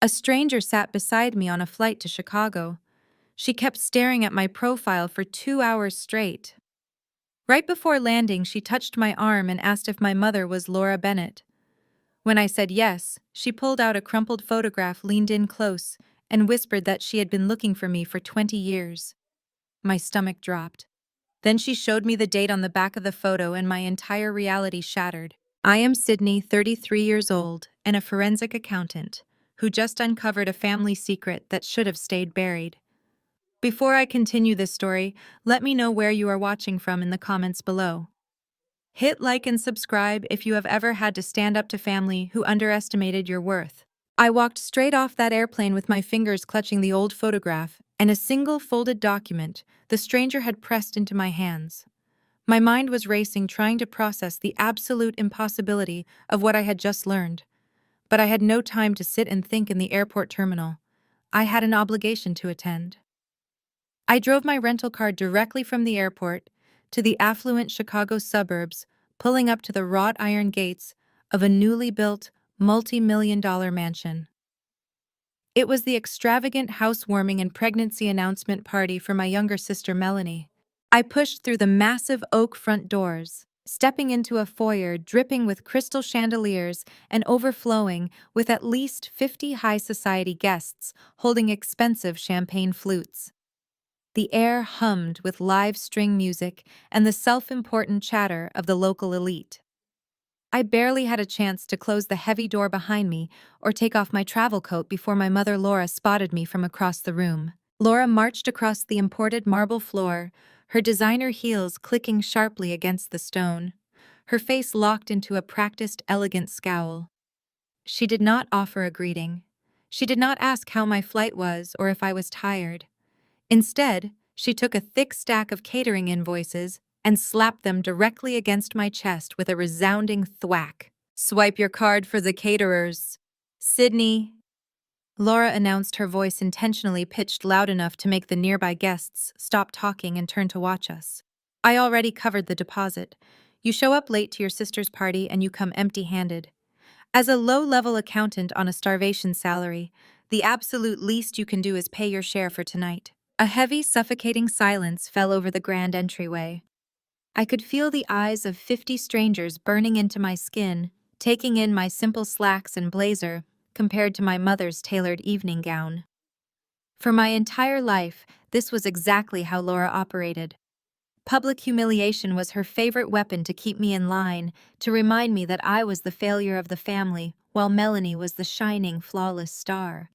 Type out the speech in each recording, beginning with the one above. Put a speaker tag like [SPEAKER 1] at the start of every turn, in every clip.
[SPEAKER 1] A stranger sat beside me on a flight to Chicago. She kept staring at my profile for 2 hours straight. Right before landing, she touched my arm and asked if my mother was Laura Bennett. When I said yes, she pulled out a crumpled photograph, leaned in close, and whispered that she had been looking for me for 20 years. My stomach dropped. Then she showed me the date on the back of the photo, and my entire reality shattered. I am Sydney, 33 years old, and a forensic accountant, who just uncovered a family secret that should have stayed buried. Before I continue this story, let me know where you are watching from in the comments below. Hit like and subscribe if you have ever had to stand up to family who underestimated your worth. I walked straight off that airplane with my fingers clutching the old photograph and a single folded document the stranger had pressed into my hands. My mind was racing, trying to process the absolute impossibility of what I had just learned. But I had no time to sit and think in the airport terminal. I had an obligation to attend. I drove my rental car directly from the airport to the affluent Chicago suburbs, pulling up to the wrought iron gates of a newly built, multi-million-dollar mansion. It was the extravagant housewarming and pregnancy announcement party for my younger sister Melanie. I pushed through the massive oak front doors, stepping into a foyer dripping with crystal chandeliers and overflowing with at least 50 high society guests holding expensive champagne flutes. The air hummed with live string music and the self-important chatter of the local elite. I barely had a chance to close the heavy door behind me or take off my travel coat before my mother Laura spotted me from across the room. Laura marched across the imported marble floor, her designer heels clicking sharply against the stone, her face locked into a practiced, elegant scowl. She did not offer a greeting. She did not ask how my flight was or if I was tired. Instead, she took a thick stack of catering invoices and slapped them directly against my chest with a resounding thwack. "Swipe your card for the caterers. Sydney." Laura announced, her voice intentionally pitched loud enough to make the nearby guests stop talking and turn to watch us. "I already covered the deposit. You show up late to your sister's party and you come empty-handed. As a low-level accountant on a starvation salary, the absolute least you can do is pay your share for tonight." A heavy, suffocating silence fell over the grand entryway. I could feel the eyes of 50 strangers burning into my skin, taking in my simple slacks and blazer compared to my mother's tailored evening gown. For my entire life, this was exactly how Laura operated. Public humiliation was her favorite weapon to keep me in line, to remind me that I was the failure of the family, while Melanie was the shining, flawless star.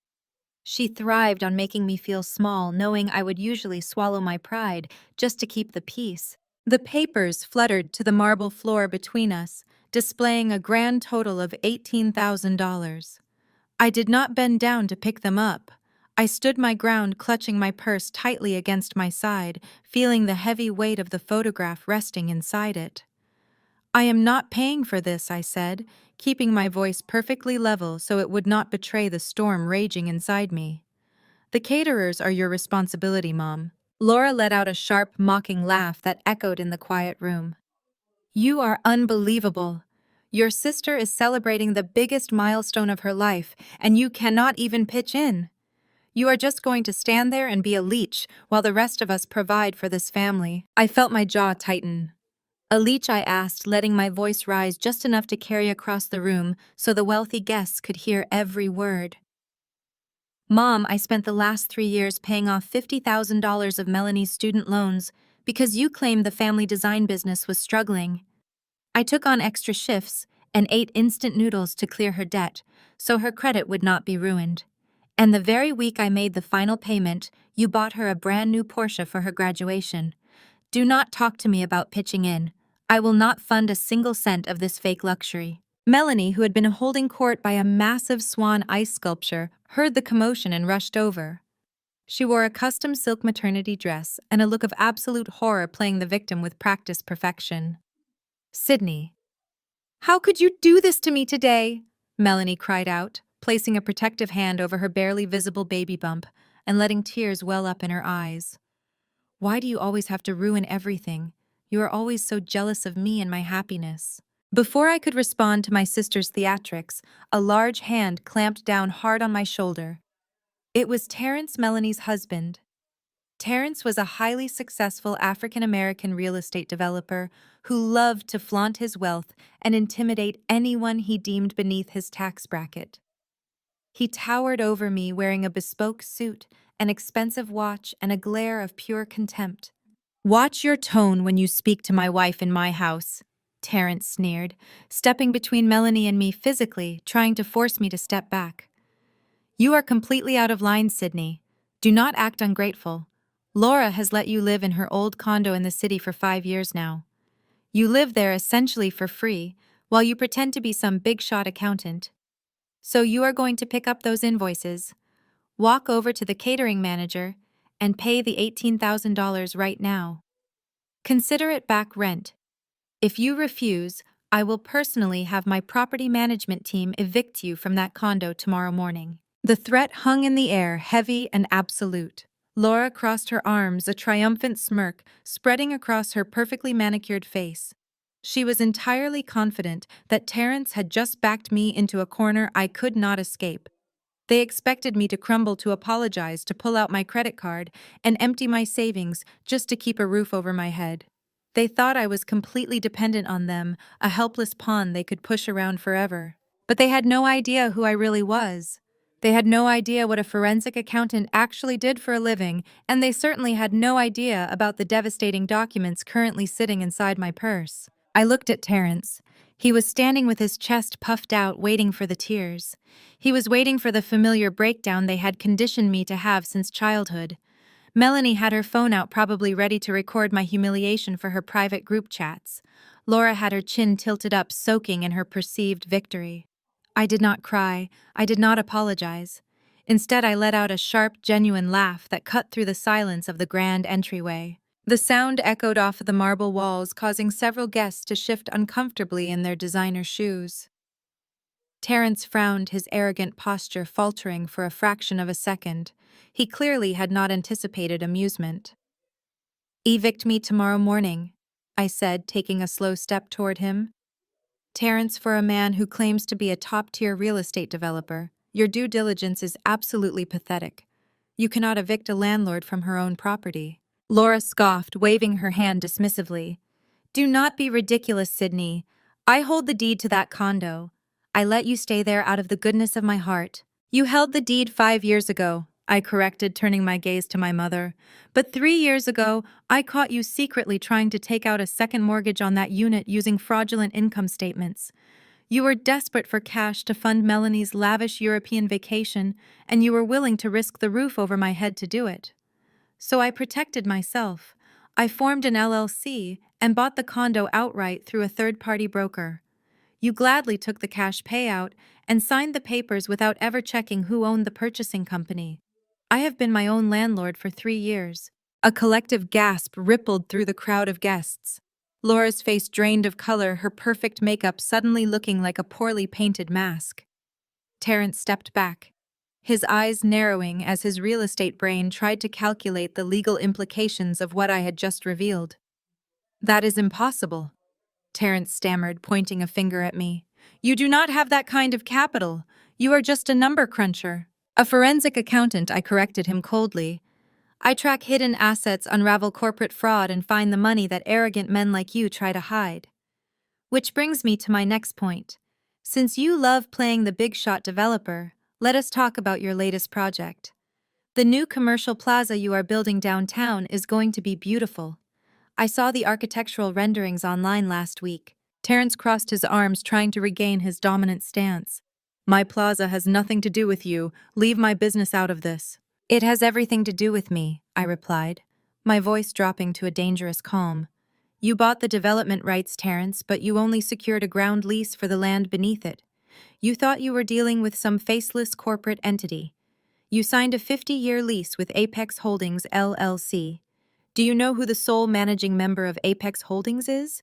[SPEAKER 1] She thrived on making me feel small, knowing I would usually swallow my pride just to keep the peace. The papers fluttered to the marble floor between us, displaying a grand total of $18,000. I did not bend down to pick them up. I stood my ground, clutching my purse tightly against my side, feeling the heavy weight of the photograph resting inside it. "I am not paying for this," I said, keeping my voice perfectly level so it would not betray the storm raging inside me. "The caterers are your responsibility, Mom." Laura let out a sharp, mocking laugh that echoed in the quiet room. "You are unbelievable. Your sister is celebrating the biggest milestone of her life, and you cannot even pitch in. You are just going to stand there and be a leech while the rest of us provide for this family." I felt my jaw tighten. "A leech?" I asked, letting my voice rise just enough to carry across the room so the wealthy guests could hear every word. "Mom, I spent the last 3 years paying off $50,000 of Melanie's student loans because you claimed the family design business was struggling. I took on extra shifts and ate instant noodles to clear her debt so her credit would not be ruined. And the very week I made the final payment, you bought her a brand new Porsche for her graduation. Do not talk to me about pitching in. I will not fund a single cent of this fake luxury." Melanie, who had been holding court by a massive swan ice sculpture, heard the commotion and rushed over. She wore a custom silk maternity dress and a look of absolute horror, playing the victim with practiced perfection. "Sydney, how could you do this to me today?" Melanie cried out, placing a protective hand over her barely visible baby bump and letting tears well up in her eyes. "Why do you always have to ruin everything? You are always so jealous of me and my happiness." Before I could respond to my sister's theatrics, a large hand clamped down hard on my shoulder. It was Terrence, Melanie's husband. Terrence was a highly successful African-American real estate developer who loved to flaunt his wealth and intimidate anyone he deemed beneath his tax bracket. He towered over me wearing a bespoke suit, an expensive watch, and a glare of pure contempt. "Watch your tone when you speak to my wife in my house," Terrence sneered, stepping between Melanie and me physically, trying to force me to step back. "You are completely out of line, Sydney. Do not act ungrateful. Laura has let you live in her old condo in the city for 5 years now. You live there essentially for free, while you pretend to be some big-shot accountant. So you are going to pick up those invoices, walk over to the catering manager, and pay the $18,000 right now. Consider it back rent. If you refuse, I will personally have my property management team evict you from that condo tomorrow morning." The threat hung in the air, heavy and absolute. Laura crossed her arms, a triumphant smirk spreading across her perfectly manicured face. She was entirely confident that Terrence had just backed me into a corner I could not escape. They expected me to crumble, to apologize, to pull out my credit card, and empty my savings just to keep a roof over my head. They thought I was completely dependent on them, a helpless pawn they could push around forever. But they had no idea who I really was. They had no idea what a forensic accountant actually did for a living, and they certainly had no idea about the devastating documents currently sitting inside my purse. I looked at Terrence. He was standing with his chest puffed out, waiting for the tears. He was waiting for the familiar breakdown they had conditioned me to have since childhood. Melanie had her phone out, probably ready to record my humiliation for her private group chats. Laura had her chin tilted up, soaking in her perceived victory. I did not cry. I did not apologize. Instead, I let out a sharp, genuine laugh that cut through the silence of the grand entryway. The sound echoed off the marble walls, causing several guests to shift uncomfortably in their designer shoes. Terrence frowned, his arrogant posture faltering for a fraction of a second. He clearly had not anticipated amusement. "Evict me tomorrow morning," I said, taking a slow step toward him. "Terrence, for a man who claims to be a top-tier real estate developer, your due diligence is absolutely pathetic. You cannot evict a landlord from her own property." Laura scoffed, waving her hand dismissively. "Do not be ridiculous, Sydney. I hold the deed to that condo. I let you stay there out of the goodness of my heart." "You held the deed 5 years ago," I corrected, turning my gaze to my mother. "But 3 years ago, I caught you secretly trying to take out a second mortgage on that unit using fraudulent income statements. You were desperate for cash to fund Melanie's lavish European vacation, and you were willing to risk the roof over my head to do it. So I protected myself. I formed an LLC and bought the condo outright through a third-party broker. You gladly took the cash payout and signed the papers without ever checking who owned the purchasing company. I have been my own landlord for 3 years." A collective gasp rippled through the crowd of guests. Laura's face drained of color, her perfect makeup suddenly looking like a poorly painted mask. Terrence stepped back, his eyes narrowing as his real estate brain tried to calculate the legal implications of what I had just revealed. "That is impossible," Terrence stammered, pointing a finger at me. "You do not have that kind of capital. You are just a number cruncher." "A forensic accountant," I corrected him coldly. "I track hidden assets, unravel corporate fraud, and find the money that arrogant men like you try to hide." Which brings me to my next point. Since you love playing the big shot developer, let us talk about your latest project. The new commercial plaza you are building downtown is going to be beautiful. I saw the architectural renderings online last week. Terrence crossed his arms, trying to regain his dominant stance. "My plaza has nothing to do with you. Leave my business out of this." "It has everything to do with me," I replied, my voice dropping to a dangerous calm. "You bought the development rights, Terrence, but you only secured a ground lease for the land beneath it. You thought you were dealing with some faceless corporate entity. You signed a 50-year lease with Apex Holdings, LLC. Do you know who the sole managing member of Apex Holdings is?"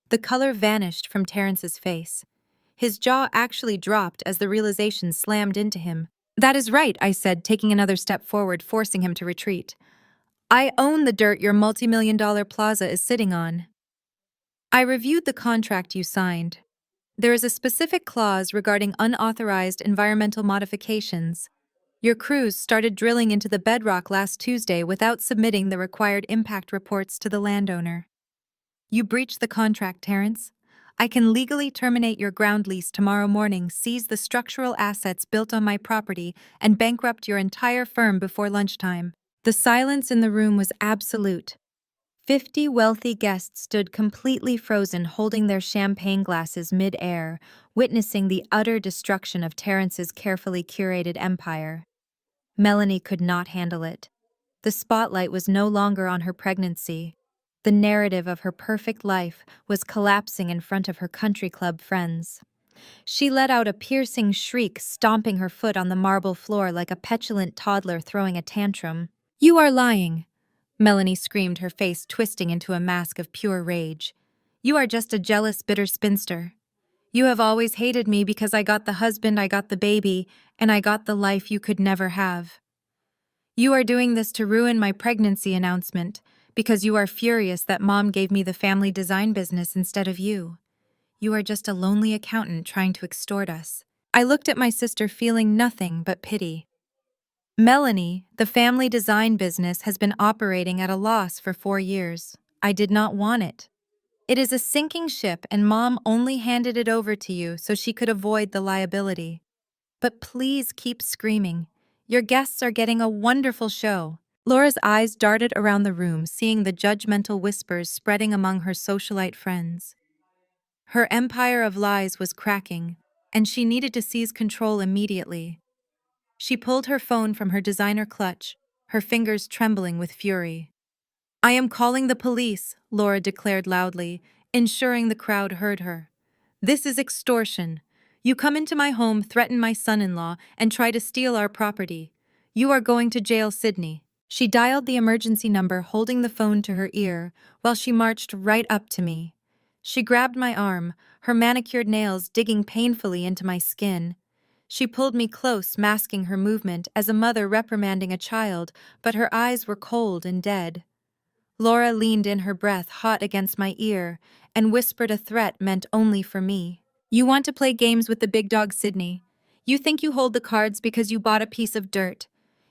[SPEAKER 1] The color vanished from Terrence's face. His jaw actually dropped as the realization slammed into him. "That is right," I said, taking another step forward, forcing him to retreat. "I own the dirt your multi-million-dollar plaza is sitting on." I reviewed the contract you signed. There is a specific clause regarding unauthorized environmental modifications. Your crews started drilling into the bedrock last Tuesday without submitting the required impact reports to the landowner. You breached the contract, Terrence. I can legally terminate your ground lease tomorrow morning, seize the structural assets built on my property, and bankrupt your entire firm before lunchtime. The silence in the room was absolute. 50 wealthy guests stood completely frozen, holding their champagne glasses mid-air, witnessing the utter destruction of Terrence's carefully curated empire. Melanie could not handle it. The spotlight was no longer on her pregnancy. The narrative of her perfect life was collapsing in front of her country club friends. She let out a piercing shriek, stomping her foot on the marble floor like a petulant toddler throwing a tantrum. "You are lying," Melanie screamed, her face twisting into a mask of pure rage. "You are just a jealous, bitter spinster. You have always hated me because I got the husband, I got the baby, and I got the life you could never have. You are doing this to ruin my pregnancy announcement because you are furious that Mom gave me the family design business instead of you. You are just a lonely accountant trying to extort us." I looked at my sister, feeling nothing but pity. "Melanie, the family design business has been operating at a loss for 4 years. I did not want it. It is a sinking ship, and Mom only handed it over to you so she could avoid the liability. But please keep screaming. Your guests are getting a wonderful show." Laura's eyes darted around the room, seeing the judgmental whispers spreading among her socialite friends. Her empire of lies was cracking, and she needed to seize control immediately. She pulled her phone from her designer clutch, her fingers trembling with fury. "I am calling the police," Laura declared loudly, ensuring the crowd heard her. "This is extortion. You come into my home, threaten my son-in-law, and try to steal our property. You are going to jail, Sydney." She dialed the emergency number, holding the phone to her ear, while she marched right up to me. She grabbed my arm, her manicured nails digging painfully into my skin. She pulled me close, masking her movement as a mother reprimanding a child, but her eyes were cold and dead. Laura leaned in, her breath hot against my ear, and whispered a threat meant only for me. "You want to play games with the big dog, Sydney. You think you hold the cards because you bought a piece of dirt.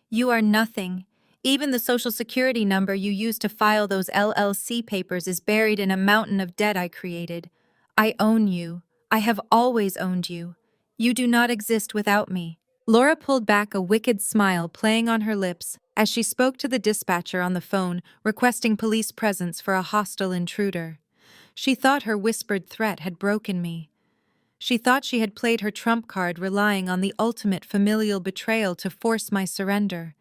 [SPEAKER 1] You are nothing. Even the social security number you used to file those LLC papers is buried in a mountain of debt I created. I own you. I have always owned you. You do not exist without me." Laura pulled back, a wicked smile playing on her lips as she spoke to the dispatcher on the phone, requesting police presence for a hostile intruder. She thought her whispered threat had broken me. She thought she had played her trump card, relying on the ultimate familial betrayal to force my surrender.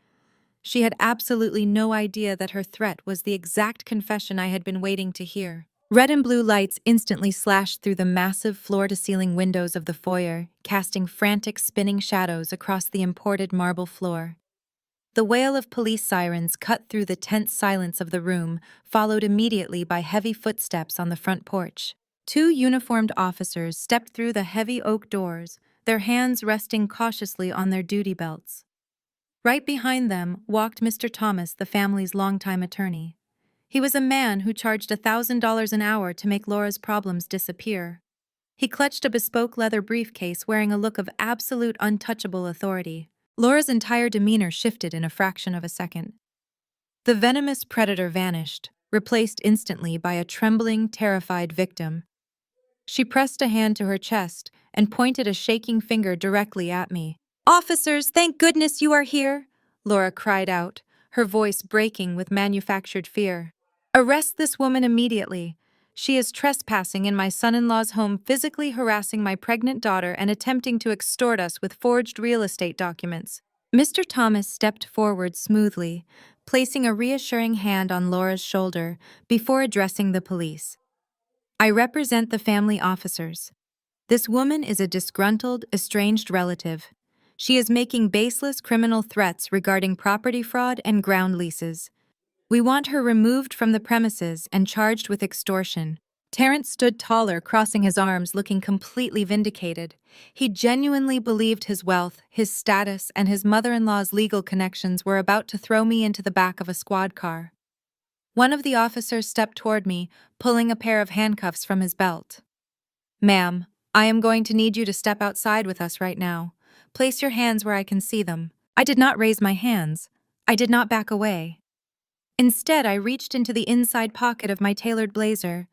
[SPEAKER 1] She had absolutely no idea that her threat was the exact confession I had been waiting to hear. Red and blue lights instantly slashed through the massive floor-to-ceiling windows of the foyer, casting frantic, spinning shadows across the imported marble floor. The wail of police sirens cut through the tense silence of the room, followed immediately by heavy footsteps on the front porch. 2 uniformed officers stepped through the heavy oak doors, their hands resting cautiously on their duty belts. Right behind them walked Mr. Thomas, the family's longtime attorney. He was a man who charged $1,000 an hour to make Laura's problems disappear. He clutched a bespoke leather briefcase, wearing a look of absolute untouchable authority. Laura's entire demeanor shifted in a fraction of a second. The venomous predator vanished, replaced instantly by a trembling, terrified victim. She pressed a hand to her chest and pointed a shaking finger directly at me. "Officers, thank goodness you are here!" Laura cried out, her voice breaking with manufactured fear. "Arrest this woman immediately. She is trespassing in my son-in-law's home, physically harassing my pregnant daughter and attempting to extort us with forged real estate documents." Mr. Thomas stepped forward smoothly, placing a reassuring hand on Laura's shoulder before addressing the police. "I represent the family officers. This woman is a disgruntled, estranged relative. She is making baseless criminal threats regarding property fraud and ground leases. We want her removed from the premises and charged with extortion." Terrence stood taller, crossing his arms, looking completely vindicated. He genuinely believed his wealth, his status, and his mother-in-law's legal connections were about to throw me into the back of a squad car. One of the officers stepped toward me, pulling a pair of handcuffs from his belt. "Ma'am, I am going to need you to step outside with us right now. Place your hands where I can see them." I did not raise my hands. I did not back away. Instead, I reached into the inside pocket of my tailored blazer.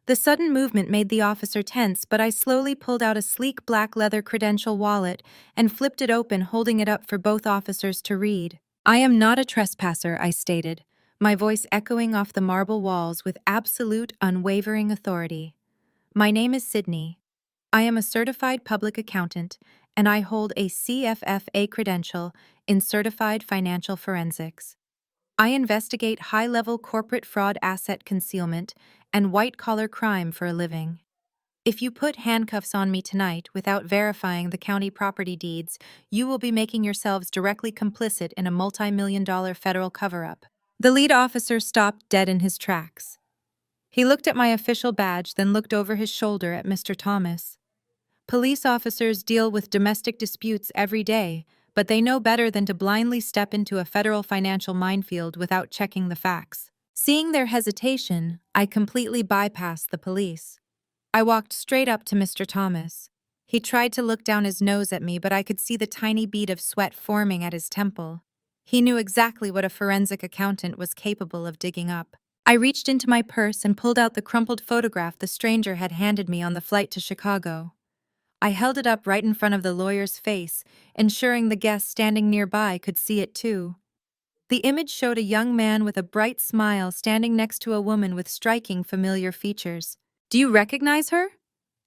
[SPEAKER 1] The sudden movement made the officer tense, but I slowly pulled out a sleek black leather credential wallet and flipped it open, holding it up for both officers to read. "I am not a trespasser," I stated, my voice echoing off the marble walls with absolute, unwavering authority. "My name is Sydney. I am a certified public accountant, and I hold a CFFA credential in Certified Financial Forensics. I investigate high-level corporate fraud, asset concealment, and white-collar crime for a living. If you put handcuffs on me tonight without verifying the county property deeds, you will be making yourselves directly complicit in a multi-million-dollar federal cover-up." The lead officer stopped dead in his tracks. He looked at my official badge, then looked over his shoulder at Mr. Thomas. Police officers deal with domestic disputes every day, but they know better than to blindly step into a federal financial minefield without checking the facts. Seeing their hesitation, I completely bypassed the police. I walked straight up to Mr. Thomas. He tried to look down his nose at me, but I could see the tiny bead of sweat forming at his temple. He knew exactly what a forensic accountant was capable of digging up. I reached into my purse and pulled out the crumpled photograph the stranger had handed me on the flight to Chicago. I held it up right in front of the lawyer's face, ensuring the guest standing nearby could see it too. The image showed a young man with a bright smile standing next to a woman with striking familiar features. "Do you recognize her?"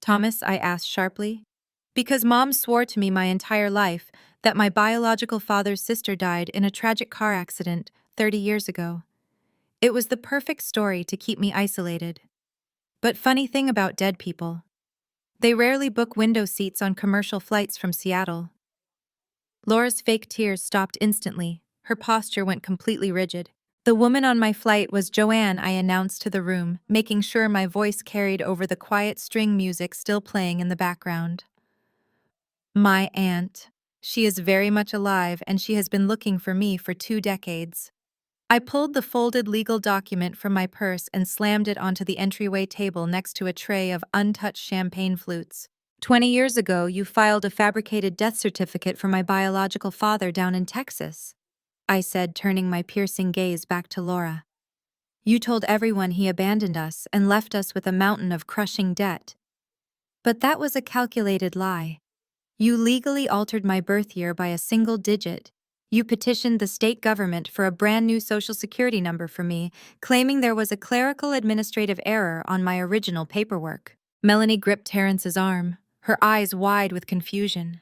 [SPEAKER 1] "Thomas," I asked sharply. "Because Mom swore to me my entire life that my biological father's sister died in a tragic car accident 30 years ago. It was the perfect story to keep me isolated. But funny thing about dead people, they rarely book window seats on commercial flights from Seattle." Laura's fake tears stopped instantly. Her posture went completely rigid. "The woman on my flight was Joanne," I announced to the room, making sure my voice carried over the quiet string music still playing in the background. "My aunt. She is very much alive, and she has been looking for me for 2 decades. I pulled the folded legal document from my purse and slammed it onto the entryway table next to a tray of untouched champagne flutes. "20 years ago, you filed a fabricated death certificate for my biological father down in Texas," I said, turning my piercing gaze back to Laura. "You told everyone he abandoned us and left us with a mountain of crushing debt. But that was a calculated lie. You legally altered my birth year by a single digit. You petitioned the state government for a brand new social security number for me, claiming there was a clerical administrative error on my original paperwork." Melanie gripped Terrence's arm, her eyes wide with confusion.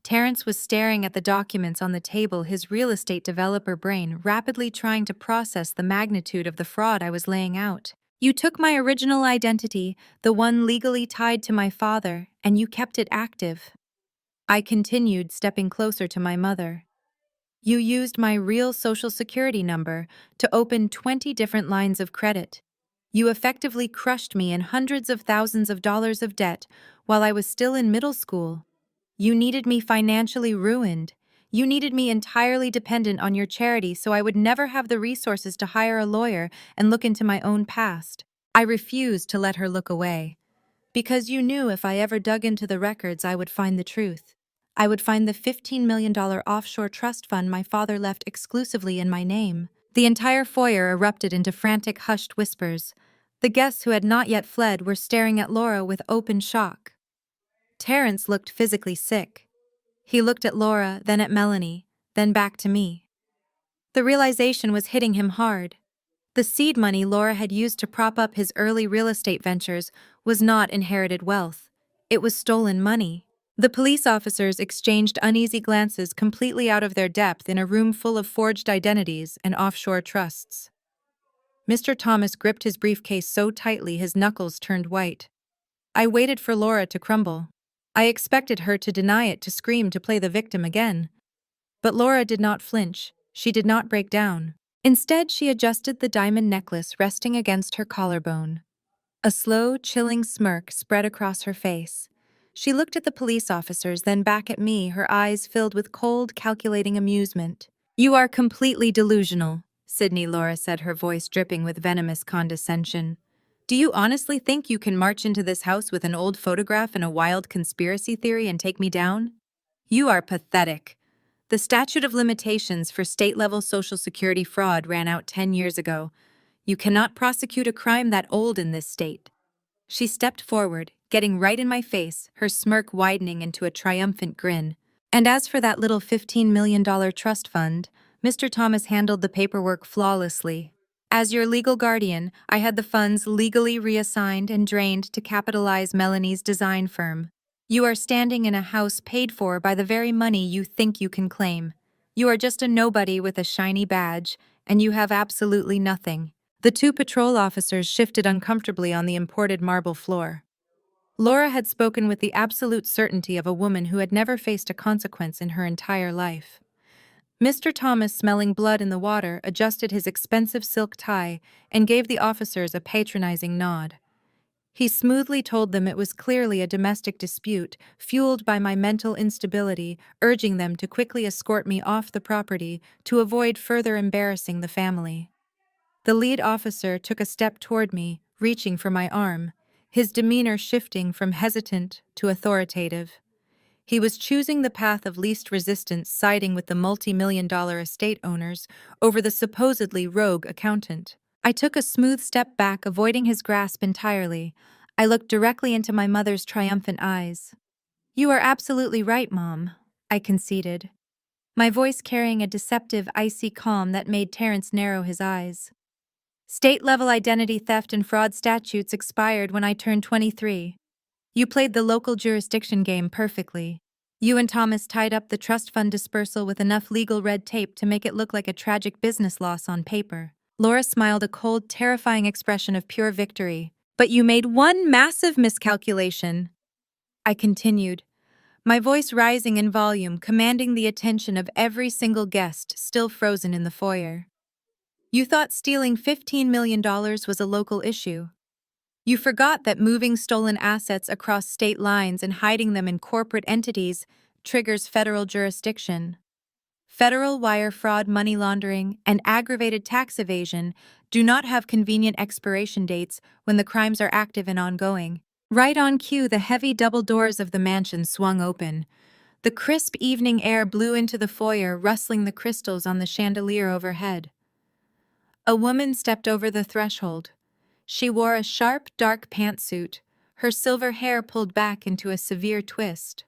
[SPEAKER 1] Terrence was staring at the documents on the table, his real estate developer brain rapidly trying to process the magnitude of the fraud I was laying out. "You took my original identity, the one legally tied to my father, and you kept it active." I continued, stepping closer to my mother. "You used my real social security number to open 20 different lines of credit. You effectively crushed me in hundreds of thousands of dollars of debt while I was still in middle school. You needed me financially ruined. You needed me entirely dependent on your charity so I would never have the resources to hire a lawyer and look into my own past." I refused to let her look away. "Because you knew if I ever dug into the records, I would find the truth. I would find the $15 million offshore trust fund my father left exclusively in my name." The entire foyer erupted into frantic, hushed whispers. The guests who had not yet fled were staring at Laura with open shock. Terrence looked physically sick. He looked at Laura, then at Melanie, then back to me. The realization was hitting him hard. The seed money Laura had used to prop up his early real estate ventures was not inherited wealth. It was stolen money. The police officers exchanged uneasy glances, completely out of their depth in a room full of forged identities and offshore trusts. Mr. Thomas gripped his briefcase so tightly his knuckles turned white. I waited for Laura to crumble. I expected her to deny it, to scream, to play the victim again. But Laura did not flinch. She did not break down. Instead, she adjusted the diamond necklace resting against her collarbone. A slow, chilling smirk spread across her face. She looked at the police officers, then back at me, her eyes filled with cold, calculating amusement. "You are completely delusional. Sydney, Laura said, her voice dripping with venomous condescension. Do you honestly think you can march into this house with an old photograph and a wild conspiracy theory and take me down? You are pathetic. The statute of limitations for state-level Social Security fraud ran out 10 years ago. You cannot prosecute a crime that old in this state. She stepped forward, getting right in my face, her smirk widening into a triumphant grin. And as for that little $15 million trust fund, Mr. Thomas handled the paperwork flawlessly. As your legal guardian, I had the funds legally reassigned and drained to capitalize Melanie's design firm. You are standing in a house paid for by the very money you think you can claim. You are just a nobody with a shiny badge, and you have absolutely nothing. The two patrol officers shifted uncomfortably on the imported marble floor. Laura had spoken with the absolute certainty of a woman who had never faced a consequence in her entire life. Mr. Thomas, smelling blood in the water, adjusted his expensive silk tie and gave the officers a patronizing nod. He smoothly told them it was clearly a domestic dispute, fueled by my mental instability, urging them to quickly escort me off the property to avoid further embarrassing the family. The lead officer took a step toward me, reaching for my arm, his demeanor shifting from hesitant to authoritative. He was choosing the path of least resistance, siding with the multi-million-dollar estate owners over the supposedly rogue accountant. I took a smooth step back, avoiding his grasp entirely. I looked directly into my mother's triumphant eyes. You are absolutely right, Mom, I conceded, my voice carrying a deceptive, icy calm that made Terrence narrow his eyes. State-level identity theft and fraud statutes expired when I turned 23. You played the local jurisdiction game perfectly. You and Thomas tied up the trust fund dispersal with enough legal red tape to make it look like a tragic business loss on paper. Laura smiled, a cold, terrifying expression of pure victory. But you made one massive miscalculation. I continued, my voice rising in volume, commanding the attention of every single guest still frozen in the foyer. You thought stealing $15 million was a local issue. You forgot that moving stolen assets across state lines and hiding them in corporate entities triggers federal jurisdiction. Federal wire fraud, money laundering, and aggravated tax evasion do not have convenient expiration dates when the crimes are active and ongoing. Right on cue, the heavy double doors of the mansion swung open. The crisp evening air blew into the foyer, rustling the crystals on the chandelier overhead. A woman stepped over the threshold. She wore a sharp, dark pantsuit, her silver hair pulled back into a severe twist.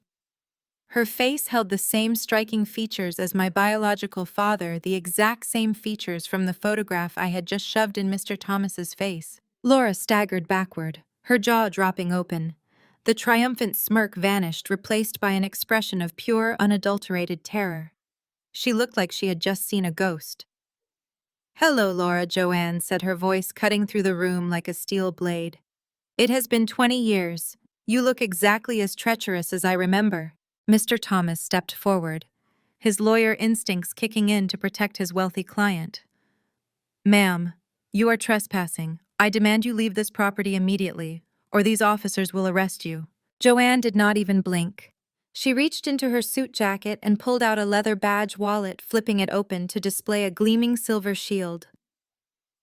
[SPEAKER 1] Her face held the same striking features as my biological father, the exact same features from the photograph I had just shoved in Mr. Thomas's face. Laura staggered backward, her jaw dropping open. The triumphant smirk vanished, replaced by an expression of pure, unadulterated terror. She looked like she had just seen a ghost. "Hello, Laura," Joanne said, her voice cutting through the room like a steel blade. "It has been 20 years. You look exactly as treacherous as I remember." Mr. Thomas stepped forward, his lawyer instincts kicking in to protect his wealthy client. "Ma'am, you are trespassing. I demand you leave this property immediately, or these officers will arrest you." Joanne did not even blink. She reached into her suit jacket and pulled out a leather badge wallet, flipping it open to display a gleaming silver shield.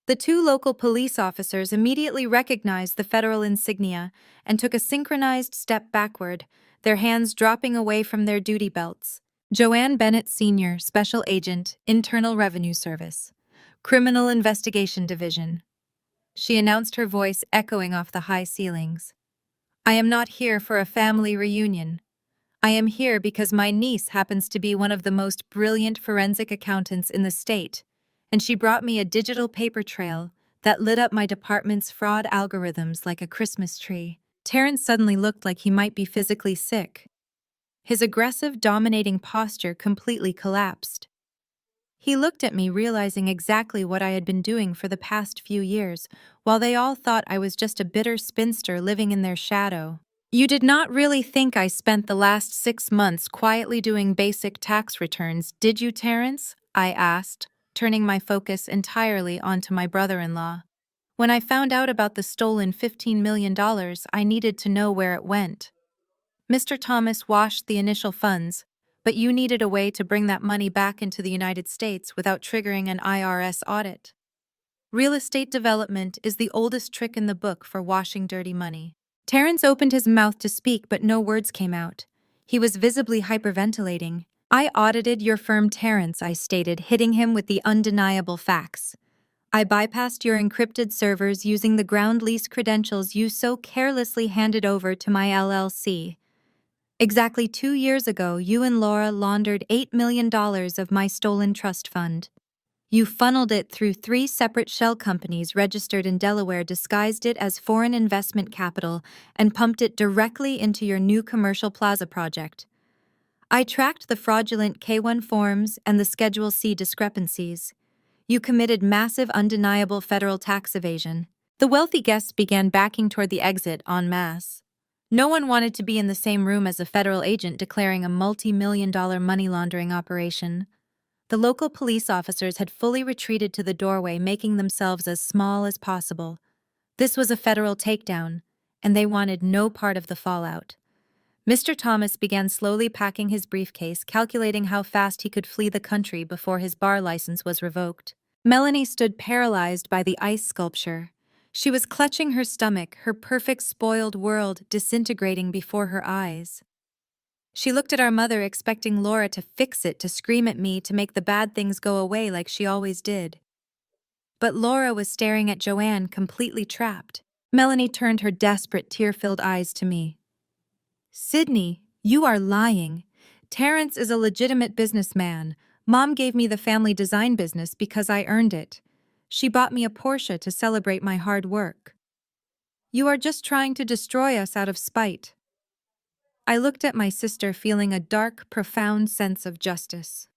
[SPEAKER 1] The two local police officers immediately recognized the federal insignia and took a synchronized step backward, their hands dropping away from their duty belts. Joanne Bennett Sr., Special Agent, Internal Revenue Service, Criminal Investigation Division. She announced, her voice echoing off the high ceilings. "I am not here for a family reunion. I am here because my niece happens to be one of the most brilliant forensic accountants in the state, and she brought me a digital paper trail that lit up my department's fraud algorithms like a Christmas tree." Terrence suddenly looked like he might be physically sick. His aggressive, dominating posture completely collapsed. He looked at me, realizing exactly what I had been doing for the past few years, while they all thought I was just a bitter spinster living in their shadow. "You did not really think I spent the last 6 months quietly doing basic tax returns, did you, Terrence?" I asked, turning my focus entirely onto my brother-in-law. "When I found out about the stolen $15 million, I needed to know where it went." Mr. Thomas washed the initial funds, But you needed a way to bring that money back into the United States without triggering an IRS audit. Real estate development is the oldest trick in the book for washing dirty money. Terrence opened his mouth to speak, but no words came out. He was visibly hyperventilating. I audited your firm, Terrence, I stated, hitting him with the undeniable facts. I bypassed your encrypted servers using the ground lease credentials you so carelessly handed over to my LLC. Exactly 2 years ago, you and Laura laundered $8 million of my stolen trust fund. You funneled it through 3 separate shell companies registered in Delaware, disguised it as foreign investment capital, and pumped it directly into your new commercial plaza project. I tracked the fraudulent K-1 forms and the Schedule C discrepancies. You committed massive, undeniable federal tax evasion. The wealthy guests began backing toward the exit en masse. No one wanted to be in the same room as a federal agent declaring a multi-million-dollar money laundering operation. The local police officers had fully retreated to the doorway, making themselves as small as possible. This was a federal takedown, and they wanted no part of the fallout. Mr. Thomas began slowly packing his briefcase, calculating how fast he could flee the country before his bar license was revoked. Melanie stood paralyzed by the ice sculpture. She was clutching her stomach, her perfect spoiled world disintegrating before her eyes. She looked at our mother, expecting Laura to fix it, to scream at me, to make the bad things go away like she always did. But Laura was staring at Joanne, completely trapped. Melanie turned her desperate, tear-filled eyes to me. Sydney, you are lying. Terrence is a legitimate businessman. Mom gave me the family design business because I earned it. She bought me a Porsche to celebrate my hard work. You are just trying to destroy us out of spite. I looked at my sister, feeling a dark, profound sense of justice.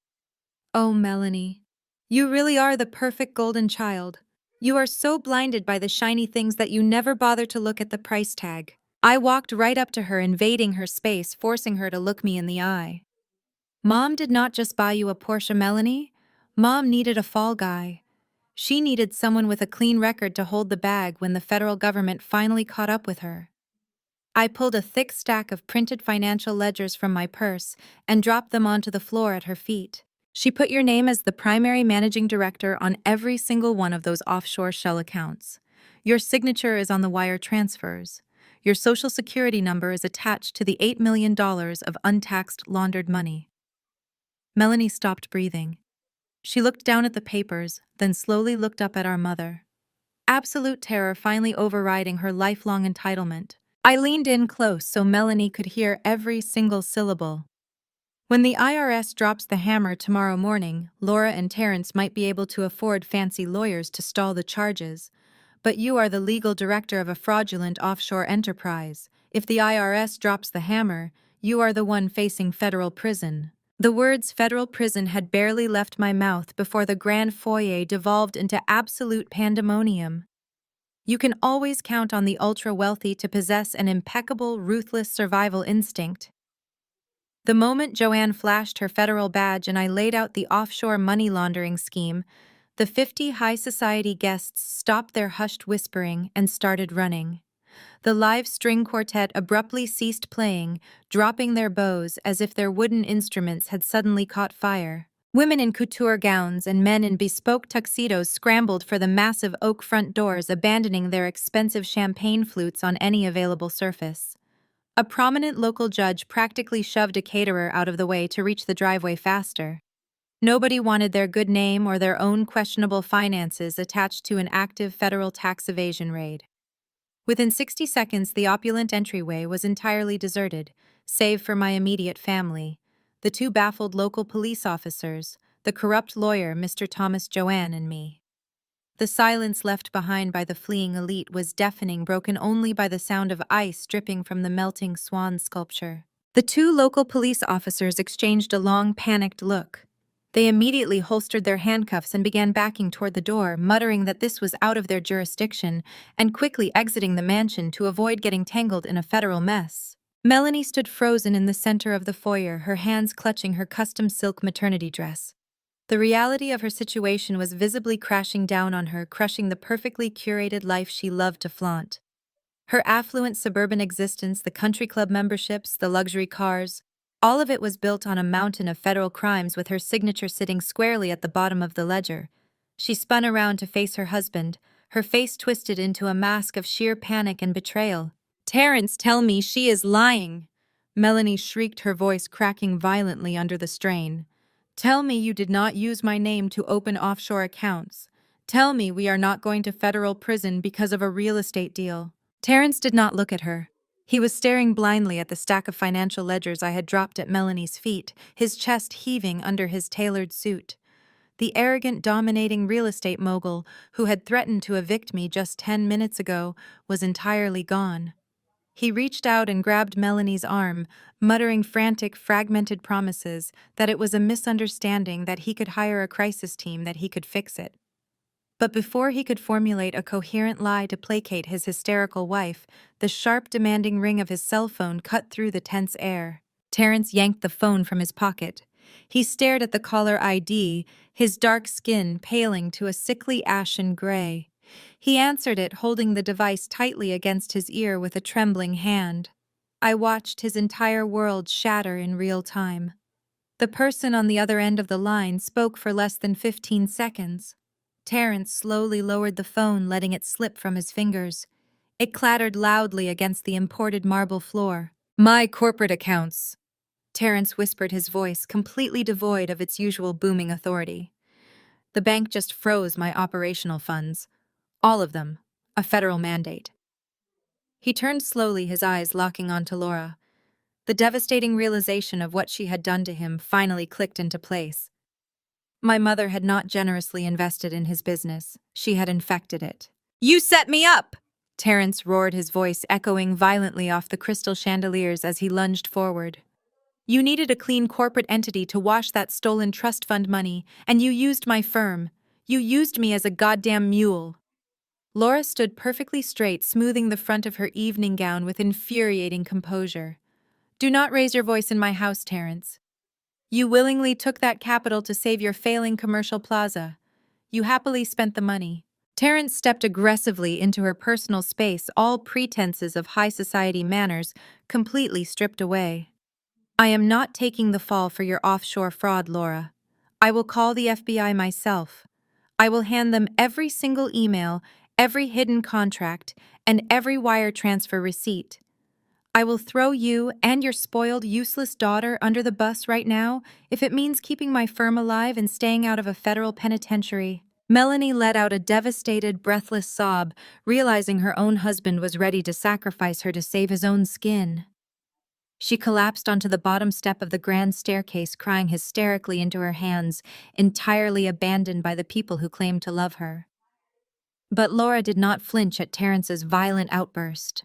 [SPEAKER 1] Oh, Melanie, you really are the perfect golden child. You are so blinded by the shiny things that you never bother to look at the price tag. I walked right up to her, invading her space, forcing her to look me in the eye. Mom did not just buy you a Porsche, Melanie. Mom needed a fall guy. She needed someone with a clean record to hold the bag when the federal government finally caught up with her. I pulled a thick stack of printed financial ledgers from my purse and dropped them onto the floor at her feet. She put your name as the primary managing director on every single one of those offshore shell accounts. Your signature is on the wire transfers. Your social security number is attached to the $8 million of untaxed laundered money. Melanie stopped breathing. She looked down at the papers, then slowly looked up at our mother. Absolute terror finally overriding her lifelong entitlement. I leaned in close so Melanie could hear every single syllable. When the IRS drops the hammer tomorrow morning, Laura and Terrence might be able to afford fancy lawyers to stall the charges. But you are the legal director of a fraudulent offshore enterprise. If the IRS drops the hammer, you are the one facing federal prison. The words federal prison had barely left my mouth before the grand foyer devolved into absolute pandemonium. You can always count on the ultra-wealthy to possess an impeccable, ruthless survival instinct. The moment Joanne flashed her federal badge and I laid out the offshore money laundering scheme, the 50 high society guests stopped their hushed whispering and started running. The live string quartet abruptly ceased playing, dropping their bows as if their wooden instruments had suddenly caught fire. Women in couture gowns and men in bespoke tuxedos scrambled for the massive oak front doors, abandoning their expensive champagne flutes on any available surface. A prominent local judge practically shoved a caterer out of the way to reach the driveway faster. Nobody wanted their good name or their own questionable finances attached to an active federal tax evasion raid. Within 60 seconds, the opulent entryway was entirely deserted, save for my immediate family, the 2 baffled local police officers, the corrupt lawyer, Mr. Thomas, Joanne, and me. The silence left behind by the fleeing elite was deafening, broken only by the sound of ice dripping from the melting swan sculpture. The 2 local police officers exchanged a long, panicked look. They immediately holstered their handcuffs and began backing toward the door, muttering that this was out of their jurisdiction, and quickly exiting the mansion to avoid getting tangled in a federal mess. Melanie stood frozen in the center of the foyer, her hands clutching her custom silk maternity dress. The reality of her situation was visibly crashing down on her, crushing the perfectly curated life she loved to flaunt. Her affluent suburban existence, the country club memberships, the luxury cars, All of it was built on a mountain of federal crimes with her signature sitting squarely at the bottom of the ledger. She spun around to face her husband, her face twisted into a mask of sheer panic and betrayal. "Terrence, tell me she is lying!" Melanie shrieked, her voice cracking violently under the strain. "Tell me you did not use my name to open offshore accounts. Tell me we are not going to federal prison because of a real estate deal." Terrence did not look at her. He was staring blindly at the stack of financial ledgers I had dropped at Melanie's feet, his chest heaving under his tailored suit. The arrogant, dominating real estate mogul who had threatened to evict me just 10 minutes ago was entirely gone. He reached out and grabbed Melanie's arm, muttering frantic, fragmented promises that it was a misunderstanding, that he could hire a crisis team, that he could fix it. But before he could formulate a coherent lie to placate his hysterical wife, the sharp, demanding ring of his cell phone cut through the tense air. Terrence yanked the phone from his pocket. He stared at the caller ID, his dark skin paling to a sickly ashen gray. He answered it, holding the device tightly against his ear with a trembling hand. I watched his entire world shatter in real time. The person on the other end of the line spoke for less than 15 seconds. Terrence slowly lowered the phone, letting it slip from his fingers. It clattered loudly against the imported marble floor. "My corporate accounts," Terrence whispered, his voice completely devoid of its usual booming authority. "The bank just froze my operational funds. All of them. A federal mandate." He turned slowly, his eyes locking onto Laura. The devastating realization of what she had done to him finally clicked into place. My mother had not generously invested in his business. She had infected it. "You set me up!" Terrence roared, his voice echoing violently off the crystal chandeliers as he lunged forward. "You needed a clean corporate entity to wash that stolen trust fund money, and you used my firm. You used me as a goddamn mule." Laura stood perfectly straight, smoothing the front of her evening gown with infuriating composure. "Do not raise your voice in my house, Terrence. You willingly took that capital to save your failing commercial plaza. You happily spent the money." Terrence stepped aggressively into her personal space, all pretenses of high society manners completely stripped away. "I am not taking the fall for your offshore fraud, Laura. I will call the FBI myself. I will hand them every single email, every hidden contract, and every wire transfer receipt. I will throw you and your spoiled, useless daughter under the bus right now if it means keeping my firm alive and staying out of a federal penitentiary." Melanie let out a devastated, breathless sob, realizing her own husband was ready to sacrifice her to save his own skin. She collapsed onto the bottom step of the grand staircase, crying hysterically into her hands, entirely abandoned by the people who claimed to love her. But Laura did not flinch at Terrence's violent outburst.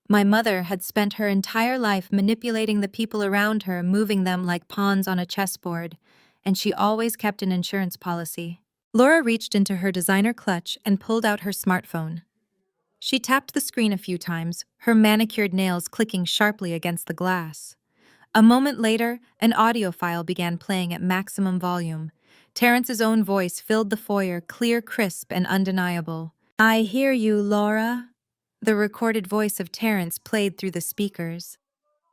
[SPEAKER 1] My mother had spent her entire life manipulating the people around her, moving them like pawns on a chessboard, and she always kept an insurance policy. Laura reached into her designer clutch and pulled out her smartphone. She tapped the screen a few times, her manicured nails clicking sharply against the glass. A moment later, an audio file began playing at maximum volume. Terrence's own voice filled the foyer, clear, crisp, and undeniable. "I hear you, Laura." The recorded voice of Terrence played through the speakers.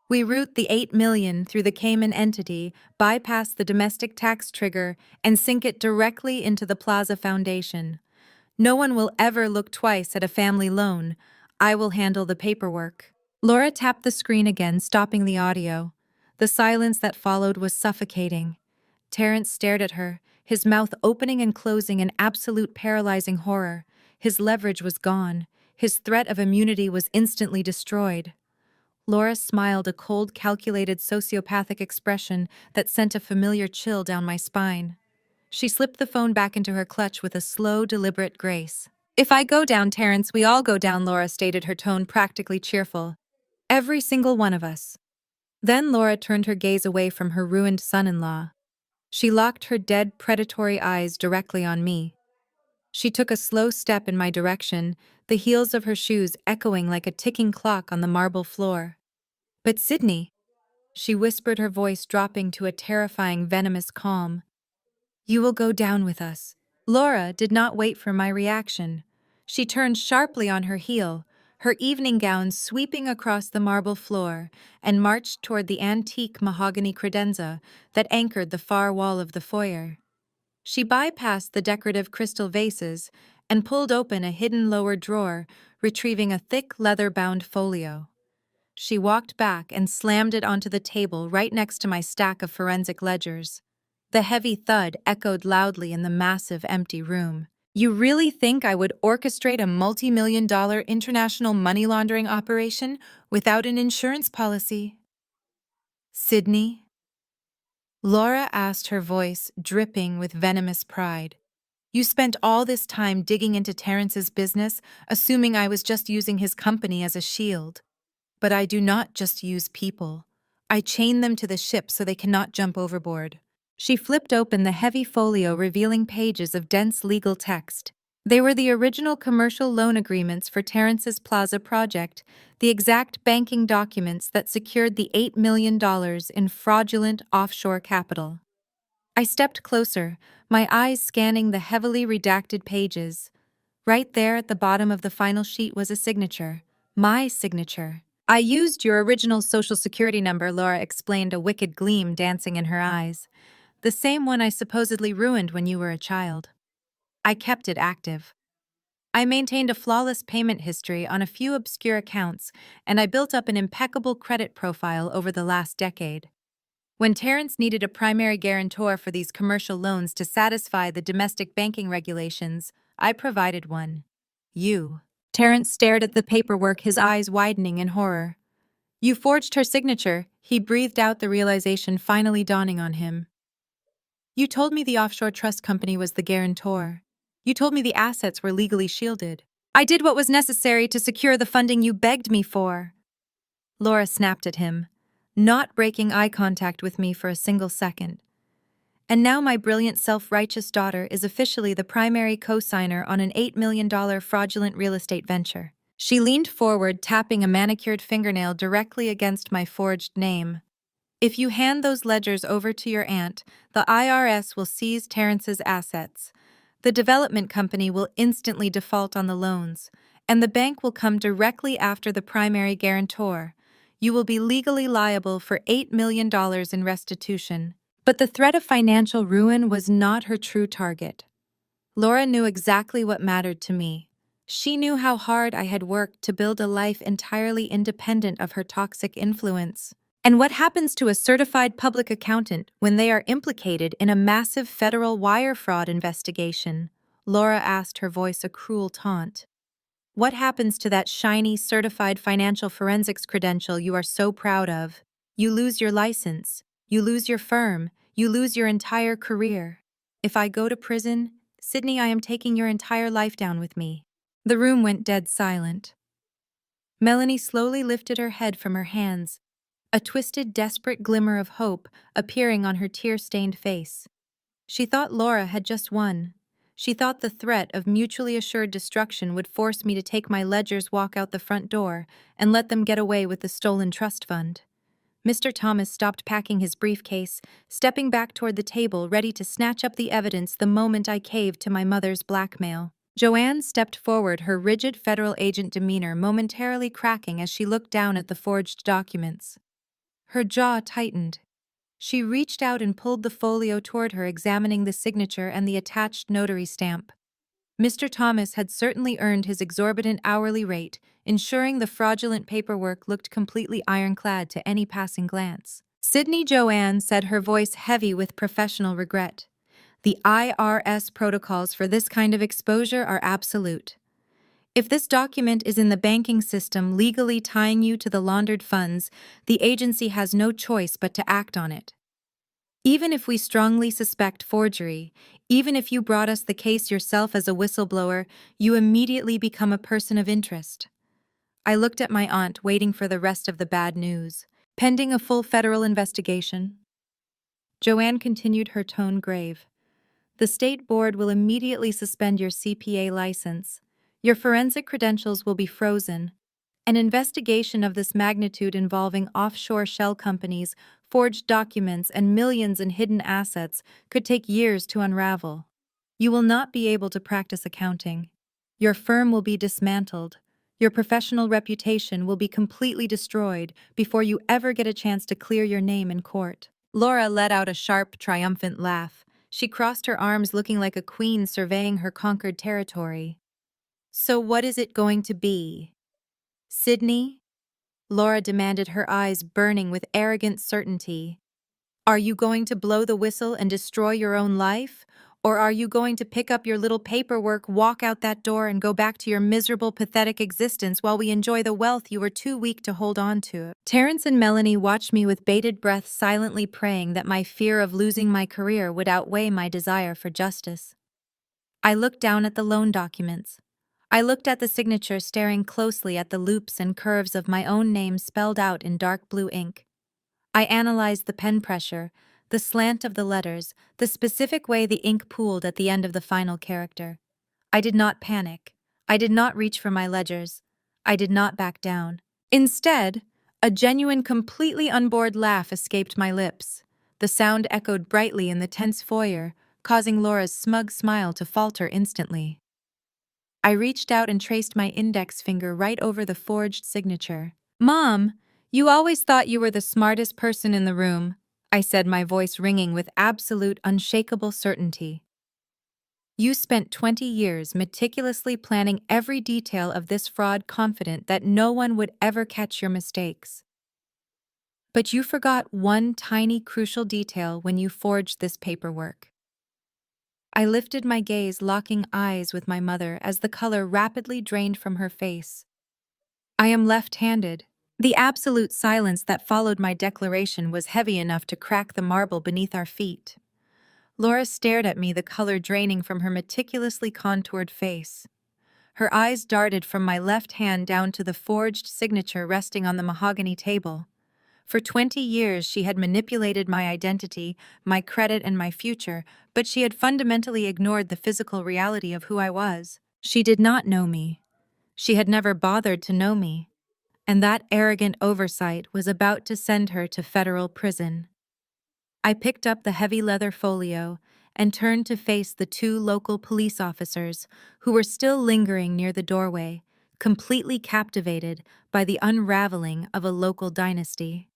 [SPEAKER 1] "We route the 8 million through the Cayman entity, bypass the domestic tax trigger, and sink it directly into the Plaza Foundation. No one will ever look twice at a family loan. I will handle the paperwork." Laura tapped the screen again, stopping the audio. The silence that followed was suffocating. Terrence stared at her, his mouth opening and closing in absolute paralyzing horror. His leverage was gone. His threat of immunity was instantly destroyed. Laura smiled, a cold, calculated, sociopathic expression that sent a familiar chill down my spine. She slipped the phone back into her clutch with a slow, deliberate grace. "If I go down, Terrence, we all go down," Laura stated, her tone practically cheerful. "Every single one of us." Then Laura turned her gaze away from her ruined son-in-law. She locked her dead, predatory eyes directly on me. She took a slow step in my direction, the heels of her shoes echoing like a ticking clock on the marble floor. "But Sydney," she whispered, her voice dropping to a terrifying, venomous calm. "You will go down with us." Laura did not wait for my reaction. She turned sharply on her heel, her evening gown sweeping across the marble floor, and marched toward the antique mahogany credenza that anchored the far wall of the foyer. She bypassed the decorative crystal vases and pulled open a hidden lower drawer, retrieving a thick leather-bound folio. She walked back and slammed it onto the table right next to my stack of forensic ledgers. The heavy thud echoed loudly in the massive, empty room. You really think I would orchestrate a multi-million-dollar international money laundering operation without an insurance policy? Sydney? Laura asked, her voice dripping with venomous pride. You spent all this time digging into Terrence's business, assuming I was just using his company as a shield. But I do not just use people. I chain them to the ship so they cannot jump overboard. She flipped open the heavy folio revealing pages of dense legal text. They were the original commercial loan agreements for Terrence's Plaza project, the exact banking documents that secured the $8 million in fraudulent offshore capital. I stepped closer, my eyes scanning the heavily redacted pages. Right there at the bottom of the final sheet was a signature. My signature. I used your original social security number, Laura explained, a wicked gleam dancing in her eyes. The same one I supposedly ruined when you were a child. I kept it active. I maintained a flawless payment history on a few obscure accounts, and I built up an impeccable credit profile over the last decade. When Terrence needed a primary guarantor for these commercial loans to satisfy the domestic banking regulations, I provided one. You. Terrence stared at the paperwork, his eyes widening in horror. You forged her signature, he breathed out, the realization finally dawning on him. You told me the offshore trust company was the guarantor. You told me the assets were legally shielded. I did what was necessary to secure the funding you begged me for. Laura snapped at him, not breaking eye contact with me for a single second. And now my brilliant self-righteous daughter is officially the primary co-signer on an $8 million fraudulent real estate venture. She leaned forward, tapping a manicured fingernail directly against my forged name. If you hand those ledgers over to your aunt, the IRS will seize Terrence's assets. The development company will instantly default on the loans, and the bank will come directly after the primary guarantor. You will be legally liable for $8 million in restitution. But the threat of financial ruin was not her true target. Laura knew exactly what mattered to me. She knew how hard I had worked to build a life entirely independent of her toxic influence. And what happens to a certified public accountant when they are implicated in a massive federal wire fraud investigation? Laura asked, her voice a cruel taunt. What happens to that shiny, certified financial forensics credential you are so proud of? You lose your license, you lose your firm, you lose your entire career. If I go to prison, Sydney, I am taking your entire life down with me. The room went dead silent. Melanie slowly lifted her head from her hands, a twisted, desperate glimmer of hope appearing on her tear-stained face. She thought Laura had just won. She thought the threat of mutually assured destruction would force me to take my ledgers, walk out the front door, and let them get away with the stolen trust fund. Mr. Thomas stopped packing his briefcase, stepping back toward the table, ready to snatch up the evidence the moment I caved to my mother's blackmail. Joanne stepped forward, her rigid federal agent demeanor momentarily cracking as she looked down at the forged documents. Her jaw tightened. She reached out and pulled the folio toward her, examining the signature and the attached notary stamp. Mr. Thomas had certainly earned his exorbitant hourly rate, ensuring the fraudulent paperwork looked completely ironclad to any passing glance. Sydney, Joanne said, her voice heavy with professional regret. The IRS protocols for this kind of exposure are absolute. If this document is in the banking system legally tying you to the laundered funds, the agency has no choice but to act on it. Even if we strongly suspect forgery, even if you brought us the case yourself as a whistleblower, you immediately become a person of interest. I looked at my aunt, waiting for the rest of the bad news. Pending a full federal investigation. Joanne continued, her tone grave. The state board will immediately suspend your CPA license. Your forensic credentials will be frozen. An investigation of this magnitude involving offshore shell companies, forged documents, and millions in hidden assets could take years to unravel. You will not be able to practice accounting. Your firm will be dismantled. Your professional reputation will be completely destroyed before you ever get a chance to clear your name in court." Laura let out a sharp, triumphant laugh. She crossed her arms looking like a queen surveying her conquered territory. "So what is it going to be? Sydney?" Laura demanded, her eyes burning with arrogant certainty. "Are you going to blow the whistle and destroy your own life? Or are you going to pick up your little paperwork, walk out that door, and go back to your miserable, pathetic existence while we enjoy the wealth you were too weak to hold on to?" Terrence and Melanie watched me with bated breath, silently praying that my fear of losing my career would outweigh my desire for justice. I looked down at the loan documents. I looked at the signature, staring closely at the loops and curves of my own name spelled out in dark blue ink. I analyzed the pen pressure, the slant of the letters, the specific way the ink pooled at the end of the final character. I did not panic. I did not reach for my ledgers. I did not back down. Instead, a genuine, completely unbored laugh escaped my lips. The sound echoed brightly in the tense foyer, causing Laura's smug smile to falter instantly. I reached out and traced my index finger right over the forged signature. "Mom, you always thought you were the smartest person in the room," I said, my voice ringing with absolute, unshakable certainty. "You spent 20 years meticulously planning every detail of this fraud, confident that no one would ever catch your mistakes. But you forgot one tiny, crucial detail when you forged this paperwork." I lifted my gaze, locking eyes with my mother as the color rapidly drained from her face. "I am left-handed." The absolute silence that followed my declaration was heavy enough to crack the marble beneath our feet. Laura stared at me, the color draining from her meticulously contoured face. Her eyes darted from my left hand down to the forged signature resting on the mahogany table. For 20 years, she had manipulated my identity, my credit, and my future, but she had fundamentally ignored the physical reality of who I was. She did not know me. She had never bothered to know me. And that arrogant oversight was about to send her to federal prison. I picked up the heavy leather folio and turned to face the two local police officers who were still lingering near the doorway, completely captivated by the unraveling of a local dynasty.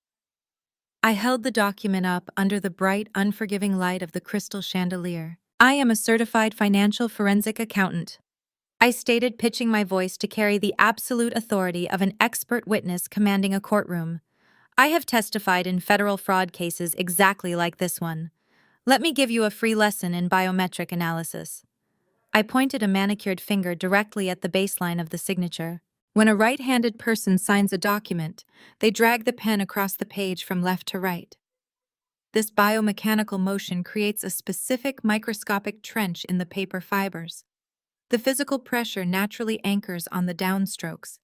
[SPEAKER 1] I held the document up under the bright, unforgiving light of the crystal chandelier. "I am a certified financial forensic accountant," I stated, pitching my voice to carry the absolute authority of an expert witness commanding a courtroom. "I have testified in federal fraud cases exactly like this one. Let me give you a free lesson in biometric analysis." I pointed a manicured finger directly at the baseline of the signature. When a right-handed person signs a document, they drag the pen across the page from left to right. This biomechanical motion creates a specific microscopic trench in the paper fibers. The physical pressure naturally anchors on the downstrokes.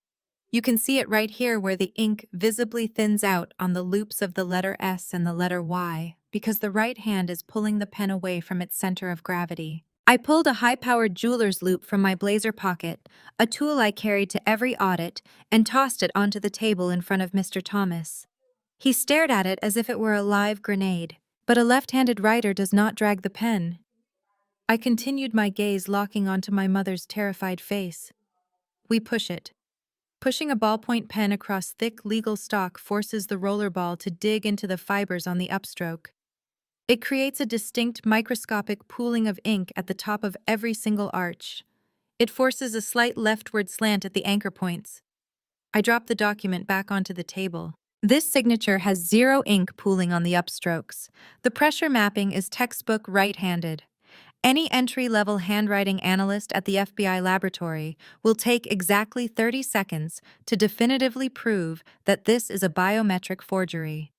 [SPEAKER 1] You can see it right here, where the ink visibly thins out on the loops of the letter S and the letter Y, because the right hand is pulling the pen away from its center of gravity. I pulled a high-powered jeweler's loop from my blazer pocket, a tool I carried to every audit, and tossed it onto the table in front of Mr. Thomas. He stared at it as if it were a live grenade. "But a left-handed writer does not drag the pen." I continued, my gaze locking onto my mother's terrified face. "We push it." Pushing a ballpoint pen across thick legal stock forces the rollerball to dig into the fibers on the upstroke. It creates a distinct microscopic pooling of ink at the top of every single arch. It forces a slight leftward slant at the anchor points. I drop the document back onto the table. This signature has zero ink pooling on the upstrokes. The pressure mapping is textbook right-handed. Any entry-level handwriting analyst at the FBI laboratory will take exactly 30 seconds to definitively prove that this is a biometric forgery.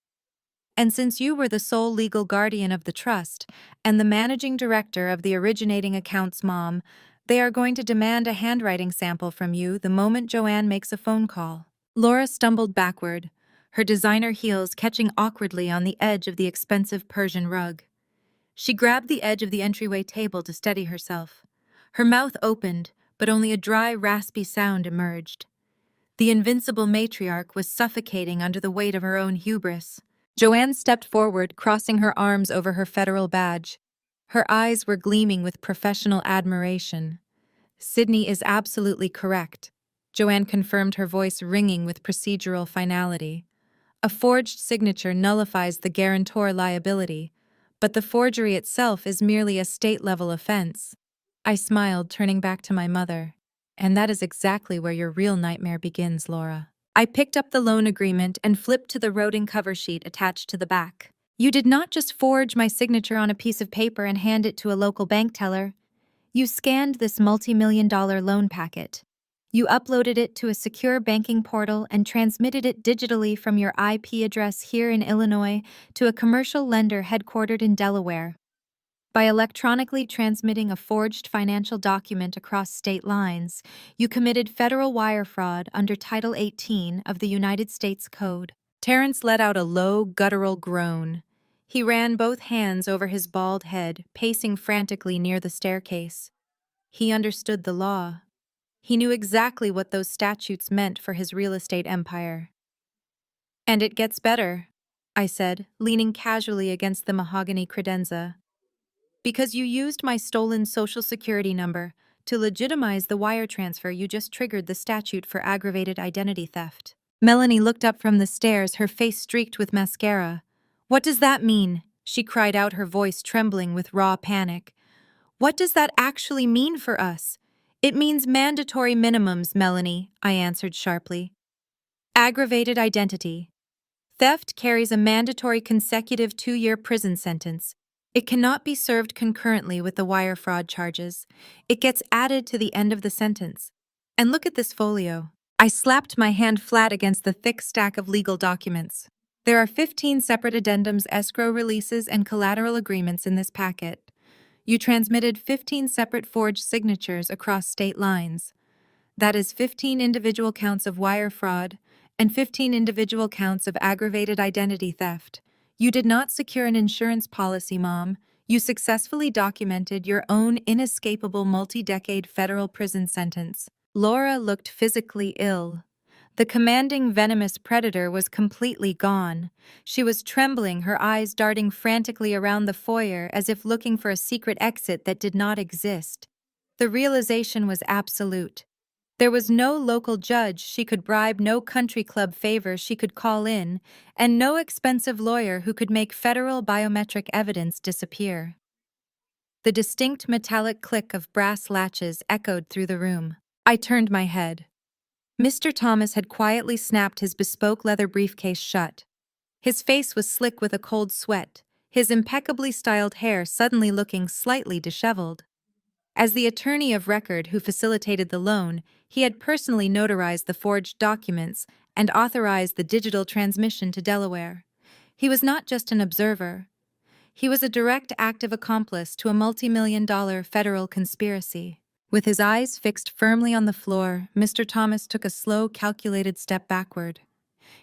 [SPEAKER 1] And since you were the sole legal guardian of the trust and the managing director of the originating account's mom, they are going to demand a handwriting sample from you the moment Joanne makes a phone call. Laura stumbled backward, her designer heels catching awkwardly on the edge of the expensive Persian rug. She grabbed the edge of the entryway table to steady herself. Her mouth opened, but only a dry, raspy sound emerged. The invincible matriarch was suffocating under the weight of her own hubris. Joanne stepped forward, crossing her arms over her federal badge. Her eyes were gleaming with professional admiration. "Sydney is absolutely correct. Joanne confirmed, her voice ringing with procedural finality. A forged signature nullifies the guarantor liability, but the forgery itself is merely a state-level offense. I smiled, turning back to my mother. And that is exactly where your real nightmare begins, Laura. I picked up the loan agreement and flipped to the routing cover sheet attached to the back. You did not just forge my signature on a piece of paper and hand it to a local bank teller. You scanned this multi-million-dollar loan packet. You uploaded it to a secure banking portal and transmitted it digitally from your IP address here in Illinois to a commercial lender headquartered in Delaware. By electronically transmitting a forged financial document across state lines, you committed federal wire fraud under Title 18 of the United States Code. Terrence let out a low, guttural groan. He ran both hands over his bald head, pacing frantically near the staircase. He understood the law. He knew exactly what those statutes meant for his real estate empire. And it gets better, I said, leaning casually against the mahogany credenza. Because you used my stolen social security number to legitimize the wire transfer, you just triggered the statute for aggravated identity theft. Melanie looked up from the stairs, her face streaked with mascara. What does that mean? She cried out, her voice trembling with raw panic. What does that actually mean for us? It means mandatory minimums, Melanie, I answered sharply. Aggravated identity theft carries a mandatory consecutive 2-year prison sentence. It cannot be served concurrently with the wire fraud charges. It gets added to the end of the sentence. And look at this folio. I slapped my hand flat against the thick stack of legal documents. There are 15 separate addendums, escrow releases, and collateral agreements in this packet. You transmitted 15 separate forged signatures across state lines. That is 15 individual counts of wire fraud and 15 individual counts of aggravated identity theft. You did not secure an insurance policy, Mom. You successfully documented your own inescapable multi-decade federal prison sentence. Laura looked physically ill. The commanding venomous predator was completely gone. She was trembling, her eyes darting frantically around the foyer as if looking for a secret exit that did not exist. The realization was absolute. There was no local judge she could bribe, no country club favor she could call in, and no expensive lawyer who could make federal biometric evidence disappear. The distinct metallic click of brass latches echoed through the room. I turned my head. Mr. Thomas had quietly snapped his bespoke leather briefcase shut. His face was slick with a cold sweat, his impeccably styled hair suddenly looking slightly disheveled. As the attorney of record who facilitated the loan, he had personally notarized the forged documents and authorized the digital transmission to Delaware. He was not just an observer. He was a direct active accomplice to a multi-million-dollar federal conspiracy. With his eyes fixed firmly on the floor, Mr. Thomas took a slow, calculated step backward.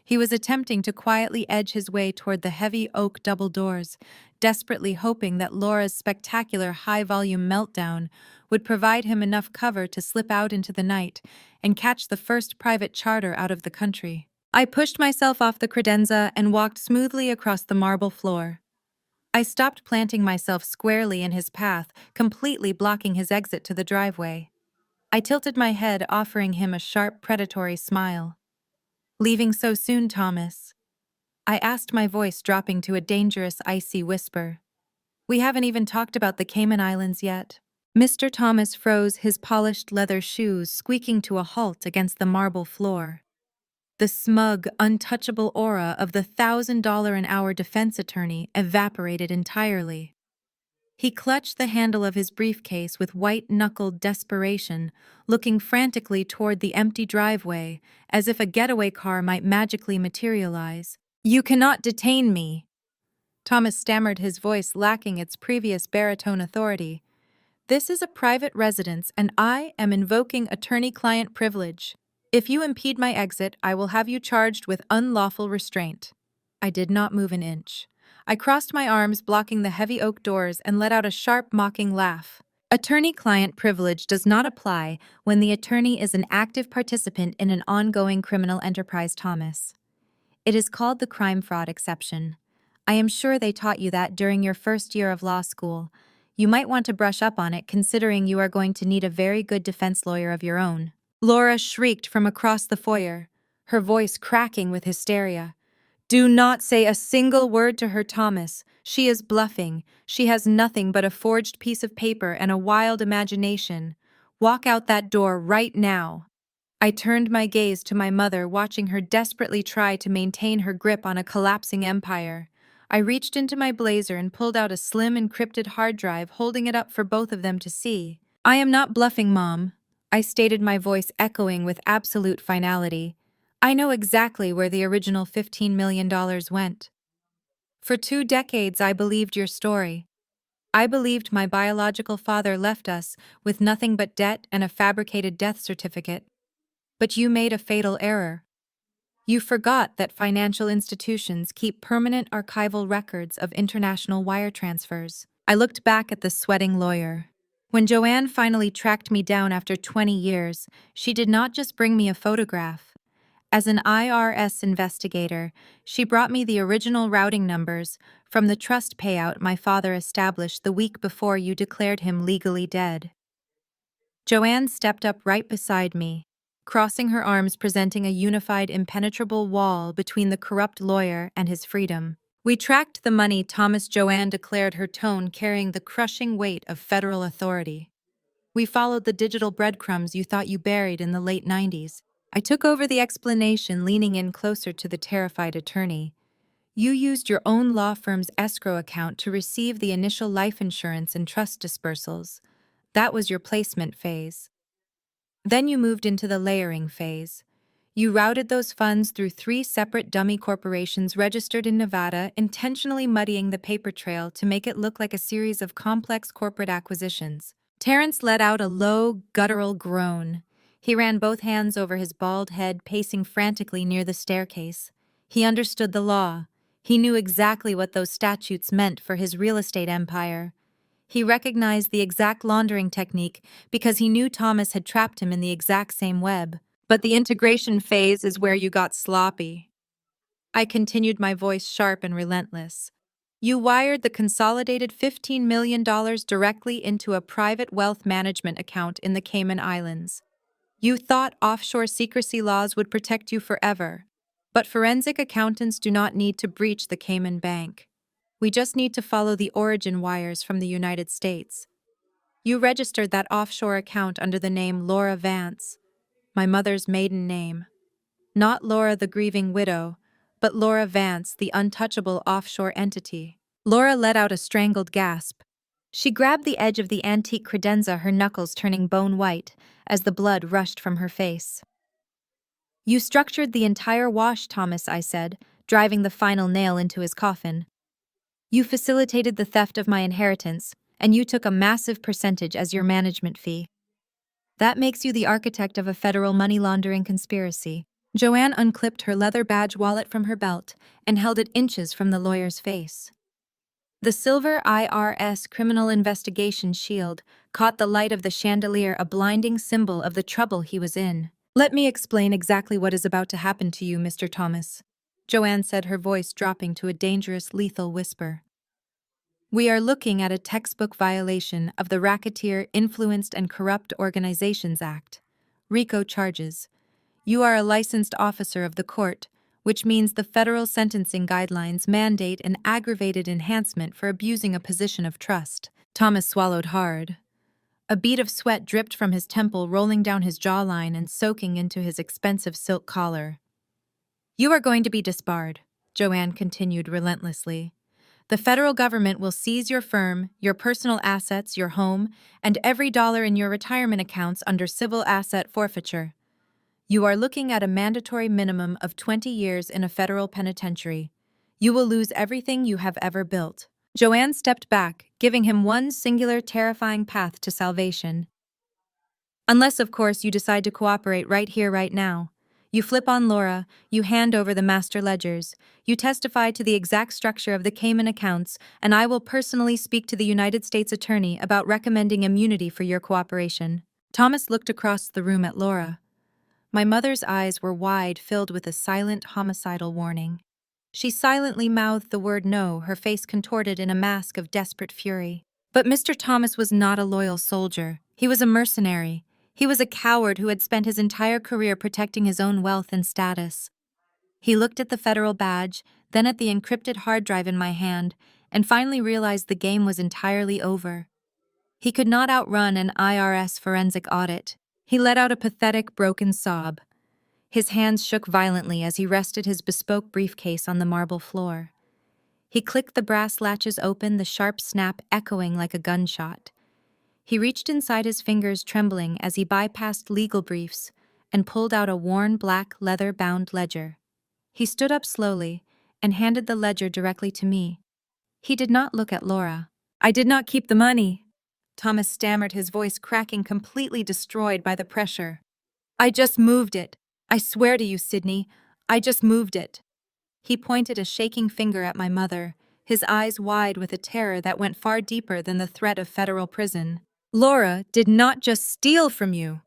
[SPEAKER 1] He was attempting to quietly edge his way toward the heavy oak double doors, desperately hoping that Laura's spectacular high-volume meltdown would provide him enough cover to slip out into the night and catch the first private charter out of the country. I pushed myself off the credenza and walked smoothly across the marble floor. I stopped, planting myself squarely in his path, completely blocking his exit to the driveway. I tilted my head, offering him a sharp, predatory smile. "Leaving so soon, Thomas?" I asked, my voice dropping to a dangerous, icy whisper. "We haven't even talked about the Cayman Islands yet." Mr. Thomas froze, his polished leather shoes squeaking to a halt against the marble floor. The smug, untouchable aura of the $1,000-an-hour defense attorney evaporated entirely. He clutched the handle of his briefcase with white-knuckled desperation, looking frantically toward the empty driveway, as if a getaway car might magically materialize. "You cannot detain me," Thomas stammered, his voice lacking its previous baritone authority. "This is a private residence, and I am invoking attorney-client privilege. If you impede my exit, I will have you charged with unlawful restraint." I did not move an inch. I crossed my arms, blocking the heavy oak doors, and let out a sharp, mocking laugh. Attorney-client privilege does not apply when the attorney is an active participant in an ongoing criminal enterprise, Thomas. It is called the crime fraud exception. I am sure they taught you that during your first year of law school. You might want to brush up on it, considering you are going to need a very good defense lawyer of your own. Laura shrieked from across the foyer, her voice cracking with hysteria. Do not say a single word to her, Thomas. She is bluffing. She has nothing but a forged piece of paper and a wild imagination. Walk out that door right now. I turned my gaze to my mother, watching her desperately try to maintain her grip on a collapsing empire. I reached into my blazer and pulled out a slim encrypted hard drive, holding it up for both of them to see. I am not bluffing, Mom, I stated, my voice echoing with absolute finality. I know exactly where the original $15 million went. For 2 decades, I believed your story. I believed my biological father left us with nothing but debt and a fabricated death certificate. But you made a fatal error. You forgot that financial institutions keep permanent archival records of international wire transfers. I looked back at the sweating lawyer. When Joanne finally tracked me down after 20 years, she did not just bring me a photograph. As an IRS investigator, she brought me the original routing numbers from the trust payout my father established the week before you declared him legally dead. Joanne stepped up right beside me, crossing her arms, presenting a unified, impenetrable wall between the corrupt lawyer and his freedom. We tracked the money, Thomas, Joanne declared, her tone carrying the crushing weight of federal authority. We followed the digital breadcrumbs you thought you buried in the late 90s. I took over the explanation, leaning in closer to the terrified attorney. You used your own law firm's escrow account to receive the initial life insurance and trust dispersals. That was your placement phase. Then you moved into the layering phase. You routed those funds through 3 separate dummy corporations registered in Nevada, intentionally muddying the paper trail to make it look like a series of complex corporate acquisitions. Terrence let out a low, guttural groan. He ran both hands over his bald head, pacing frantically near the staircase. He understood the law. He knew exactly what those statutes meant for his real estate empire. He recognized the exact laundering technique because he knew Thomas had trapped him in the exact same web. But the integration phase is where you got sloppy. I continued, my voice sharp and relentless. You wired the consolidated $15 million directly into a private wealth management account in the Cayman Islands. You thought offshore secrecy laws would protect you forever. But forensic accountants do not need to breach the Cayman Bank. We just need to follow the origin wires from the United States. You registered that offshore account under the name Laura Vance, my mother's maiden name. Not Laura the grieving widow, but Laura Vance, the untouchable offshore entity. Laura let out a strangled gasp. She grabbed the edge of the antique credenza, her knuckles turning bone white as the blood rushed from her face. You structured the entire wash, Thomas, I said, driving the final nail into his coffin. You facilitated the theft of my inheritance, and you took a massive percentage as your management fee. That makes you the architect of a federal money laundering conspiracy. Joanne unclipped her leather badge wallet from her belt and held it inches from the lawyer's face. The silver IRS criminal investigation shield caught the light of the chandelier, a blinding symbol of the trouble he was in. Let me explain exactly what is about to happen to you, Mr. Thomas, Joanne said, her voice dropping to a dangerous, lethal whisper. We are looking at a textbook violation of the Racketeer Influenced and Corrupt Organizations Act, RICO charges. You are a licensed officer of the court, which means the federal sentencing guidelines mandate an aggravated enhancement for abusing a position of trust. Thomas swallowed hard. A bead of sweat dripped from his temple, rolling down his jawline and soaking into his expensive silk collar. You are going to be disbarred, Joanne continued relentlessly. The federal government will seize your firm, your personal assets, your home, and every dollar in your retirement accounts under civil asset forfeiture. You are looking at a mandatory minimum of 20 years in a federal penitentiary. You will lose everything you have ever built. Joanne stepped back, giving him one singular, terrifying path to salvation. Unless, of course, you decide to cooperate right here, right now. You flip on Laura, you hand over the master ledgers, you testify to the exact structure of the Cayman accounts, and I will personally speak to the United States Attorney about recommending immunity for your cooperation. Thomas looked across the room at Laura. My mother's eyes were wide, filled with a silent, homicidal warning. She silently mouthed the word no, her face contorted in a mask of desperate fury. But Mr. Thomas was not a loyal soldier. He was a mercenary. He was a coward who had spent his entire career protecting his own wealth and status. He looked at the federal badge, then at the encrypted hard drive in my hand, and finally realized the game was entirely over. He could not outrun an IRS forensic audit. He let out a pathetic, broken sob. His hands shook violently as he rested his bespoke briefcase on the marble floor. He clicked the brass latches open, the sharp snap echoing like a gunshot. He reached inside his fingers, trembling as he bypassed legal briefs and pulled out a worn black leather-bound ledger. He stood up slowly and handed the ledger directly to me. He did not look at Laura. "I did not keep the money," Thomas stammered, his voice cracking, completely destroyed by the pressure. "I just moved it. I swear to you, Sydney, I just moved it." He pointed a shaking finger at my mother, his eyes wide with a terror that went far deeper than the threat of federal prison. "Laura did not just steal from you."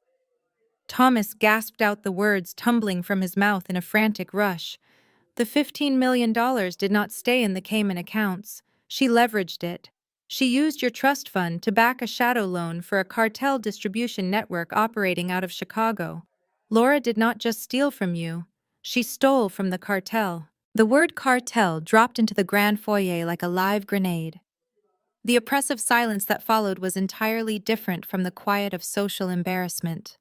[SPEAKER 1] Thomas gasped out the words, tumbling from his mouth in a frantic rush. "The $15 million did not stay in the Cayman accounts. She leveraged it. She used your trust fund to back a shadow loan for a cartel distribution network operating out of Chicago. Laura did not just steal from you. She stole from the cartel." The word cartel dropped into the grand foyer like a live grenade. The oppressive silence that followed was entirely different from the quiet of social embarrassment.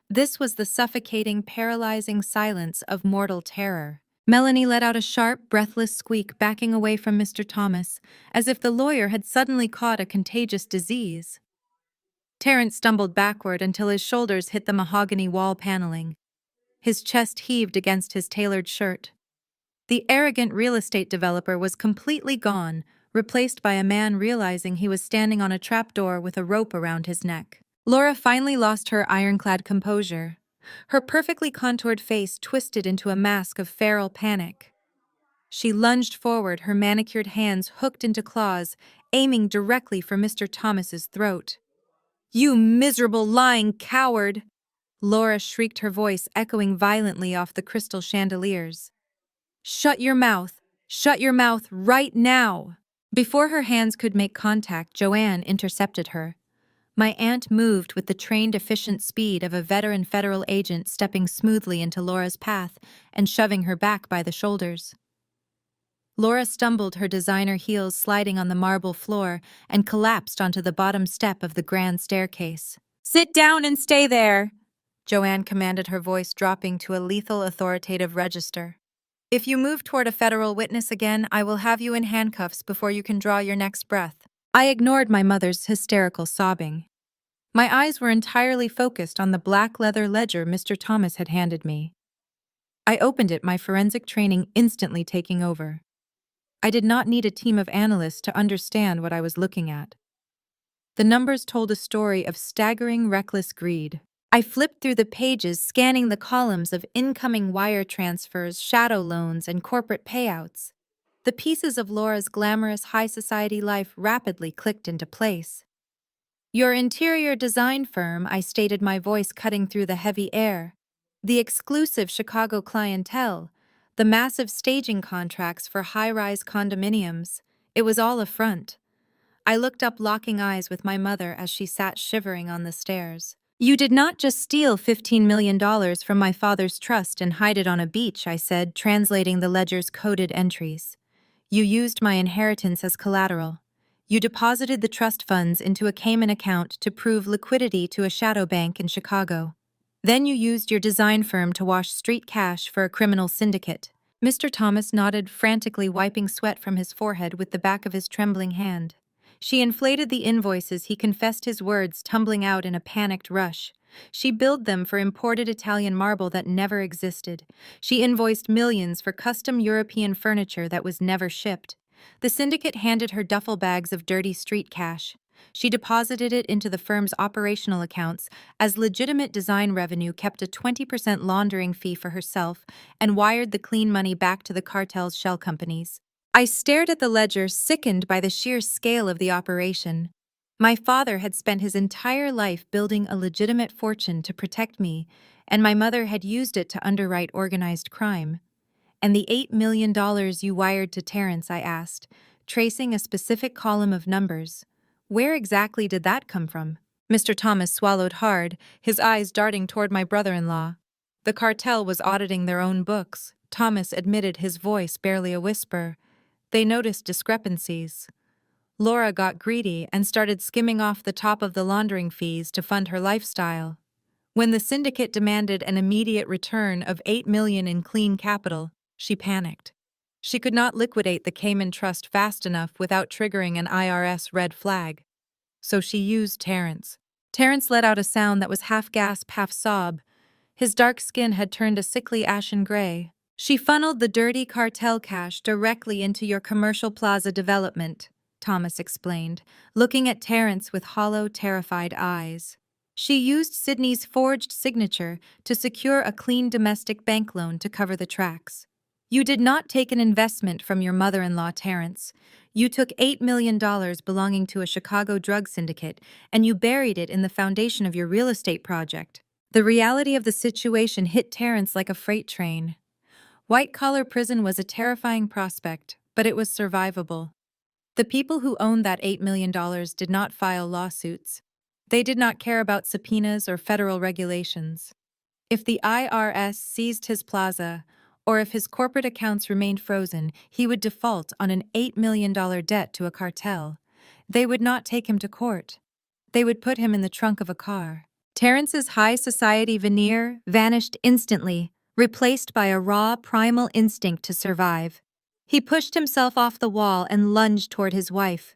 [SPEAKER 1] This was the suffocating, paralyzing silence of mortal terror. Melanie let out a sharp, breathless squeak, backing away from Mr. Thomas, as if the lawyer had suddenly caught a contagious disease. Terrence stumbled backward until his shoulders hit the mahogany wall paneling. His chest heaved against his tailored shirt. The arrogant real estate developer was completely gone, replaced by a man realizing he was standing on a trapdoor with a rope around his neck. Laura finally lost her ironclad composure. Her perfectly contoured face twisted into a mask of feral panic. She lunged forward, her manicured hands hooked into claws, aiming directly for Mr. Thomas's throat. "You miserable, lying coward!" Laura shrieked, her voice echoing violently off the crystal chandeliers. "Shut your mouth! Shut your mouth right now!" Before her hands could make contact, Joanne intercepted her. My aunt moved with the trained, efficient speed of a veteran federal agent, stepping smoothly into Laura's path and shoving her back by the shoulders. Laura stumbled, her designer heels sliding on the marble floor, and collapsed onto the bottom step of the grand staircase. "Sit down and stay there," Joanne commanded, her voice dropping to a lethal, authoritative register. "If you move toward a federal witness again, I will have you in handcuffs before you can draw your next breath." I ignored my mother's hysterical sobbing. My eyes were entirely focused on the black leather ledger Mr. Thomas had handed me. I opened it, my forensic training instantly taking over. I did not need a team of analysts to understand what I was looking at. The numbers told a story of staggering, reckless greed. I flipped through the pages, scanning the columns of incoming wire transfers, shadow loans, and corporate payouts. The pieces of Laura's glamorous high society life rapidly clicked into place. "Your interior design firm," I stated, my voice cutting through the heavy air. "The exclusive Chicago clientele. The massive staging contracts for high-rise condominiums. It was all a front." I looked up, locking eyes with my mother as she sat shivering on the stairs. "You did not just steal $15 million from my father's trust and hide it on a beach," I said, translating the ledger's coded entries. "You used my inheritance as collateral. You deposited the trust funds into a Cayman account to prove liquidity to a shadow bank in Chicago. Then you used your design firm to wash street cash for a criminal syndicate." Mr. Thomas nodded, frantically wiping sweat from his forehead with the back of his trembling hand. "She inflated the invoices," he confessed, his words tumbling out in a panicked rush. "She billed them for imported Italian marble that never existed. She invoiced millions for custom European furniture that was never shipped. The syndicate handed her duffel bags of dirty street cash. She deposited it into the firm's operational accounts as legitimate design revenue, kept a 20% laundering fee for herself, and wired the clean money back to the cartel's shell companies." I stared at the ledger, sickened by the sheer scale of the operation. My father had spent his entire life building a legitimate fortune to protect me, and my mother had used it to underwrite organized crime. "And the $8 million you wired to Terrence?" I asked, tracing a specific column of numbers. "Where exactly did that come from?" Mr. Thomas swallowed hard, his eyes darting toward my brother-in-law. The cartel was auditing their own books. Thomas admitted, his voice barely a whisper. They noticed discrepancies. Laura got greedy and started skimming off the top of the laundering fees to fund her lifestyle. When the syndicate demanded an immediate return of $8 million in clean capital, she panicked. She could not liquidate the Cayman Trust fast enough without triggering an IRS red flag. So she used Terrence. Terrence let out a sound that was half gasp, half sob. His dark skin had turned a sickly ashen gray. She funneled the dirty cartel cash directly into your commercial plaza development, Thomas explained, looking at Terrence with hollow, terrified eyes. She used Sydney's forged signature to secure a clean domestic bank loan to cover the tracks. You did not take an investment from your mother-in-law, Terrence. You took $8 million belonging to a Chicago drug syndicate, and you buried it in the foundation of your real estate project. The reality of the situation hit Terrence like a freight train. White-collar prison was a terrifying prospect, but it was survivable. The people who owned that $8 million did not file lawsuits. They did not care about subpoenas or federal regulations. If the IRS seized his plaza, or if his corporate accounts remained frozen, he would default on an $8 million debt to a cartel. They would not take him to court. They would put him in the trunk of a car. Terrence's high society veneer vanished instantly, replaced by a raw, primal instinct to survive. He pushed himself off the wall and lunged toward his wife.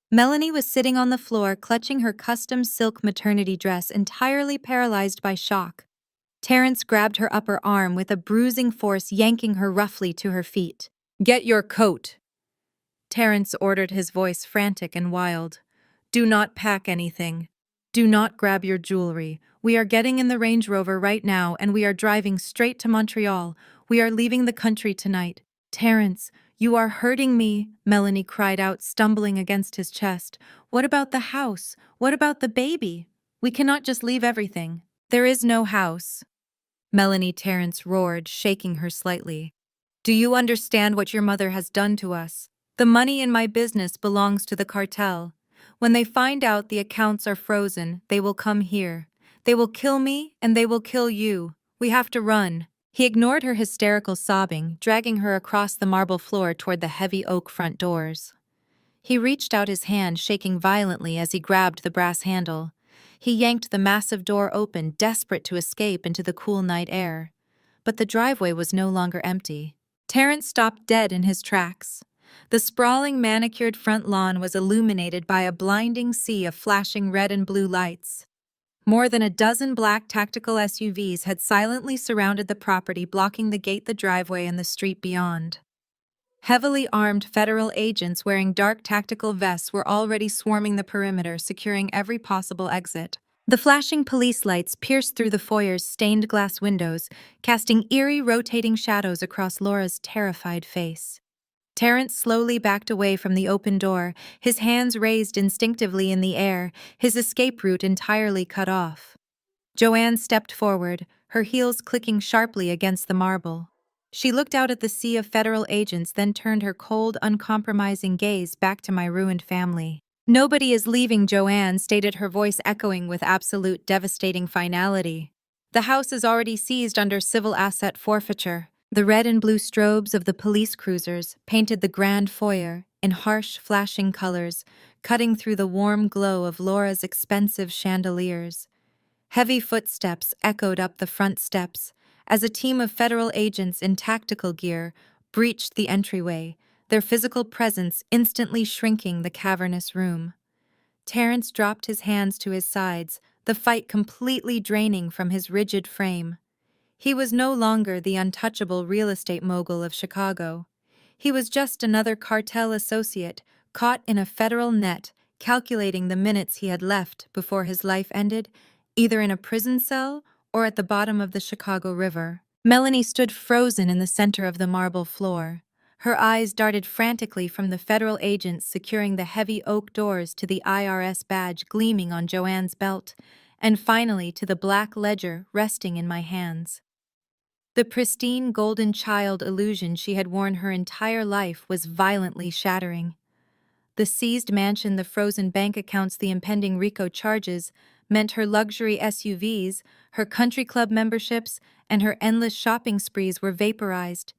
[SPEAKER 1] Melanie was sitting on the floor, clutching her custom silk maternity dress, entirely paralyzed by shock. Terrence grabbed her upper arm with a bruising force, yanking her roughly to her feet. "Get your coat," Terrence ordered, his voice frantic and wild. "Do not pack anything. Do not grab your jewelry. We are getting in the Range Rover right now and we are driving straight to Montreal. We are leaving the country tonight." "Terrence, you are hurting me," Melanie cried out, stumbling against his chest. "What about the house? What about the baby? We cannot just leave everything." "There is no house," Melanie, Terrence roared, shaking her slightly. "Do you understand what your mother has done to us? The money in my business belongs to the cartel. When they find out the accounts are frozen, they will come here. They will kill me and they will kill you. We have to run." He ignored her hysterical sobbing, dragging her across the marble floor toward the heavy oak front doors. He reached out his hand, shaking violently as he grabbed the brass handle. He yanked the massive door open, desperate to escape into the cool night air. But the driveway was no longer empty. Terrence stopped dead in his tracks. The sprawling, manicured front lawn was illuminated by a blinding sea of flashing red and blue lights. More than a dozen black tactical SUVs had silently surrounded the property, blocking the gate, the driveway, and the street beyond. Heavily armed federal agents wearing dark tactical vests were already swarming the perimeter, securing every possible exit. The flashing police lights pierced through the foyer's stained glass windows, casting eerie, rotating shadows across Laura's terrified face. Terrence slowly backed away from the open door, his hands raised instinctively in the air, his escape route entirely cut off. Joanne stepped forward, her heels clicking sharply against the marble. She looked out at the sea of federal agents, then turned her cold, uncompromising gaze back to my ruined family. "Nobody is leaving," Joanne stated, her voice echoing with absolute, devastating finality. "The house is already seized under civil asset forfeiture." The red and blue strobes of the police cruisers painted the grand foyer in harsh, flashing colors, cutting through the warm glow of Laura's expensive chandeliers. Heavy footsteps echoed up the front steps as a team of federal agents in tactical gear breached the entryway, their physical presence instantly shrinking the cavernous room. Terrence dropped his hands to his sides, the fight completely draining from his rigid frame. He was no longer the untouchable real estate mogul of Chicago. He was just another cartel associate, caught in a federal net, calculating the minutes he had left before his life ended, either in a prison cell or at the bottom of the Chicago River. Melanie stood frozen in the center of the marble floor. Her eyes darted frantically from the federal agents securing the heavy oak doors to the IRS badge gleaming on Joanne's belt, and finally to the black ledger resting in my hands. The pristine golden child illusion she had worn her entire life was violently shattering. The seized mansion, the frozen bank accounts, the impending RICO charges meant her luxury SUVs, her country club memberships, and her endless shopping sprees were vaporized.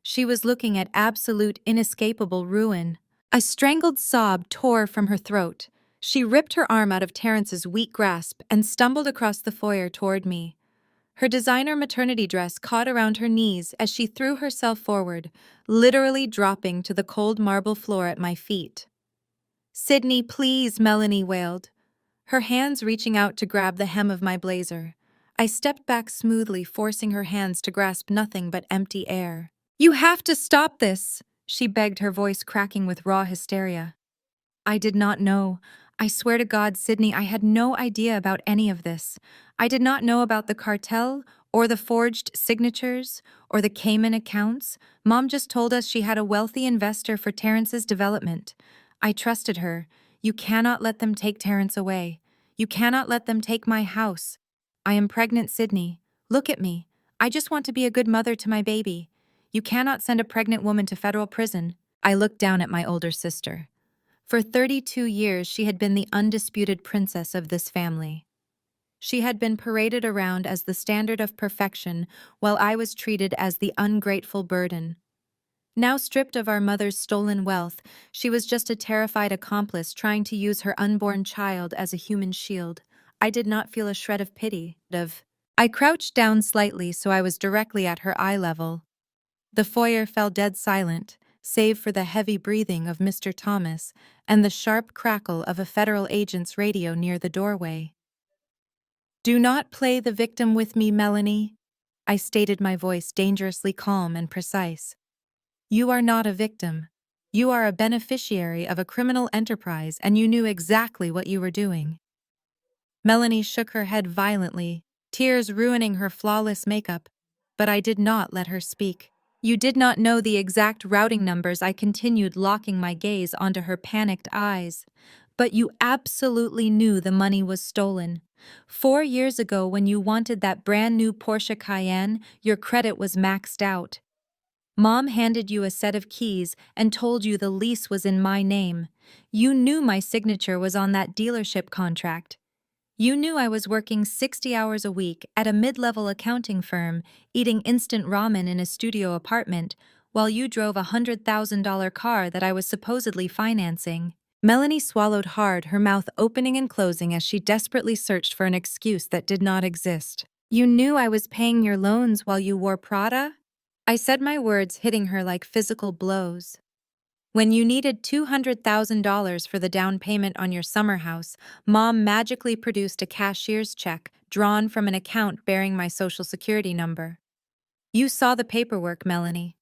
[SPEAKER 1] She was looking at absolute, inescapable ruin. A strangled sob tore from her throat. She ripped her arm out of Terrence's weak grasp and stumbled across the foyer toward me. Her designer maternity dress caught around her knees as she threw herself forward, literally dropping to the cold marble floor at my feet. "Sydney, please," Melanie wailed, her hands reaching out to grab the hem of my blazer. I stepped back smoothly, forcing her hands to grasp nothing but empty air. "You have to stop this," she begged, her voice cracking with raw hysteria. I did not know. I swear to God, Sydney, I had no idea about any of this. I did not know about the cartel, or the forged signatures, or the Cayman accounts. Mom just told us she had a wealthy investor for Terrence's development. I trusted her. You cannot let them take Terrence away. You cannot let them take my house. I am pregnant, Sydney. Look at me. I just want to be a good mother to my baby. You cannot send a pregnant woman to federal prison. I looked down at my older sister. For 32 years, she had been the undisputed princess of this family. She had been paraded around as the standard of perfection, while I was treated as the ungrateful burden. Now stripped of our mother's stolen wealth, she was just a terrified accomplice trying to use her unborn child as a human shield. I did not feel a shred of pity. I crouched down slightly so I was directly at her eye level. The foyer fell dead silent, save for the heavy breathing of Mr. Thomas and the sharp crackle of a federal agent's radio near the doorway. "Do not play the victim with me, Melanie," I stated, my voice dangerously calm and precise. "You are not a victim. You are a beneficiary of a criminal enterprise, and you knew exactly what you were doing." Melanie shook her head violently, tears ruining her flawless makeup, but I did not let her speak. "You did not know the exact routing numbers," I continued, locking my gaze onto her panicked eyes. "But you absolutely knew the money was stolen. 4 years ago, when you wanted that brand new Porsche Cayenne, your credit was maxed out. Mom handed you a set of keys and told you the lease was in my name. You knew my signature was on that dealership contract. You knew I was working 60 hours a week at a mid-level accounting firm, eating instant ramen in a studio apartment, while you drove a $100,000 car that I was supposedly financing." Melanie swallowed hard, her mouth opening and closing as she desperately searched for an excuse that did not exist. "You knew I was paying your loans while you wore Prada?" I said, my words hitting her like physical blows. "When you needed $200,000 for the down payment on your summer house, Mom magically produced a cashier's check drawn from an account bearing my social security number. You saw the paperwork, Melanie.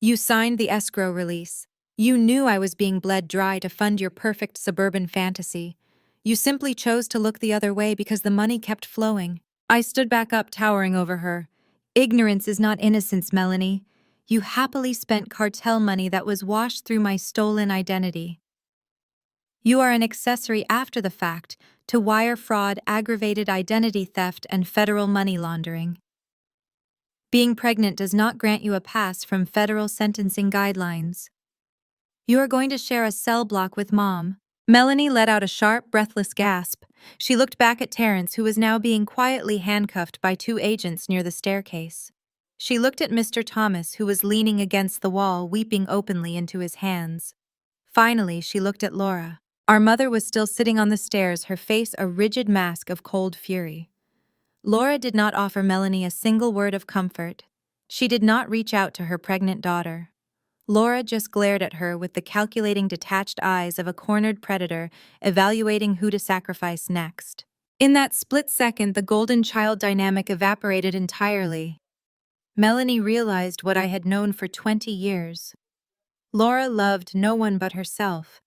[SPEAKER 1] You signed the escrow release. You knew I was being bled dry to fund your perfect suburban fantasy. You simply chose to look the other way because the money kept flowing." I stood back up, towering over her. "Ignorance is not innocence, Melanie. You happily spent cartel money that was washed through my stolen identity. You are an accessory after the fact to wire fraud, aggravated identity theft, and federal money laundering. Being pregnant does not grant you a pass from federal sentencing guidelines. You are going to share a cell block with Mom." Melanie let out a sharp, breathless gasp. She looked back at Terrence, who was now being quietly handcuffed by 2 agents near the staircase. She looked at Mr. Thomas, who was leaning against the wall, weeping openly into his hands. Finally, she looked at Laura. Our mother was still sitting on the stairs, her face a rigid mask of cold fury. Laura did not offer Melanie a single word of comfort. She did not reach out to her pregnant daughter. Laura just glared at her with the calculating, detached eyes of a cornered predator, evaluating who to sacrifice next. In that split second, the golden child dynamic evaporated entirely. Melanie realized what I had known for 20 years. Laura loved no one but herself.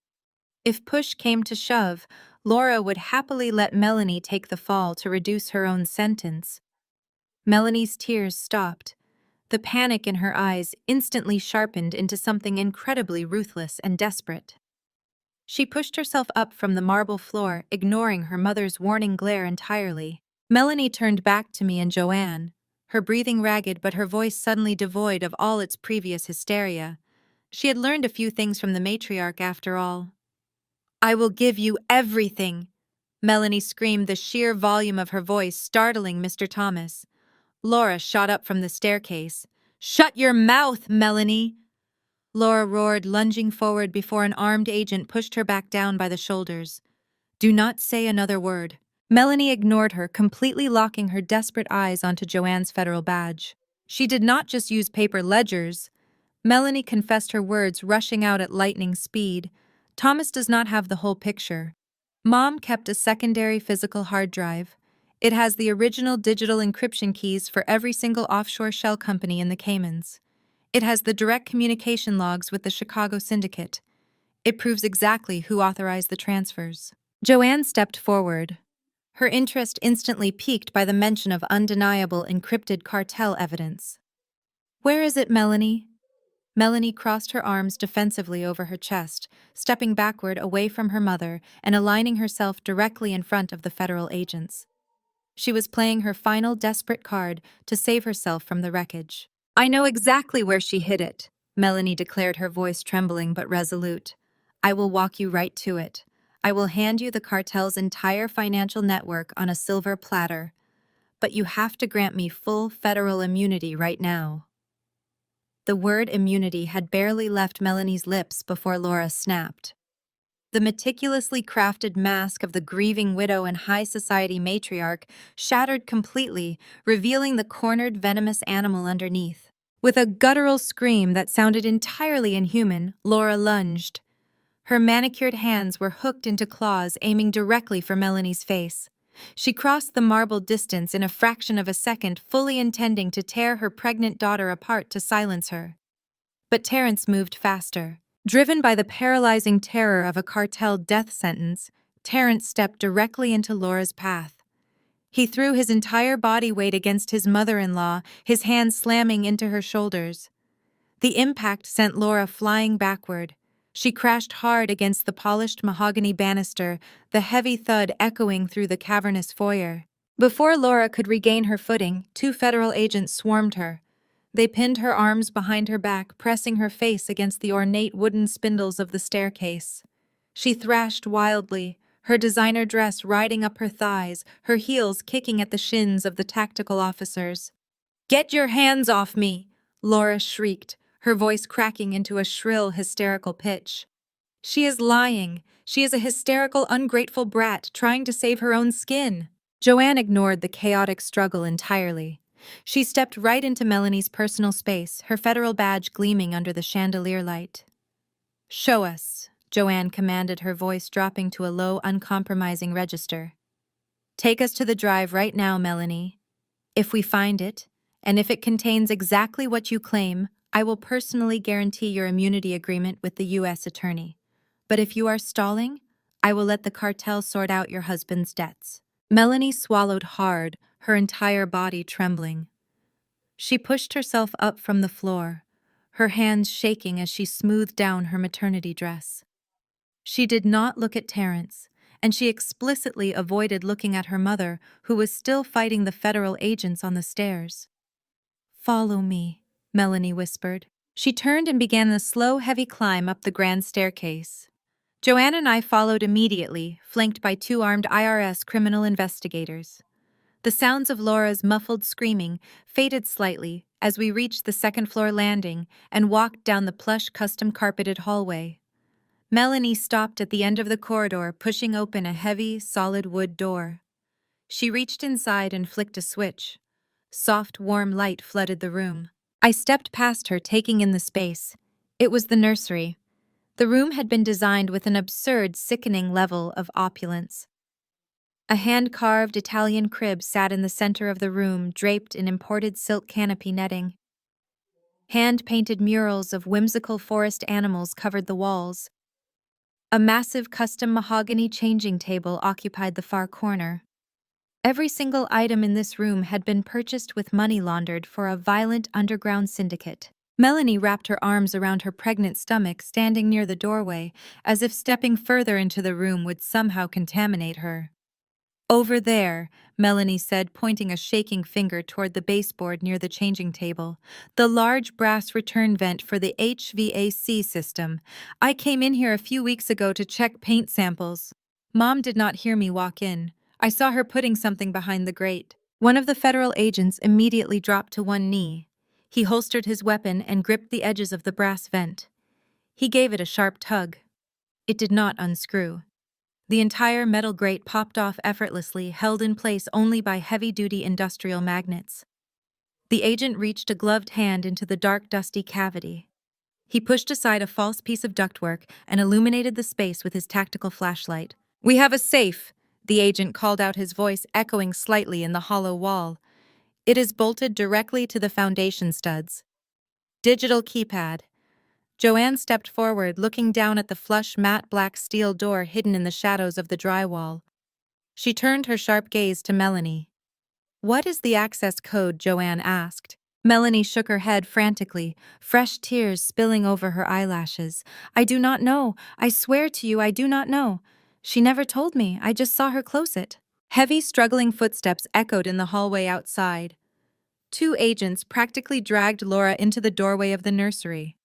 [SPEAKER 1] If push came to shove, Laura would happily let Melanie take the fall to reduce her own sentence. Melanie's tears stopped. The panic in her eyes instantly sharpened into something incredibly ruthless and desperate. She pushed herself up from the marble floor, ignoring her mother's warning glare entirely. Melanie turned back to me and Joanne, her breathing ragged but her voice suddenly devoid of all its previous hysteria. She had learned a few things from the matriarch after all. I will give you everything. Melanie screamed, the sheer volume of her voice startling Mr. Thomas. Laura shot up from the staircase. Shut your mouth, Melanie! Laura roared, lunging forward before an armed agent pushed her back down by the shoulders. Do not say another word. Melanie ignored her, completely locking her desperate eyes onto Joanne's federal badge. She did not just use paper ledgers. Melanie confessed her words, rushing out at lightning speed. Thomas does not have the whole picture. Mom kept a secondary physical hard drive. It has the original digital encryption keys for every single offshore shell company in the Caymans. It has the direct communication logs with the Chicago syndicate. It proves exactly who authorized the transfers. Joanne stepped forward, her interest instantly piqued by the mention of undeniable encrypted cartel evidence. Where is it, Melanie? Melanie crossed her arms defensively over her chest, stepping backward away from her mother and aligning herself directly in front of the federal agents. She was playing her final desperate card to save herself from the wreckage. I know exactly where she hid it, Melanie declared, her voice trembling but resolute. I will walk you right to it. I will hand you the cartel's entire financial network on a silver platter. But you have to grant me full federal immunity right now. The word immunity had barely left Melanie's lips before Laura snapped. The meticulously crafted mask of the grieving widow and high society matriarch shattered completely, revealing the cornered, venomous animal underneath. With a guttural scream that sounded entirely inhuman, Laura lunged. Her manicured hands were hooked into claws aiming directly for Melanie's face. She crossed the marble distance in a fraction of a second, fully intending to tear her pregnant daughter apart to silence her. But Terrence moved faster. Driven by the paralyzing terror of a cartel death sentence, Terrence stepped directly into Laura's path. He threw his entire body weight against his mother-in-law, his hands slamming into her shoulders. The impact sent Laura flying backward. She crashed hard against the polished mahogany banister, the heavy thud echoing through the cavernous foyer. Before Laura could regain her footing, 2 federal agents swarmed her. They pinned her arms behind her back, pressing her face against the ornate wooden spindles of the staircase. She thrashed wildly, her designer dress riding up her thighs, her heels kicking at the shins of the tactical officers. Get your hands off me! Laura shrieked, her voice cracking into a shrill, hysterical pitch. She is lying. She is a hysterical, ungrateful brat trying to save her own skin. Joanne ignored the chaotic struggle entirely. She stepped right into Melanie's personal space, her federal badge gleaming under the chandelier light. Show us, Joanne commanded, her voice dropping to a low, uncompromising register. Take us to the drive right now, Melanie. If we find it, and if it contains exactly what you claim, I will personally guarantee your immunity agreement with the U.S. Attorney. But if you are stalling, I will let the cartel sort out your husband's debts. Melanie swallowed hard, her entire body trembling. She pushed herself up from the floor, her hands shaking as she smoothed down her maternity dress. She did not look at Terrence, and she explicitly avoided looking at her mother, who was still fighting the federal agents on the stairs. Follow me, Melanie whispered. She turned and began the slow, heavy climb up the grand staircase. Joanne and I followed immediately, flanked by 2 armed IRS criminal investigators. The sounds of Laura's muffled screaming faded slightly as we reached the second-floor landing and walked down the plush, custom-carpeted hallway. Melanie stopped at the end of the corridor, pushing open a heavy, solid wood door. She reached inside and flicked a switch. Soft, warm light flooded the room. I stepped past her, taking in the space. It was the nursery. The room had been designed with an absurd, sickening level of opulence. A hand-carved Italian crib sat in the center of the room, draped in imported silk canopy netting. Hand-painted murals of whimsical forest animals covered the walls. A massive custom mahogany changing table occupied the far corner. Every single item in this room had been purchased with money laundered for a violent underground syndicate. Melanie wrapped her arms around her pregnant stomach, standing near the doorway, as if stepping further into the room would somehow contaminate her. Over there, Melanie said, pointing a shaking finger toward the baseboard near the changing table. The large brass return vent for the HVAC system. I came in here a few weeks ago to check paint samples. Mom did not hear me walk in. I saw her putting something behind the grate. One of the federal agents immediately dropped to one knee. He holstered his weapon and gripped the edges of the brass vent. He gave it a sharp tug. It did not unscrew. The entire metal grate popped off effortlessly, held in place only by heavy-duty industrial magnets. The agent reached a gloved hand into the dark, dusty cavity. He pushed aside a false piece of ductwork and illuminated the space with his tactical flashlight. "We have a safe," the agent called out, his voice echoing slightly in the hollow wall. "It is bolted directly to the foundation studs. Digital keypad." Joanne stepped forward, looking down at the flush, matte black steel door hidden in the shadows of the drywall. She turned her sharp gaze to Melanie. "What is the access code?" Joanne asked. Melanie shook her head frantically, fresh tears spilling over her eyelashes. "I do not know. I swear to you, I do not know. She never told me. I just saw her close it." Heavy, struggling footsteps echoed in the hallway outside. Two agents practically dragged Laura into the doorway of the nursery.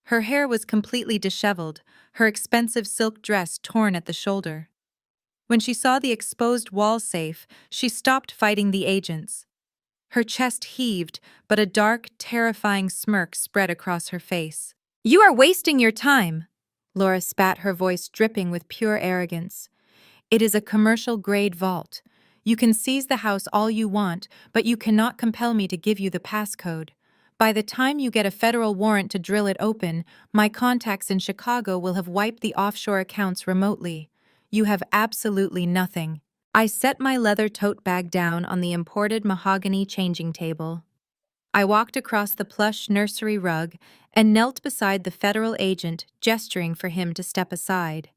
[SPEAKER 1] Her hair was completely disheveled, her expensive silk dress torn at the shoulder. When she saw the exposed wall safe, she stopped fighting the agents. Her chest heaved, but a dark, terrifying smirk spread across her face. "You are wasting your time!" Laura spat, her voice dripping with pure arrogance. "It is a commercial-grade vault. You can seize the house all you want, but you cannot compel me to give you the passcode. By the time you get a federal warrant to drill it open, my contacts in Chicago will have wiped the offshore accounts remotely. You have absolutely nothing." I set my leather tote bag down on the imported mahogany changing table. I walked across the plush nursery rug and knelt beside the federal agent, gesturing for him to step aside.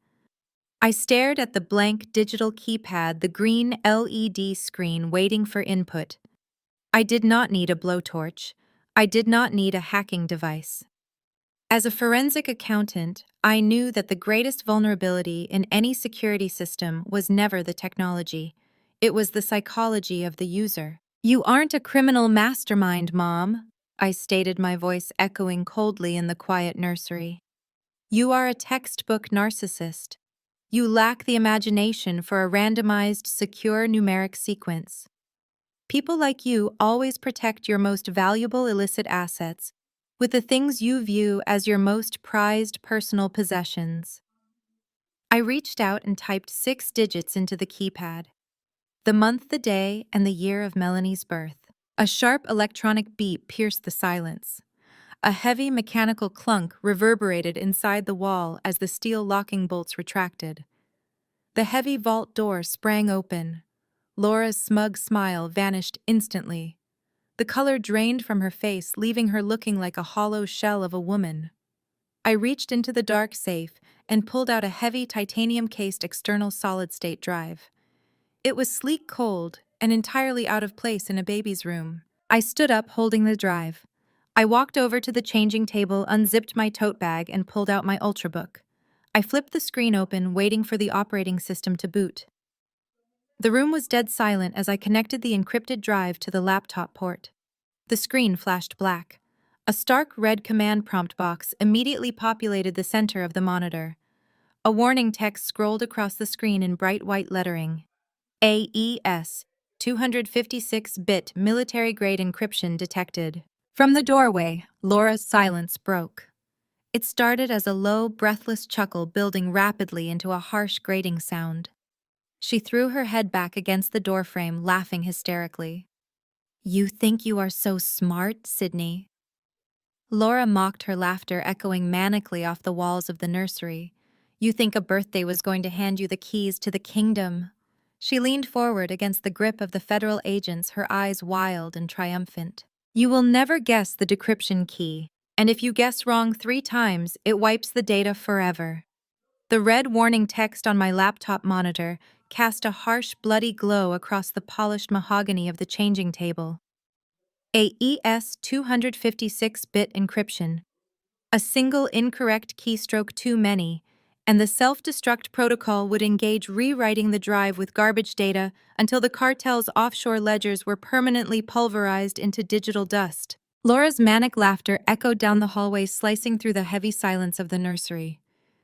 [SPEAKER 1] I stared at the blank digital keypad, the green LED screen waiting for input. I did not need a blowtorch. I did not need a hacking device. As a forensic accountant, I knew that the greatest vulnerability in any security system was never the technology. It was the psychology of the user. "You aren't a criminal mastermind, Mom," I stated, my voice echoing coldly in the quiet nursery. "You are a textbook narcissist. You lack the imagination for a randomized, secure numeric sequence. People like you always protect your most valuable illicit assets with the things you view as your most prized personal possessions." I reached out and typed 6 digits into the keypad. The month, the day, and the year of Melanie's birth. A sharp electronic beep pierced the silence. A heavy mechanical clunk reverberated inside the wall as the steel locking bolts retracted. The heavy vault door sprang open. Laura's smug smile vanished instantly. The color drained from her face, leaving her looking like a hollow shell of a woman. I reached into the dark safe and pulled out a heavy titanium-cased external solid-state drive. It was sleek cold and entirely out of place in a baby's room. I stood up, holding the drive. I walked over to the changing table, unzipped my tote bag, and pulled out my Ultrabook. I flipped the screen open, waiting for the operating system to boot. The room was dead silent as I connected the encrypted drive to the laptop port. The screen flashed black. A stark red command prompt box immediately populated the center of the monitor. A warning text scrolled across the screen in bright white lettering. AES 256-bit military-grade encryption detected. From the doorway, Laura's silence broke. It started as a low, breathless chuckle building rapidly into a harsh grating sound. She threw her head back against the doorframe, laughing hysterically. "You think you are so smart, Sydney?" Laura mocked, her laughter echoing manically off the walls of the nursery. "You think a birthday was going to hand you the keys to the kingdom?" She leaned forward against the grip of the federal agents, her eyes wild and triumphant. "You will never guess the decryption key, and if you guess wrong 3 times, it wipes the data forever." The red warning text on my laptop monitor cast a harsh, bloody glow across the polished mahogany of the changing table. AES 256-bit encryption. A single incorrect keystroke too many, and the self-destruct protocol would engage rewriting the drive with garbage data until the cartel's offshore ledgers were permanently pulverized into digital dust. Laura's manic laughter echoed down the hallway, slicing through the heavy silence of the nursery.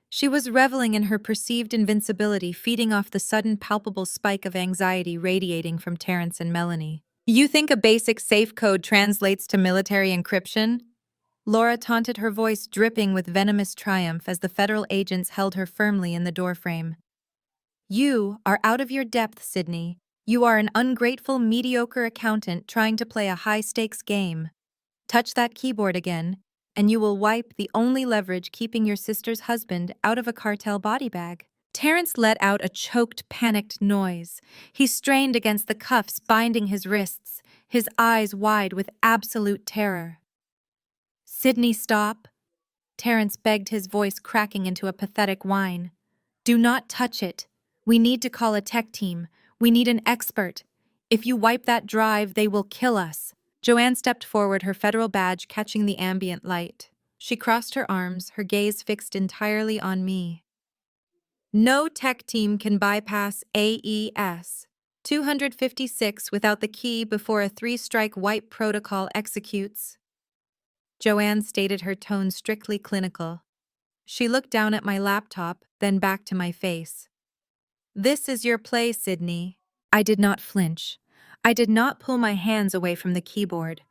[SPEAKER 1] She was reveling in her perceived invincibility, feeding off the sudden palpable spike of anxiety radiating from Terrence and Melanie. "You think a basic safe code translates to military encryption?" Laura taunted, her voice dripping with venomous triumph as the federal agents held her firmly in the doorframe. "You are out of your depth, Sydney. You are an ungrateful, mediocre accountant trying to play a high-stakes game. Touch that keyboard again, and you will wipe the only leverage keeping your sister's husband out of a cartel body bag." Terrence let out a choked, panicked noise. He strained against the cuffs binding his wrists, his eyes wide with absolute terror. "Sydney, stop," Terrence begged, his voice cracking into a pathetic whine. "Do not touch it. We need to call a tech team. We need an expert. If you wipe that drive, they will kill us." Joanne stepped forward, her federal badge catching the ambient light. She crossed her arms, her gaze fixed entirely on me. "No tech team can bypass AES 256 without the key before a three-strike wipe protocol executes." Joanne stated, her tone strictly clinical. She looked down at my laptop, then back to my face. "This is your play, Sydney." I did not flinch. I did not pull my hands away from the keyboard.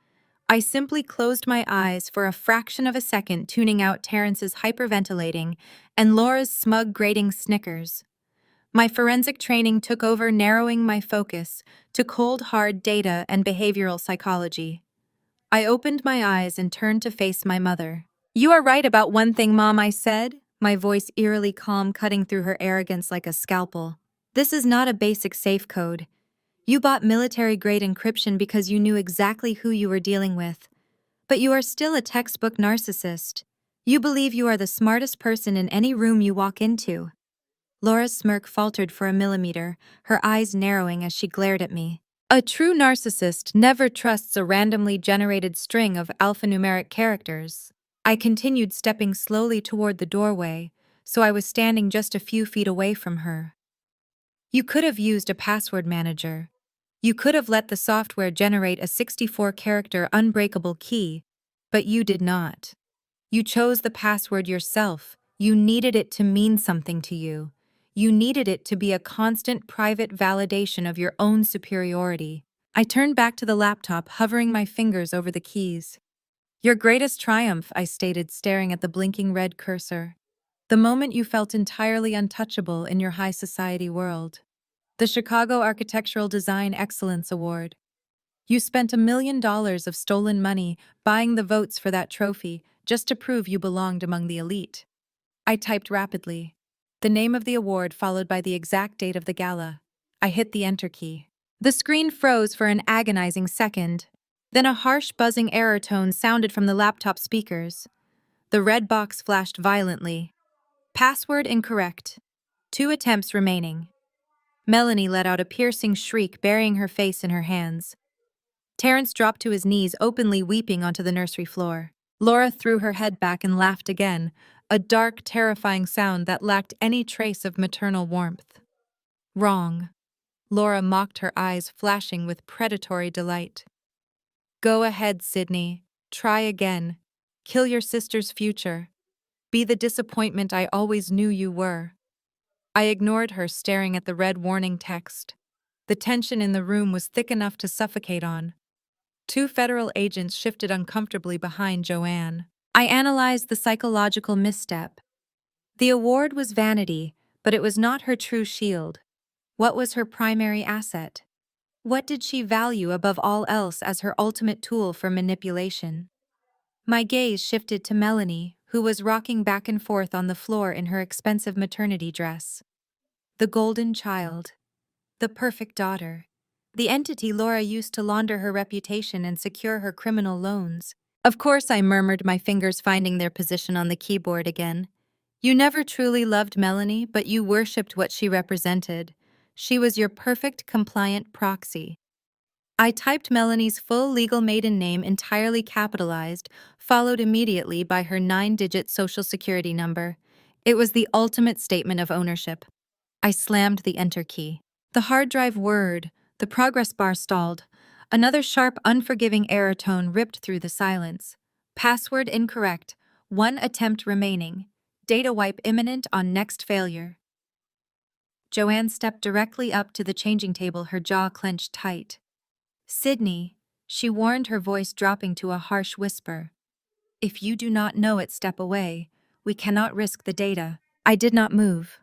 [SPEAKER 1] I simply closed my eyes for a fraction of a second, tuning out Terrence's hyperventilating and Laura's smug, grating snickers. My forensic training took over, narrowing my focus to cold, hard data and behavioral psychology. I opened my eyes and turned to face my mother. "You are right about one thing, Mom," I said, my voice eerily calm, cutting through her arrogance like a scalpel. "This is not a basic safe code. You bought military-grade encryption because you knew exactly who you were dealing with. But you are still a textbook narcissist. You believe you are the smartest person in any room you walk into." Laura's smirk faltered for a millimeter, her eyes narrowing as she glared at me. "A true narcissist never trusts a randomly generated string of alphanumeric characters." I continued, stepping slowly toward the doorway, so I was standing just a few feet away from her. "You could have used a password manager. You could have let the software generate a 64-character unbreakable key, but you did not. You chose the password yourself. You needed it to mean something to you. You needed it to be a constant private validation of your own superiority." I turned back to the laptop, hovering my fingers over the keys. "Your greatest triumph," I stated, staring at the blinking red cursor. "The moment you felt entirely untouchable in your high society world. The Chicago Architectural Design Excellence Award. You spent $1 million of stolen money buying the votes for that trophy just to prove you belonged among the elite." I typed rapidly. The name of the award followed by the exact date of the gala. I hit the enter key. The screen froze for an agonizing second. Then a harsh, buzzing error tone sounded from the laptop speakers. The red box flashed violently. "Password incorrect. 2 attempts remaining." Melanie let out a piercing shriek, burying her face in her hands. Terrence dropped to his knees, openly weeping onto the nursery floor. Laura threw her head back and laughed again, a dark, terrifying sound that lacked any trace of maternal warmth. "Wrong." Laura mocked, her eyes flashing with predatory delight. "Go ahead, Sydney. Try again. Kill your sister's future. Be the disappointment I always knew you were." I ignored her, staring at the red warning text. The tension in the room was thick enough to suffocate on. 2 federal agents shifted uncomfortably behind Joanne. I analyzed the psychological misstep. The award was vanity, but it was not her true shield. What was her primary asset? What did she value above all else as her ultimate tool for manipulation? My gaze shifted to Melanie, who was rocking back and forth on the floor in her expensive maternity dress. The golden child. The perfect daughter. The entity Laura used to launder her reputation and secure her criminal loans. "Of course," I murmured, my fingers finding their position on the keyboard again. "You never truly loved Melanie, but you worshipped what she represented. She was your perfect, compliant proxy." I typed Melanie's full legal maiden name, entirely capitalized, followed immediately by her 9-digit social security number. It was the ultimate statement of ownership. I slammed the enter key. The hard drive whirred, the progress bar stalled. Another sharp, unforgiving error tone ripped through the silence. Password incorrect. One attempt remaining. Data wipe imminent on next failure. Joanne stepped directly up to the changing table, her jaw clenched tight. Sydney, she warned, her voice dropping to a harsh whisper. If you do not know it, step away. We cannot risk the data. I did not move.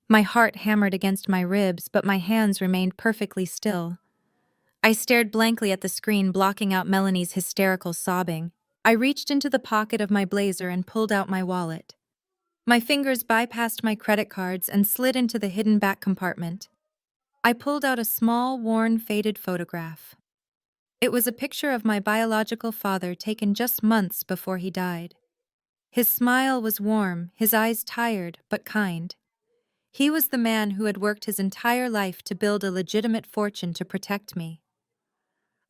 [SPEAKER 1] My heart hammered against my ribs, but my hands remained perfectly still. I stared blankly at the screen, blocking out Melanie's hysterical sobbing. I reached into the pocket of my blazer and pulled out my wallet. My fingers bypassed my credit cards and slid into the hidden back compartment. I pulled out a small, worn, faded photograph. It was a picture of my biological father taken just months before he died. His smile was warm, his eyes tired but kind. He was the man who had worked his entire life to build a legitimate fortune to protect me.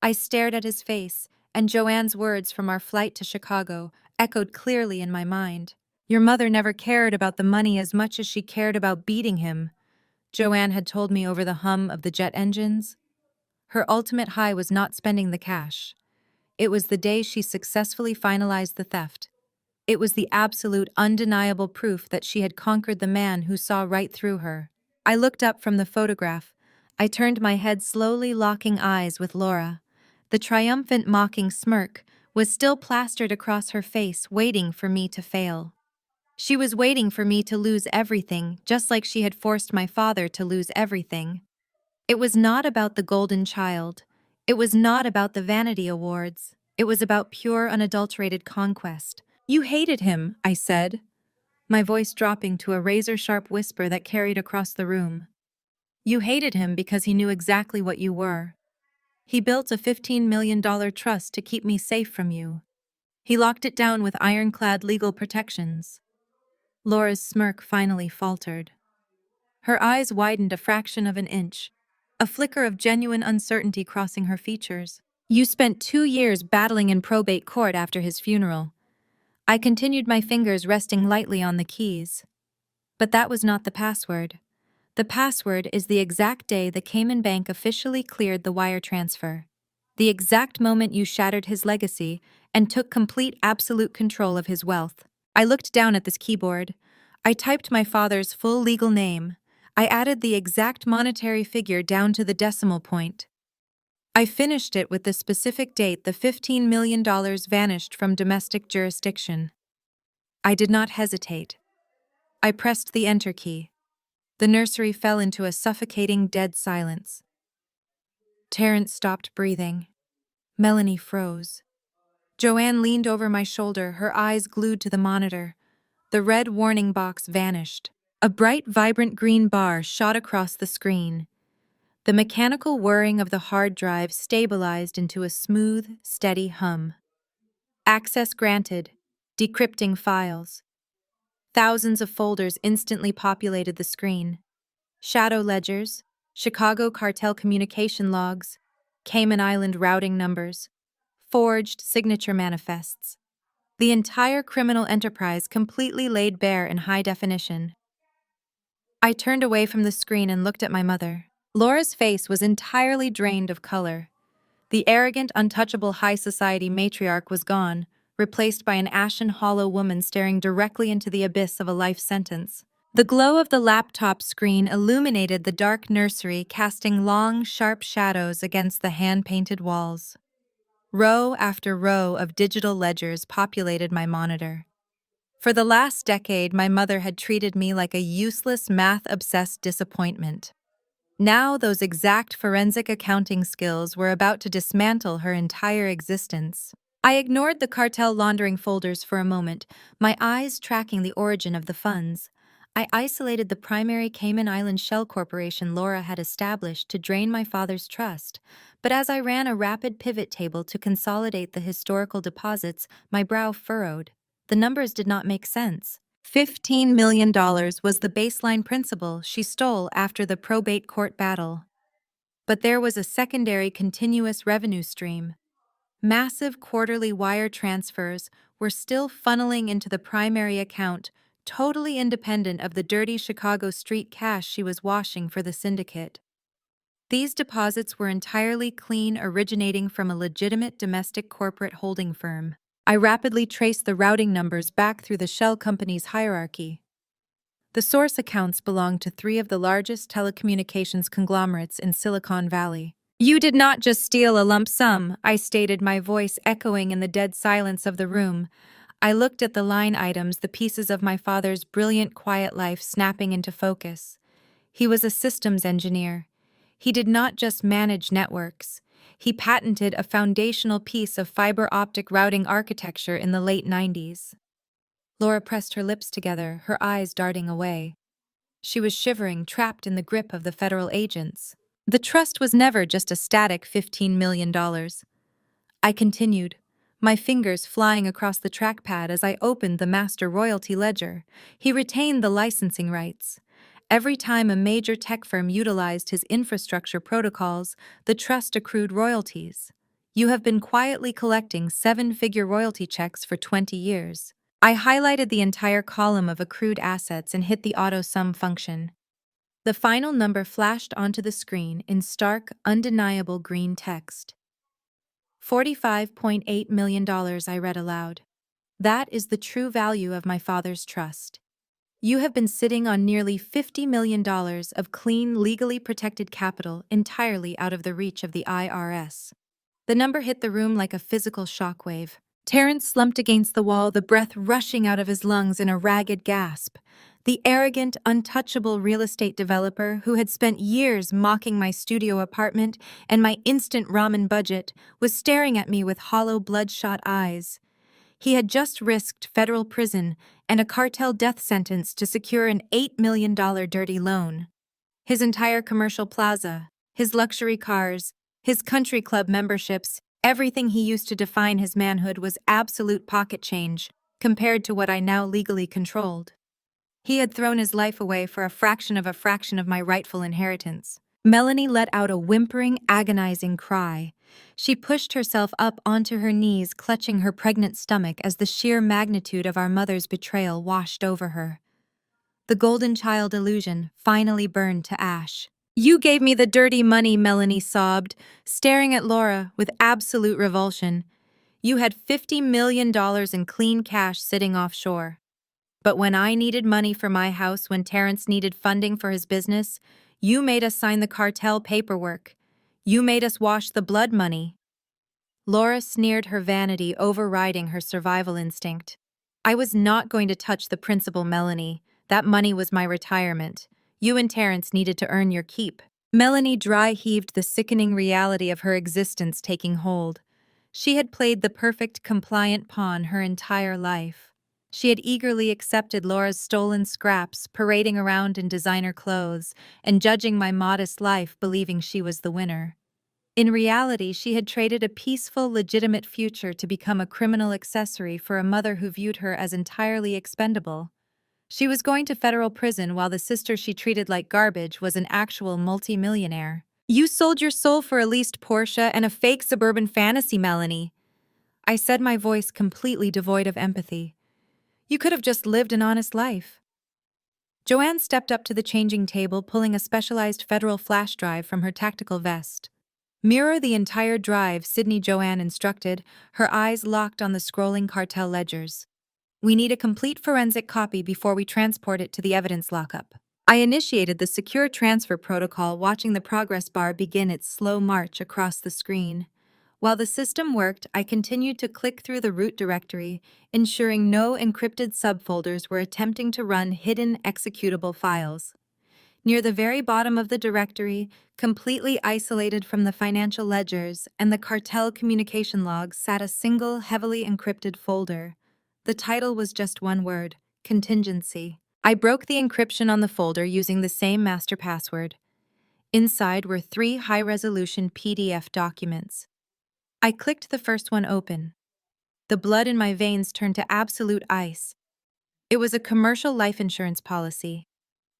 [SPEAKER 1] I stared at his face, and Joanne's words from our flight to Chicago echoed clearly in my mind. Your mother never cared about the money as much as she cared about beating him, Joanne had told me over the hum of the jet engines. Her ultimate high was not spending the cash. It was the day she successfully finalized the theft. It was the absolute, undeniable proof that she had conquered the man who saw right through her. I looked up from the photograph. I turned my head slowly, locking eyes with Laura. The triumphant, mocking smirk was still plastered across her face, waiting for me to fail. She was waiting for me to lose everything, just like she had forced my father to lose everything. It was not about the golden child. It was not about the vanity awards. It was about pure, unadulterated conquest. You hated him, I said, my voice dropping to a razor-sharp whisper that carried across the room. You hated him because he knew exactly what you were. He built a $15 million trust to keep me safe from you. He locked it down with ironclad legal protections. Laura's smirk finally faltered. Her eyes widened a fraction of an inch, a flicker of genuine uncertainty crossing her features. You spent 2 years battling in probate court after his funeral. I continued, my fingers resting lightly on the keys. But that was not the password. The password is the exact day the Cayman Bank officially cleared the wire transfer. The exact moment you shattered his legacy and took complete, absolute control of his wealth. I looked down at this keyboard. I typed my father's full legal name. I added the exact monetary figure down to the decimal point. I finished it with the specific date the $15 million vanished from domestic jurisdiction. I did not hesitate. I pressed the enter key. The nursery fell into a suffocating, dead silence. Terrence stopped breathing. Melanie froze. Joanne leaned over my shoulder, her eyes glued to the monitor. The red warning box vanished. A bright, vibrant green bar shot across the screen. The mechanical whirring of the hard drive stabilized into a smooth, steady hum. Access granted. Decrypting files. Thousands of folders instantly populated the screen. Shadow ledgers, Chicago cartel communication logs, Cayman Island routing numbers, forged signature manifests. The entire criminal enterprise completely laid bare in high definition. I turned away from the screen and looked at my mother. Laura's face was entirely drained of color. The arrogant, untouchable high society matriarch was gone, replaced by an ashen, hollow woman staring directly into the abyss of a life sentence. The glow of the laptop screen illuminated the dark nursery, casting long, sharp shadows against the hand-painted walls. Row after row of digital ledgers populated my monitor. For the last decade, my mother had treated me like a useless, math-obsessed disappointment. Now those exact forensic accounting skills were about to dismantle her entire existence. I ignored the cartel laundering folders for a moment, my eyes tracking the origin of the funds. I isolated the primary Cayman Island shell corporation Laura had established to drain my father's trust, but as I ran a rapid pivot table to consolidate the historical deposits, my brow furrowed. The numbers did not make sense. $15 million was the baseline principal she stole after the probate court battle. But there was a secondary continuous revenue stream. Massive quarterly wire transfers were still funneling into the primary account, totally independent of the dirty Chicago street cash she was washing for the syndicate. These deposits were entirely clean, originating from a legitimate domestic corporate holding firm. I rapidly traced the routing numbers back through the shell company's hierarchy. The source accounts belonged to three of the largest telecommunications conglomerates in Silicon Valley. "You did not just steal a lump sum," I stated, my voice echoing in the dead silence of the room. I looked at the line items, the pieces of my father's brilliant, quiet life snapping into focus. He was a systems engineer. He did not just manage networks. He patented a foundational piece of fiber optic routing architecture in the late 90s. Laura pressed her lips together, her eyes darting away. She was shivering, trapped in the grip of the federal agents. The trust was never just a static $15 million. I continued, my fingers flying across the trackpad as I opened the master royalty ledger. He retained the licensing rights. Every time a major tech firm utilized his infrastructure protocols, the trust accrued royalties. You have been quietly collecting seven-figure royalty checks for 20 years. I highlighted the entire column of accrued assets and hit the auto-sum function. The final number flashed onto the screen in stark, undeniable green text. $45.8 million, I read aloud. That is the true value of my father's trust. You have been sitting on nearly $50 million of clean, legally protected capital entirely out of the reach of the IRS. The number hit the room like a physical shockwave. Terrence slumped against the wall, the breath rushing out of his lungs in a ragged gasp. The arrogant, untouchable real estate developer who had spent years mocking my studio apartment and my instant ramen budget was staring at me with hollow, bloodshot eyes. He had just risked federal prison and a cartel death sentence to secure an $8 million dirty loan. His entire commercial plaza, his luxury cars, his country club memberships, everything he used to define his manhood was absolute pocket change compared to what I now legally controlled. He had thrown his life away for a fraction of my rightful inheritance. Melanie let out a whimpering, agonizing cry. She pushed herself up onto her knees, clutching her pregnant stomach as the sheer magnitude of our mother's betrayal washed over her. The golden child illusion finally burned to ash. "You gave me the dirty money," Melanie sobbed, staring at Laura with absolute revulsion. "You had $50 million in clean cash sitting offshore. But when I needed money for my house, when Terrence needed funding for his business, you made us sign the cartel paperwork. You made us wash the blood money." Laura sneered, her vanity overriding her survival instinct. "I was not going to touch the principal, Melanie. That money was my retirement. You and Terrence needed to earn your keep." Melanie dry-heaved, the sickening reality of her existence taking hold. She had played the perfect compliant pawn her entire life. She had eagerly accepted Laura's stolen scraps, parading around in designer clothes, and judging my modest life, believing she was the winner. In reality, she had traded a peaceful, legitimate future to become a criminal accessory for a mother who viewed her as entirely expendable. She was going to federal prison while the sister she treated like garbage was an actual multimillionaire. "You sold your soul for a leased Porsche and a fake suburban fantasy, Melanie," I said, my voice completely devoid of empathy. "You could have just lived an honest life." Joanne stepped up to the changing table, pulling a specialized federal flash drive from her tactical vest. "Mirror the entire drive," Sydney Joanne instructed, her eyes locked on the scrolling cartel ledgers. "We need a complete forensic copy before we transport it to the evidence lockup." I initiated the secure transfer protocol, watching the progress bar begin its slow march across the screen. While the system worked, I continued to click through the root directory, ensuring no encrypted subfolders were attempting to run hidden executable files. Near the very bottom of the directory, completely isolated from the financial ledgers and the cartel communication logs, sat a single, heavily encrypted folder. The title was just one word: contingency. I broke the encryption on the folder using the same master password. Inside were 3 high-resolution PDF documents. I clicked the first one open. The blood in my veins turned to absolute ice. It was a commercial life insurance policy.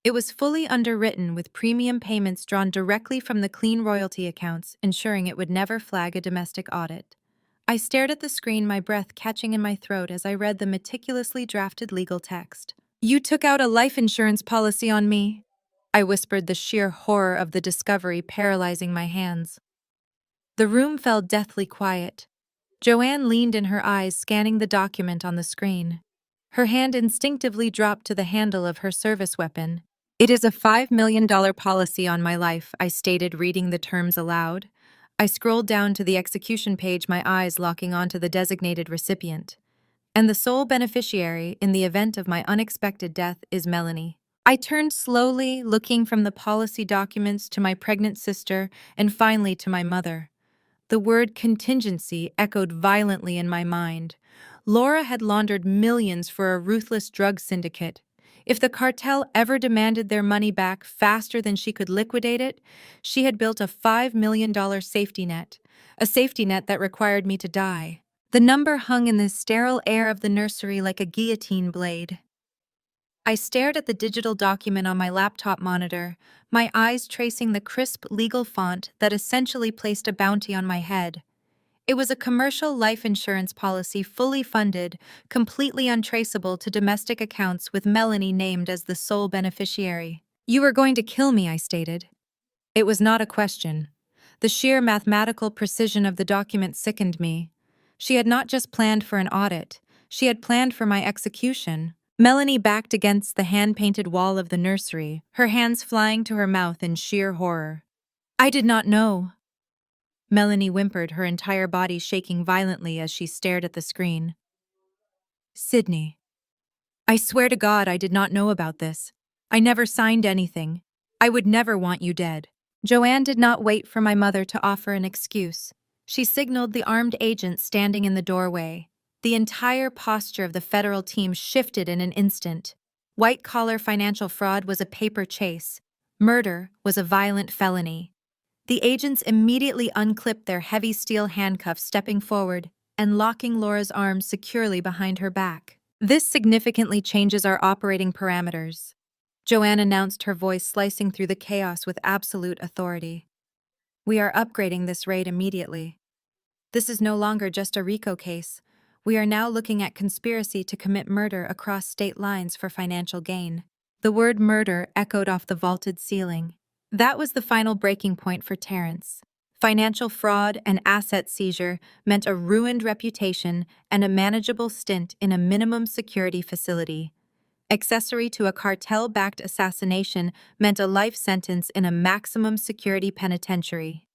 [SPEAKER 1] It was fully underwritten with premium payments drawn directly from the clean royalty accounts, ensuring it would never flag a domestic audit. I stared at the screen, my breath catching in my throat as I read the meticulously drafted legal text. You took out a life insurance policy on me, I whispered, the sheer horror of the discovery paralyzing my hands. The room fell deathly quiet. Joanne leaned in her eyes, scanning the document on the screen. Her hand instinctively dropped to the handle of her service weapon. It is a $5 million policy on my life, I stated, reading the terms aloud. I scrolled down to the execution page, my eyes locking onto the designated recipient. And the sole beneficiary in the event of my unexpected death is Melanie. I turned slowly, looking from the policy documents to my pregnant sister and finally to my mother. The word contingency echoed violently in my mind. Laura had laundered millions for a ruthless drug syndicate. If the cartel ever demanded their money back faster than she could liquidate it, she had built a $5 million safety net, a safety net that required me to die. The number hung in the sterile air of the nursery like a guillotine blade. I stared at the digital document on my laptop monitor, my eyes tracing the crisp legal font that essentially placed a bounty on my head. It was a commercial life insurance policy, fully funded, completely untraceable to domestic accounts, with Melanie named as the sole beneficiary. You were going to kill me, I stated. It was not a question. The sheer mathematical precision of the document sickened me. She had not just planned for an audit, she had planned for my execution. Melanie backed against the hand-painted wall of the nursery, her hands flying to her mouth in sheer horror. I did not know. Melanie whimpered, her entire body shaking violently as she stared at the screen. Sydney. I swear to God I did not know about this. I never signed anything. I would never want you dead. Joanne did not wait for my mother to offer an excuse. She signaled the armed agent standing in the doorway. The entire posture of the federal team shifted in an instant. White-collar financial fraud was a paper chase. Murder was a violent felony. The agents immediately unclipped their heavy steel handcuffs, stepping forward and locking Laura's arms securely behind her back. This significantly changes our operating parameters, Joanne announced, her voice slicing through the chaos with absolute authority. We are upgrading this raid immediately. This is no longer just a RICO case. We are now looking at conspiracy to commit murder across state lines for financial gain. The word murder echoed off the vaulted ceiling. That was the final breaking point for Terrence. Financial fraud and asset seizure meant a ruined reputation and a manageable stint in a minimum security facility. Accessory to a cartel-backed assassination meant a life sentence in a maximum security penitentiary.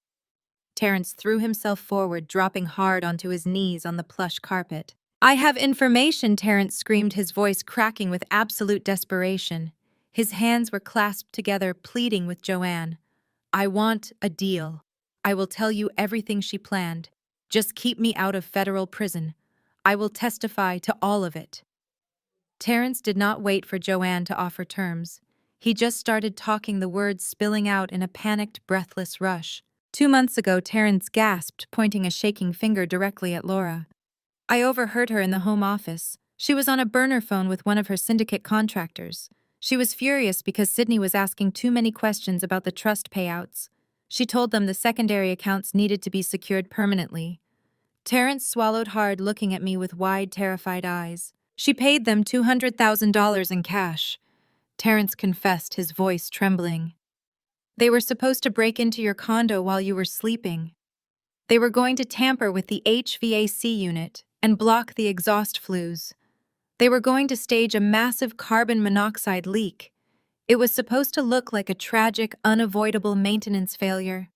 [SPEAKER 1] Terrence threw himself forward, dropping hard onto his knees on the plush carpet. I have information, Terrence screamed, his voice cracking with absolute desperation. His hands were clasped together, pleading with Joanne. I want a deal. I will tell you everything she planned. Just keep me out of federal prison. I will testify to all of it. Terrence did not wait for Joanne to offer terms. He just started talking, the words spilling out in a panicked, breathless rush. 2 months ago, Terrence gasped, pointing a shaking finger directly at Laura. I overheard her in the home office. She was on a burner phone with one of her syndicate contractors. She was furious because Sydney was asking too many questions about the trust payouts. She told them the secondary accounts needed to be secured permanently. Terrence swallowed hard, looking at me with wide, terrified eyes. She paid them $200,000 in cash, Terrence confessed, his voice trembling. They were supposed to break into your condo while you were sleeping. They were going to tamper with the HVAC unit and block the exhaust flues. They were going to stage a massive carbon monoxide leak. It was supposed to look like a tragic, unavoidable maintenance failure.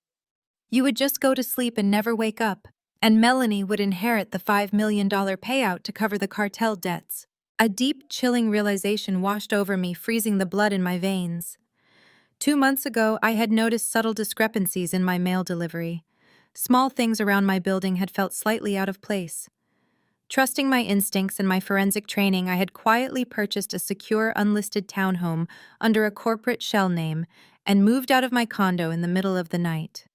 [SPEAKER 1] You would just go to sleep and never wake up, and Melanie would inherit the $5 million payout to cover the cartel debts. A deep, chilling realization washed over me, freezing the blood in my veins. 2 months ago, I had noticed subtle discrepancies in my mail delivery. Small things around my building had felt slightly out of place. Trusting my instincts and my forensic training, I had quietly purchased a secure, unlisted townhome under a corporate shell name and moved out of my condo in the middle of the night.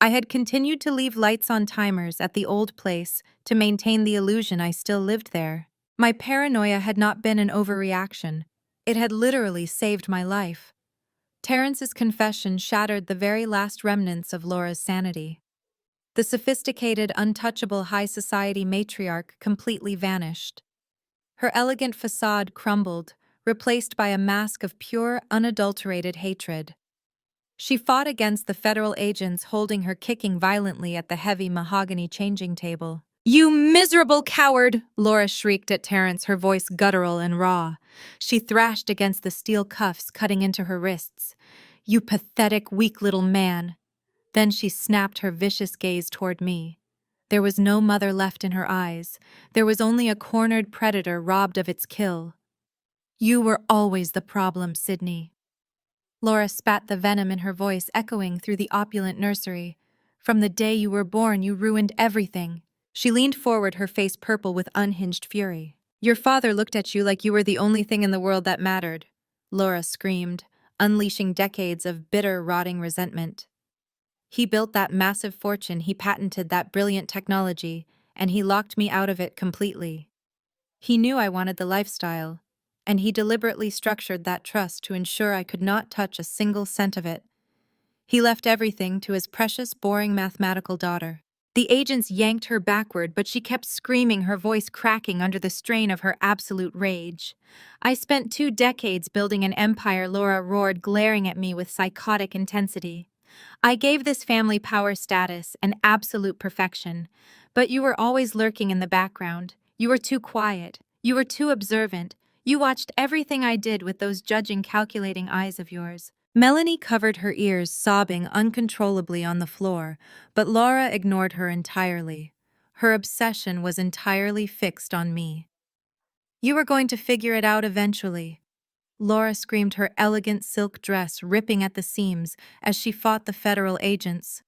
[SPEAKER 1] I had continued to leave lights on timers at the old place to maintain the illusion I still lived there. My paranoia had not been an overreaction. It had literally saved my life. Terrence's confession shattered the very last remnants of Laura's sanity. The sophisticated, untouchable high society matriarch completely vanished. Her elegant facade crumbled, replaced by a mask of pure, unadulterated hatred. She fought against the federal agents holding her, kicking violently at the heavy mahogany changing table. "You miserable coward!" Laura shrieked at Terrence, her voice guttural and raw. She thrashed against the steel cuffs, cutting into her wrists. "You pathetic, weak little man!" Then she snapped her vicious gaze toward me. There was no mother left in her eyes. There was only a cornered predator robbed of its kill. "You were always the problem, Sydney." Laura spat, the venom in her voice echoing through the opulent nursery. "From the day you were born, you ruined everything." She leaned forward, her face purple with unhinged fury. "Your father looked at you like you were the only thing in the world that mattered," Laura screamed, unleashing decades of bitter, rotting resentment. "He built that massive fortune, he patented that brilliant technology, and he locked me out of it completely. He knew I wanted the lifestyle, and he deliberately structured that trust to ensure I could not touch a single cent of it. He left everything to his precious, boring mathematical daughter." The agents yanked her backward, but she kept screaming, her voice cracking under the strain of her absolute rage. "I spent 2 decades building an empire," Laura roared, glaring at me with psychotic intensity. "I gave this family power, status, and absolute perfection. But you were always lurking in the background. You were too quiet. You were too observant. You watched everything I did with those judging, calculating eyes of yours." Melanie covered her ears, sobbing uncontrollably on the floor, but Laura ignored her entirely. Her obsession was entirely fixed on me. "You were going to figure it out eventually." Laura screamed, her elegant silk dress ripping at the seams as she fought the federal agents.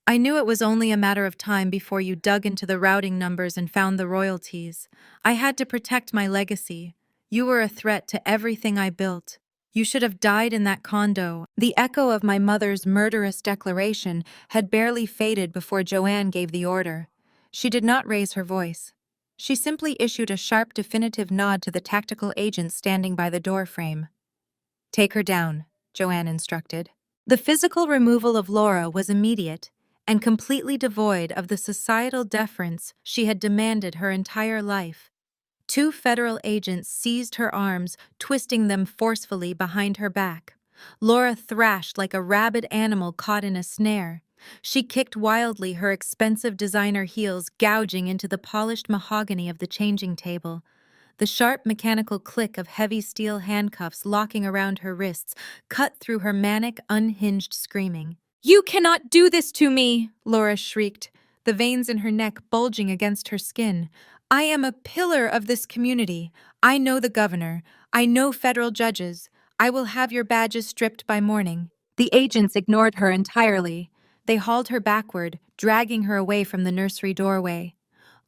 [SPEAKER 1] "I knew it was only a matter of time before you dug into the routing numbers and found the royalties. I had to protect my legacy. You were a threat to everything I built. You should have died in that condo." The echo of my mother's murderous declaration had barely faded before Joanne gave the order. She did not raise her voice. She simply issued a sharp, definitive nod to the tactical agent standing by the doorframe. "Take her down," Joanne instructed. The physical removal of Laura was immediate and completely devoid of the societal deference she had demanded her entire life. 2 federal agents seized her arms, twisting them forcefully behind her back. Laura thrashed like a rabid animal caught in a snare. She kicked wildly, her expensive designer heels gouging into the polished mahogany of the changing table. The sharp mechanical click of heavy steel handcuffs locking around her wrists cut through her manic, unhinged screaming. "You cannot do this to me!" Laura shrieked, the veins in her neck bulging against her skin. "I am a pillar of this community. I know the governor. I know federal judges. I will have your badges stripped by morning." The agents ignored her entirely. They hauled her backward, dragging her away from the nursery doorway.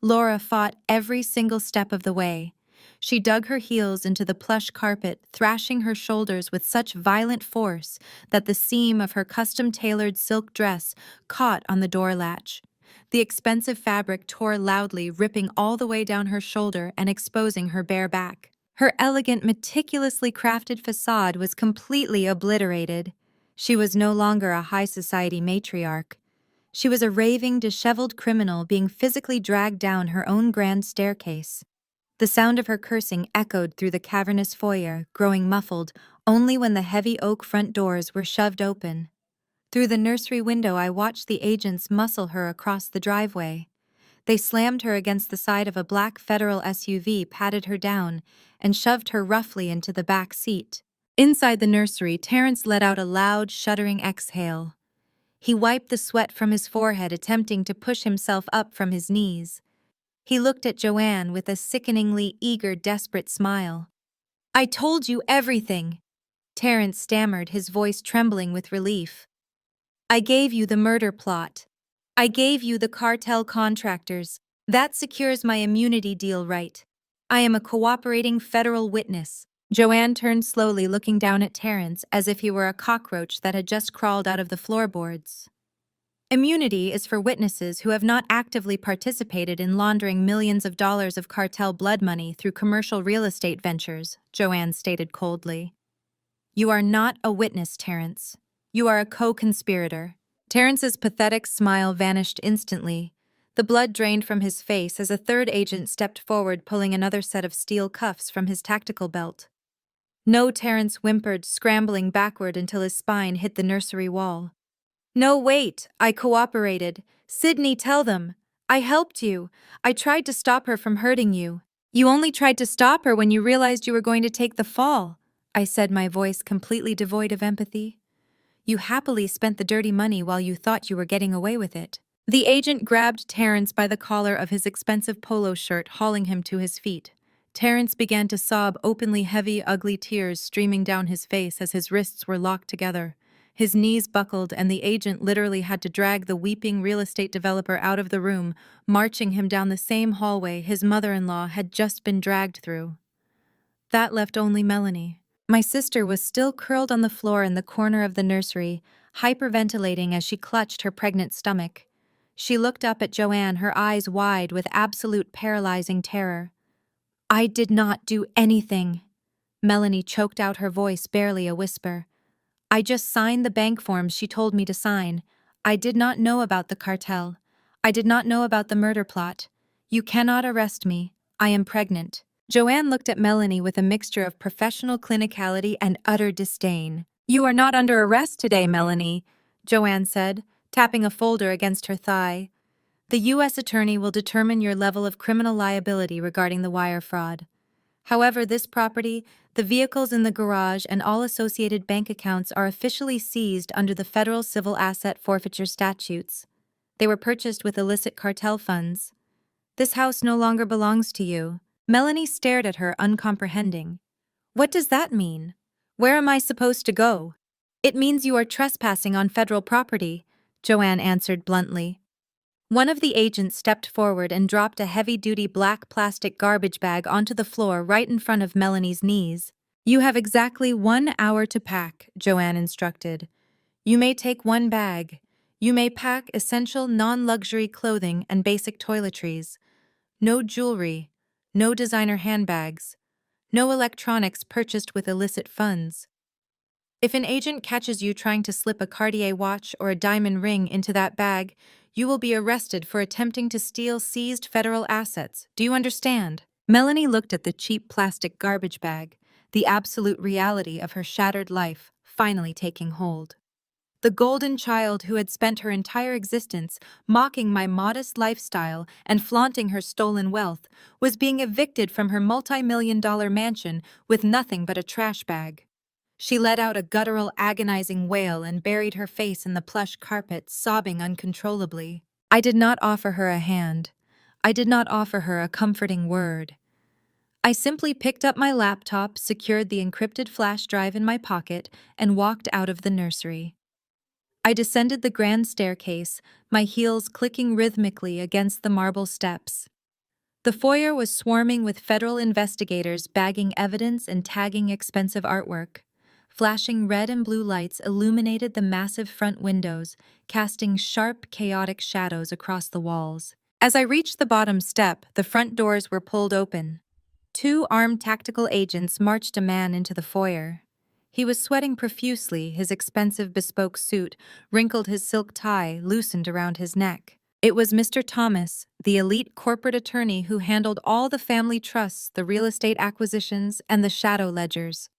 [SPEAKER 1] Laura fought every single step of the way. She dug her heels into the plush carpet, thrashing her shoulders with such violent force that the seam of her custom-tailored silk dress caught on the door latch. The expensive fabric tore loudly, ripping all the way down her shoulder and exposing her bare back. Her elegant, meticulously crafted facade was completely obliterated. She was no longer a high society matriarch. She was a raving, disheveled criminal being physically dragged down her own grand staircase. The sound of her cursing echoed through the cavernous foyer, growing muffled only when the heavy oak front doors were shoved open. Through the nursery window, I watched the agents muscle her across the driveway. They slammed her against the side of a black federal SUV, patted her down, and shoved her roughly into the back seat. Inside the nursery, Terrence let out a loud, shuddering exhale. He wiped the sweat from his forehead, attempting to push himself up from his knees. He looked at Joanne with a sickeningly eager, desperate smile. "I told you everything," Terrence stammered, his voice trembling with relief. "I gave you the murder plot. I gave you the cartel contractors. That secures my immunity deal, right? I am a cooperating federal witness." Joanne turned slowly, looking down at Terrence as if he were a cockroach that had just crawled out of the floorboards. "Immunity is for witnesses who have not actively participated in laundering millions of dollars of cartel blood money through commercial real estate ventures," Joanne stated coldly. "You are not a witness, Terrence. You are a co-conspirator." Terrence's pathetic smile vanished instantly. The blood drained from his face as a third agent stepped forward, pulling another set of steel cuffs from his tactical belt. No, Terence whimpered, scrambling backward until his spine hit the nursery wall. No, wait, I cooperated. Sydney, tell them. I helped you. I tried to stop her from hurting you. You only tried to stop her when you realized you were going to take the fall, I said, my voice completely devoid of empathy. You happily spent the dirty money while you thought you were getting away with it. The agent grabbed Terence by the collar of his expensive polo shirt, hauling him to his feet. Terence began to sob, openly heavy, ugly tears streaming down his face as his wrists were locked together. His knees buckled, and the agent literally had to drag the weeping real estate developer out of the room, marching him down the same hallway his mother-in-law had just been dragged through. That left only Melanie. My sister was still curled on the floor in the corner of the nursery, hyperventilating as she clutched her pregnant stomach. She looked up at Joanne, her eyes wide with absolute paralyzing terror. I did not do anything. Melanie choked out, her voice barely a whisper. I just signed the bank forms she told me to sign. I did not know about the cartel. I did not know about the murder plot. You cannot arrest me. I am pregnant. Joanne looked at Melanie with a mixture of professional clinicality and utter disdain. You are not under arrest today, Melanie, Joanne said, tapping a folder against her thigh. The U.S. attorney will determine your level of criminal liability regarding the wire fraud. However, this property, the vehicles in the garage, and all associated bank accounts are officially seized under the federal civil asset forfeiture statutes. They were purchased with illicit cartel funds. This house no longer belongs to you. Melanie stared at her, uncomprehending. What does that mean? Where am I supposed to go? It means you are trespassing on federal property, Joanne answered bluntly. One of the agents stepped forward and dropped a heavy-duty black plastic garbage bag onto the floor right in front of Melanie's knees. You have exactly 1 hour to pack, Joanne instructed. You may take one bag. You may pack essential non-luxury clothing and basic toiletries. No jewelry, no designer handbags, no electronics purchased with illicit funds. If an agent catches you trying to slip a Cartier watch or a diamond ring into that bag, you will be arrested for attempting to steal seized federal assets. Do you understand? Melanie looked at the cheap plastic garbage bag, the absolute reality of her shattered life finally taking hold. The golden child who had spent her entire existence mocking my modest lifestyle and flaunting her stolen wealth was being evicted from her multi-million-dollar mansion with nothing but a trash bag. She let out a guttural, agonizing wail and buried her face in the plush carpet, sobbing uncontrollably. I did not offer her a hand. I did not offer her a comforting word. I simply picked up my laptop, secured the encrypted flash drive in my pocket, and walked out of the nursery. I descended the grand staircase, my heels clicking rhythmically against the marble steps. The foyer was swarming with federal investigators bagging evidence and tagging expensive artwork. Flashing red and blue lights illuminated the massive front windows, casting sharp, chaotic shadows across the walls. As I reached the bottom step, the front doors were pulled open. 2 armed tactical agents marched a man into the foyer. He was sweating profusely, his expensive bespoke suit wrinkled, his silk tie loosened around his neck. It was Mr. Thomas, the elite corporate attorney who handled all the family trusts, the real estate acquisitions, and the shadow ledgers.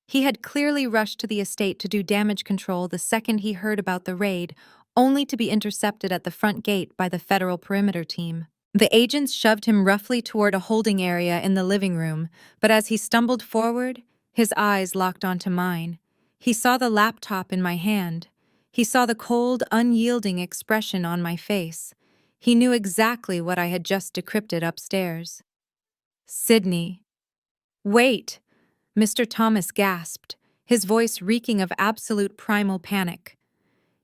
[SPEAKER 1] He had clearly rushed to the estate to do damage control the second he heard about the raid, only to be intercepted at the front gate by the federal perimeter team. The agents shoved him roughly toward a holding area in the living room, but as he stumbled forward, his eyes locked onto mine. He saw the laptop in my hand. He saw the cold, unyielding expression on my face. He knew exactly what I had just decrypted upstairs. Sydney. Wait! Mr. Thomas gasped, his voice reeking of absolute primal panic.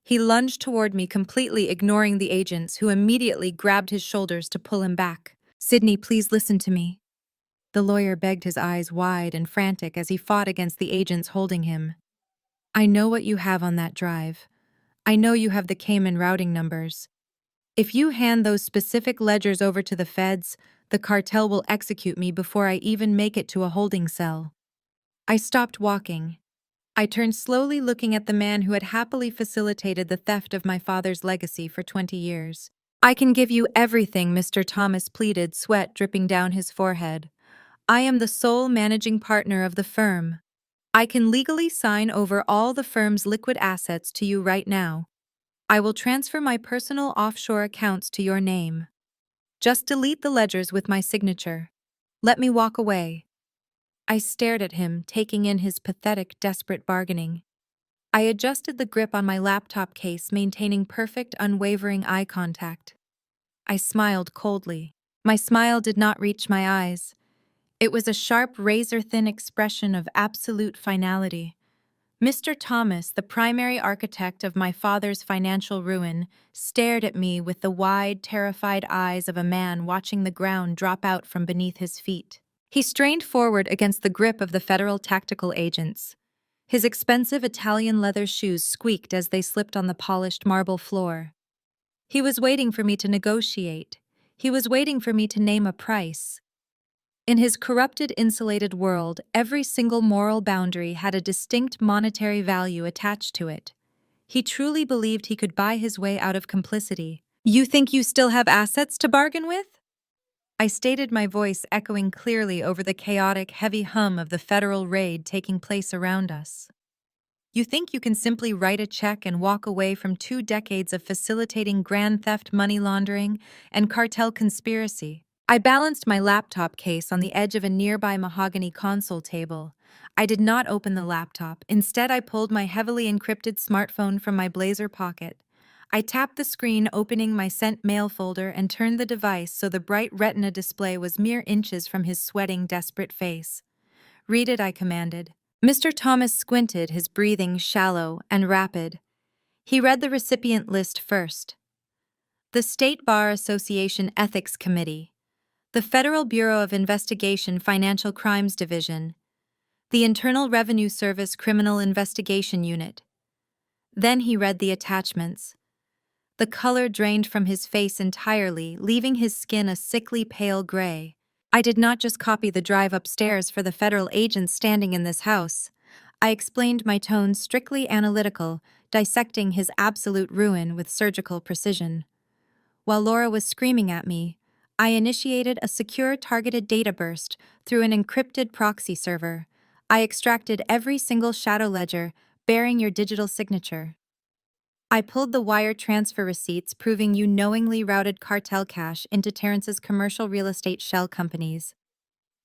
[SPEAKER 1] He lunged toward me, completely ignoring the agents, who immediately grabbed his shoulders to pull him back. Sydney, please listen to me. The lawyer begged, his eyes wide and frantic as he fought against the agents holding him. I know what you have on that drive. I know you have the Cayman routing numbers. If you hand those specific ledgers over to the feds, the cartel will execute me before I even make it to a holding cell. I stopped walking. I turned slowly, looking at the man who had happily facilitated the theft of my father's legacy for 20 years. I can give you everything, Mr. Thomas pleaded, sweat dripping down his forehead. I am the sole managing partner of the firm. I can legally sign over all the firm's liquid assets to you right now. I will transfer my personal offshore accounts to your name. Just delete the ledgers with my signature. Let me walk away." I stared at him, taking in his pathetic, desperate bargaining. I adjusted the grip on my laptop case, maintaining perfect, unwavering eye contact. I smiled coldly. My smile did not reach my eyes. It was a sharp, razor-thin expression of absolute finality. Mr. Thomas, the primary architect of my father's financial ruin, stared at me with the wide, terrified eyes of a man watching the ground drop out from beneath his feet. He strained forward against the grip of the federal tactical agents. His expensive Italian leather shoes squeaked as they slipped on the polished marble floor. He was waiting for me to negotiate. He was waiting for me to name a price. In his corrupted, insulated world, every single moral boundary had a distinct monetary value attached to it. He truly believed he could buy his way out of complicity. "You think you still have assets to bargain with?" I stated, my voice echoing clearly over the chaotic, heavy hum of the federal raid taking place around us. "You think you can simply write a check and walk away from 2 decades of facilitating grand theft, money laundering, and cartel conspiracy?" I balanced my laptop case on the edge of a nearby mahogany console table. I did not open the laptop. Instead, I pulled my heavily encrypted smartphone from my blazer pocket. I tapped the screen, opening my sent mail folder, and turned the device so the bright retina display was mere inches from his sweating, desperate face. "Read it," I commanded. Mr. Thomas squinted, his breathing shallow and rapid. He read the recipient list first. The State Bar Association Ethics Committee, the Federal Bureau of Investigation Financial Crimes Division, the Internal Revenue Service Criminal Investigation Unit. Then he read the attachments. The color drained from his face entirely, leaving his skin a sickly pale gray. I did not just copy the drive upstairs for the federal agents standing in this house. I explained, my tone strictly analytical, dissecting his absolute ruin with surgical precision. While Laura was screaming at me, I initiated a secure targeted data burst through an encrypted proxy server. I extracted every single shadow ledger bearing your digital signature. I pulled the wire transfer receipts proving you knowingly routed cartel cash into Terrence's commercial real estate shell companies.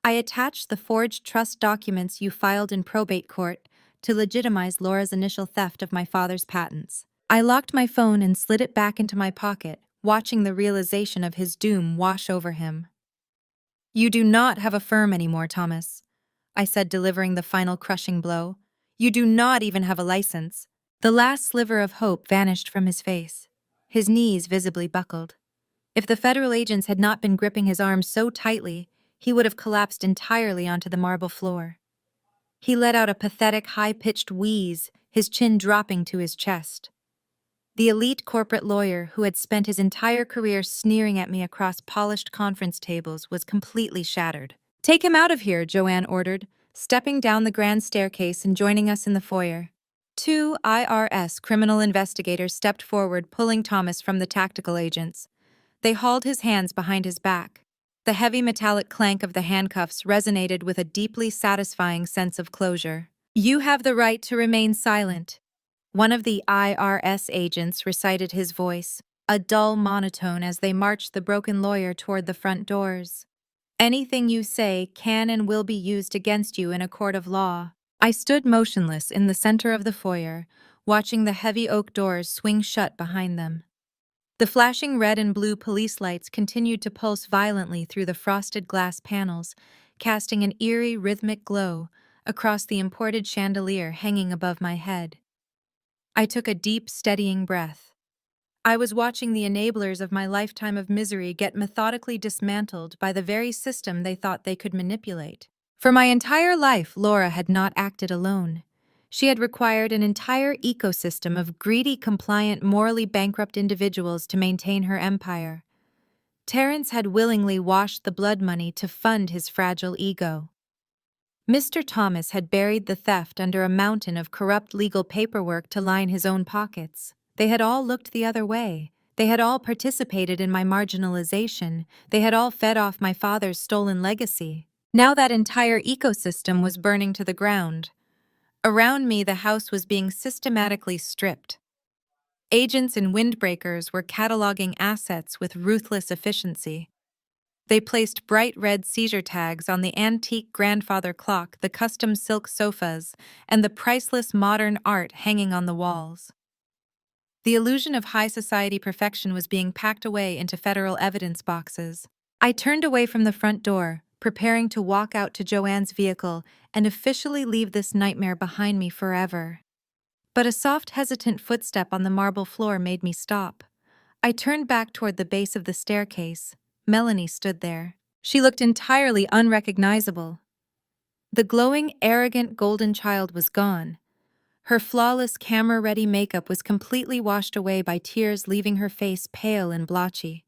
[SPEAKER 1] I attached the forged trust documents you filed in probate court to legitimize Laura's initial theft of my father's patents. I locked my phone and slid it back into my pocket, watching the realization of his doom wash over him. "You do not have a firm anymore, Thomas," I said, delivering the final crushing blow. "You do not even have a license." The last sliver of hope vanished from his face. His knees visibly buckled. If the federal agents had not been gripping his arms so tightly, he would have collapsed entirely onto the marble floor. He let out a pathetic, high-pitched wheeze, his chin dropping to his chest. The elite corporate lawyer who had spent his entire career sneering at me across polished conference tables was completely shattered. "Take him out of here," Joanne ordered, stepping down the grand staircase and joining us in the foyer. 2 IRS criminal investigators stepped forward, pulling Thomas from the tactical agents. They hauled his hands behind his back. The heavy metallic clank of the handcuffs resonated with a deeply satisfying sense of closure. "You have the right to remain silent," one of the IRS agents recited, his voice a dull monotone as they marched the broken lawyer toward the front doors. "Anything you say can and will be used against you in a court of law." I stood motionless in the center of the foyer, watching the heavy oak doors swing shut behind them. The flashing red and blue police lights continued to pulse violently through the frosted glass panels, casting an eerie, rhythmic glow across the imported chandelier hanging above my head. I took a deep, steadying breath. I was watching the enablers of my lifetime of misery get methodically dismantled by the very system they thought they could manipulate. For my entire life, Laura had not acted alone. She had required an entire ecosystem of greedy, compliant, morally bankrupt individuals to maintain her empire. Terrence had willingly washed the blood money to fund his fragile ego. Mr. Thomas had buried the theft under a mountain of corrupt legal paperwork to line his own pockets. They had all looked the other way. They had all participated in my marginalization. They had all fed off my father's stolen legacy. Now that entire ecosystem was burning to the ground. Around me, the house was being systematically stripped. Agents and windbreakers were cataloging assets with ruthless efficiency. They placed bright red seizure tags on the antique grandfather clock, the custom silk sofas, and the priceless modern art hanging on the walls. The illusion of high society perfection was being packed away into federal evidence boxes. I turned away from the front door, preparing to walk out to Joanne's vehicle and officially leave this nightmare behind me forever. But a soft, hesitant footstep on the marble floor made me stop. I turned back toward the base of the staircase. Melanie stood there. She looked entirely unrecognizable. The glowing, arrogant golden child was gone. Her flawless camera-ready makeup was completely washed away by tears, leaving her face pale and blotchy.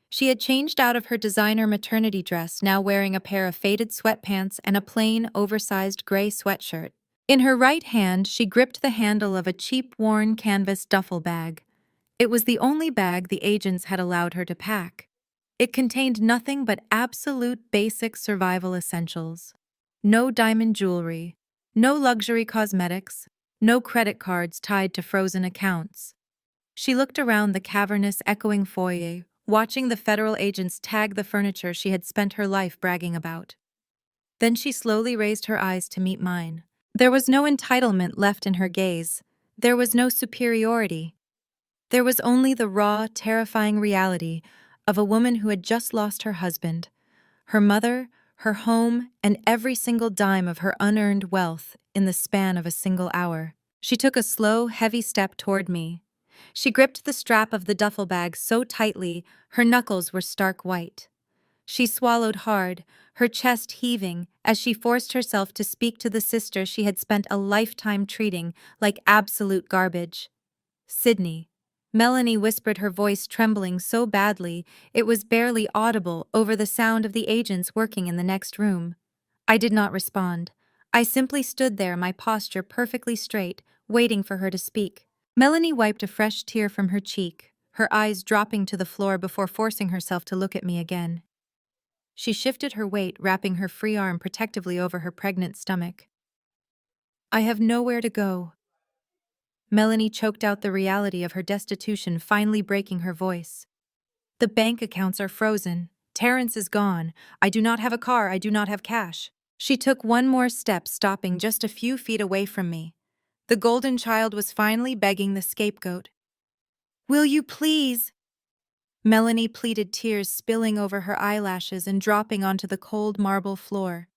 [SPEAKER 1] She had changed out of her designer maternity dress, now wearing a pair of faded sweatpants and a plain, oversized gray sweatshirt. In her right hand, she gripped the handle of a cheap, worn canvas duffel bag. It was the only bag the agents had allowed her to pack. It contained nothing but absolute basic survival essentials. No diamond jewelry, no luxury cosmetics, no credit cards tied to frozen accounts. She looked around the cavernous, echoing foyer, watching the federal agents tag the furniture she had spent her life bragging about. Then she slowly raised her eyes to meet mine. There was no entitlement left in her gaze. There was no superiority. There was only the raw, terrifying reality of a woman who had just lost her husband, her mother, her home, and every single dime of her unearned wealth in the span of a single hour. She took a slow, heavy step toward me. She gripped the strap of the duffel bag so tightly, her knuckles were stark white. She swallowed hard, her chest heaving, as she forced herself to speak to the sister she had spent a lifetime treating like absolute garbage. Sydney. Melanie whispered, her voice trembling so badly it was barely audible over the sound of the agents working in the next room. I did not respond. I simply stood there, my posture perfectly straight, waiting for her to speak. Melanie wiped a fresh tear from her cheek, her eyes dropping to the floor before forcing herself to look at me again. She shifted her weight, wrapping her free arm protectively over her pregnant stomach. I have nowhere to go. Melanie choked out the reality of her destitution, finally breaking her voice. The bank accounts are frozen. Terrence is gone. I do not have a car. I do not have cash. She took one more step, stopping just a few feet away from me. The golden child was finally begging the scapegoat. Will you please? Melanie pleaded, tears spilling over her eyelashes and dropping onto the cold marble floor.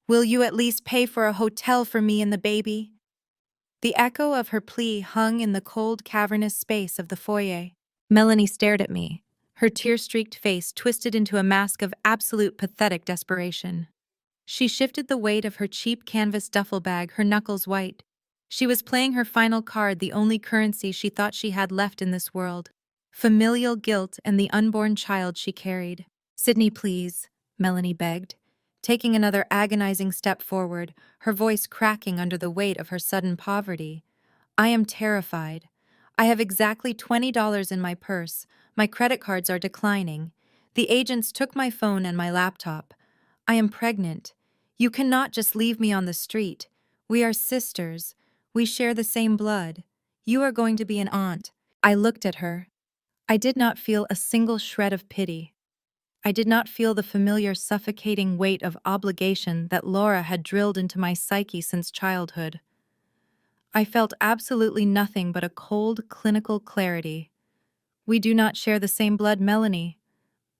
[SPEAKER 1] Will you at least pay for a hotel for me and the baby? The echo of her plea hung in the cold, cavernous space of the foyer. Melanie stared at me, her tear-streaked face twisted into a mask of absolute pathetic desperation. She shifted the weight of her cheap canvas duffel bag, her knuckles white. She was playing her final card, the only currency she thought she had left in this world. Familial guilt and the unborn child she carried. Sydney, please, Melanie begged, taking another agonizing step forward, her voice cracking under the weight of her sudden poverty. I am terrified. I have exactly $20 in my purse. My credit cards are declining. The agents took my phone and my laptop. I am pregnant. You cannot just leave me on the street. We are sisters. We share the same blood. You are going to be an aunt. I looked at her. I did not feel a single shred of pity. I did not feel the familiar suffocating weight of obligation that Laura had drilled into my psyche since childhood. I felt absolutely nothing but a cold, clinical clarity. We do not share the same blood, Melanie.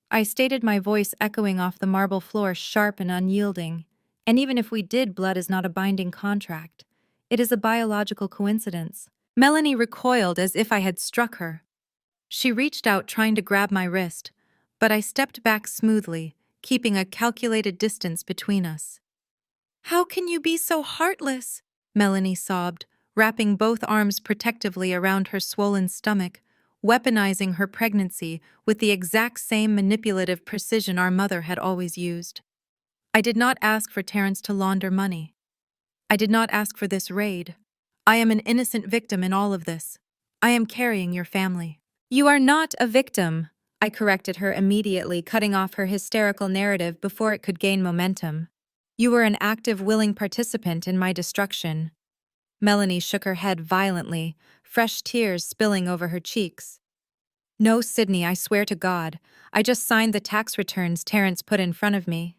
[SPEAKER 1] I stated, my voice echoing off the marble floor, sharp and unyielding. And even if we did, blood is not a binding contract. It is a biological coincidence. Melanie recoiled as if I had struck her. She reached out, trying to grab my wrist, but I stepped back smoothly, keeping a calculated distance between us. How can you be so heartless? Melanie sobbed, wrapping both arms protectively around her swollen stomach, weaponizing her pregnancy with the exact same manipulative precision our mother had always used. I did not ask for Terrence to launder money. I did not ask for this raid. I am an innocent victim in all of this. I am carrying your family. You are not a victim, I corrected her immediately, cutting off her hysterical narrative before it could gain momentum. You were an active, willing participant in my destruction. Melanie shook her head violently, fresh tears spilling over her cheeks. No, Sydney, I swear to God. I just signed the tax returns Terrence put in front of me.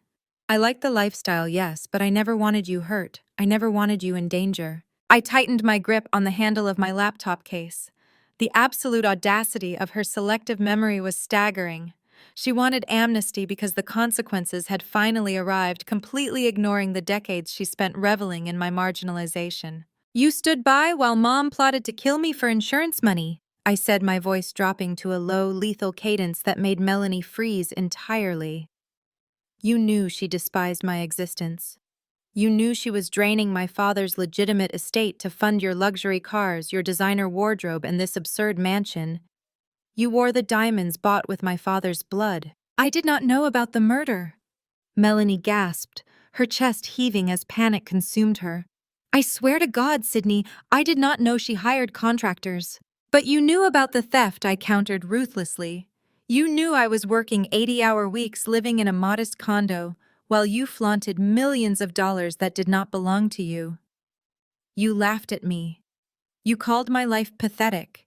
[SPEAKER 1] I like the lifestyle, yes, but I never wanted you hurt. I never wanted you in danger. I tightened my grip on the handle of my laptop case. The absolute audacity of her selective memory was staggering. She wanted amnesty because the consequences had finally arrived, completely ignoring the decades she spent reveling in my marginalization. You stood by while Mom plotted to kill me for insurance money, I said, my voice dropping to a low, lethal cadence that made Melanie freeze entirely. You knew she despised my existence. You knew she was draining my father's legitimate estate to fund your luxury cars, your designer wardrobe, and this absurd mansion. You wore the diamonds bought with my father's blood. I did not know about the murder. Melanie gasped, her chest heaving as panic consumed her. I swear to God, Sydney, I did not know she hired contractors. But you knew about the theft, I countered ruthlessly. You knew I was working 80-hour weeks living in a modest condo, while you flaunted millions of dollars that did not belong to you. You laughed at me. You called my life pathetic.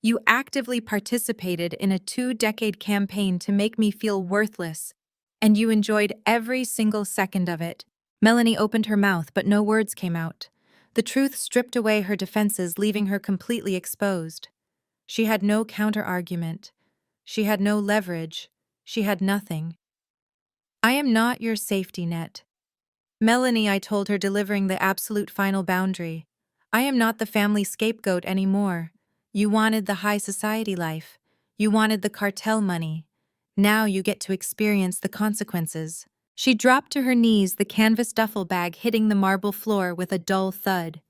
[SPEAKER 1] You actively participated in a 2-decade campaign to make me feel worthless, and you enjoyed every single second of it. Melanie opened her mouth, but no words came out. The truth stripped away her defenses, leaving her completely exposed. She had no counter-argument. She had no leverage. She had nothing. I am not your safety net. Melanie, I told her, delivering the absolute final boundary. I am not the family scapegoat anymore. You wanted the high society life. You wanted the cartel money. Now you get to experience the consequences. She dropped to her knees, the canvas duffel bag hitting the marble floor with a dull thud.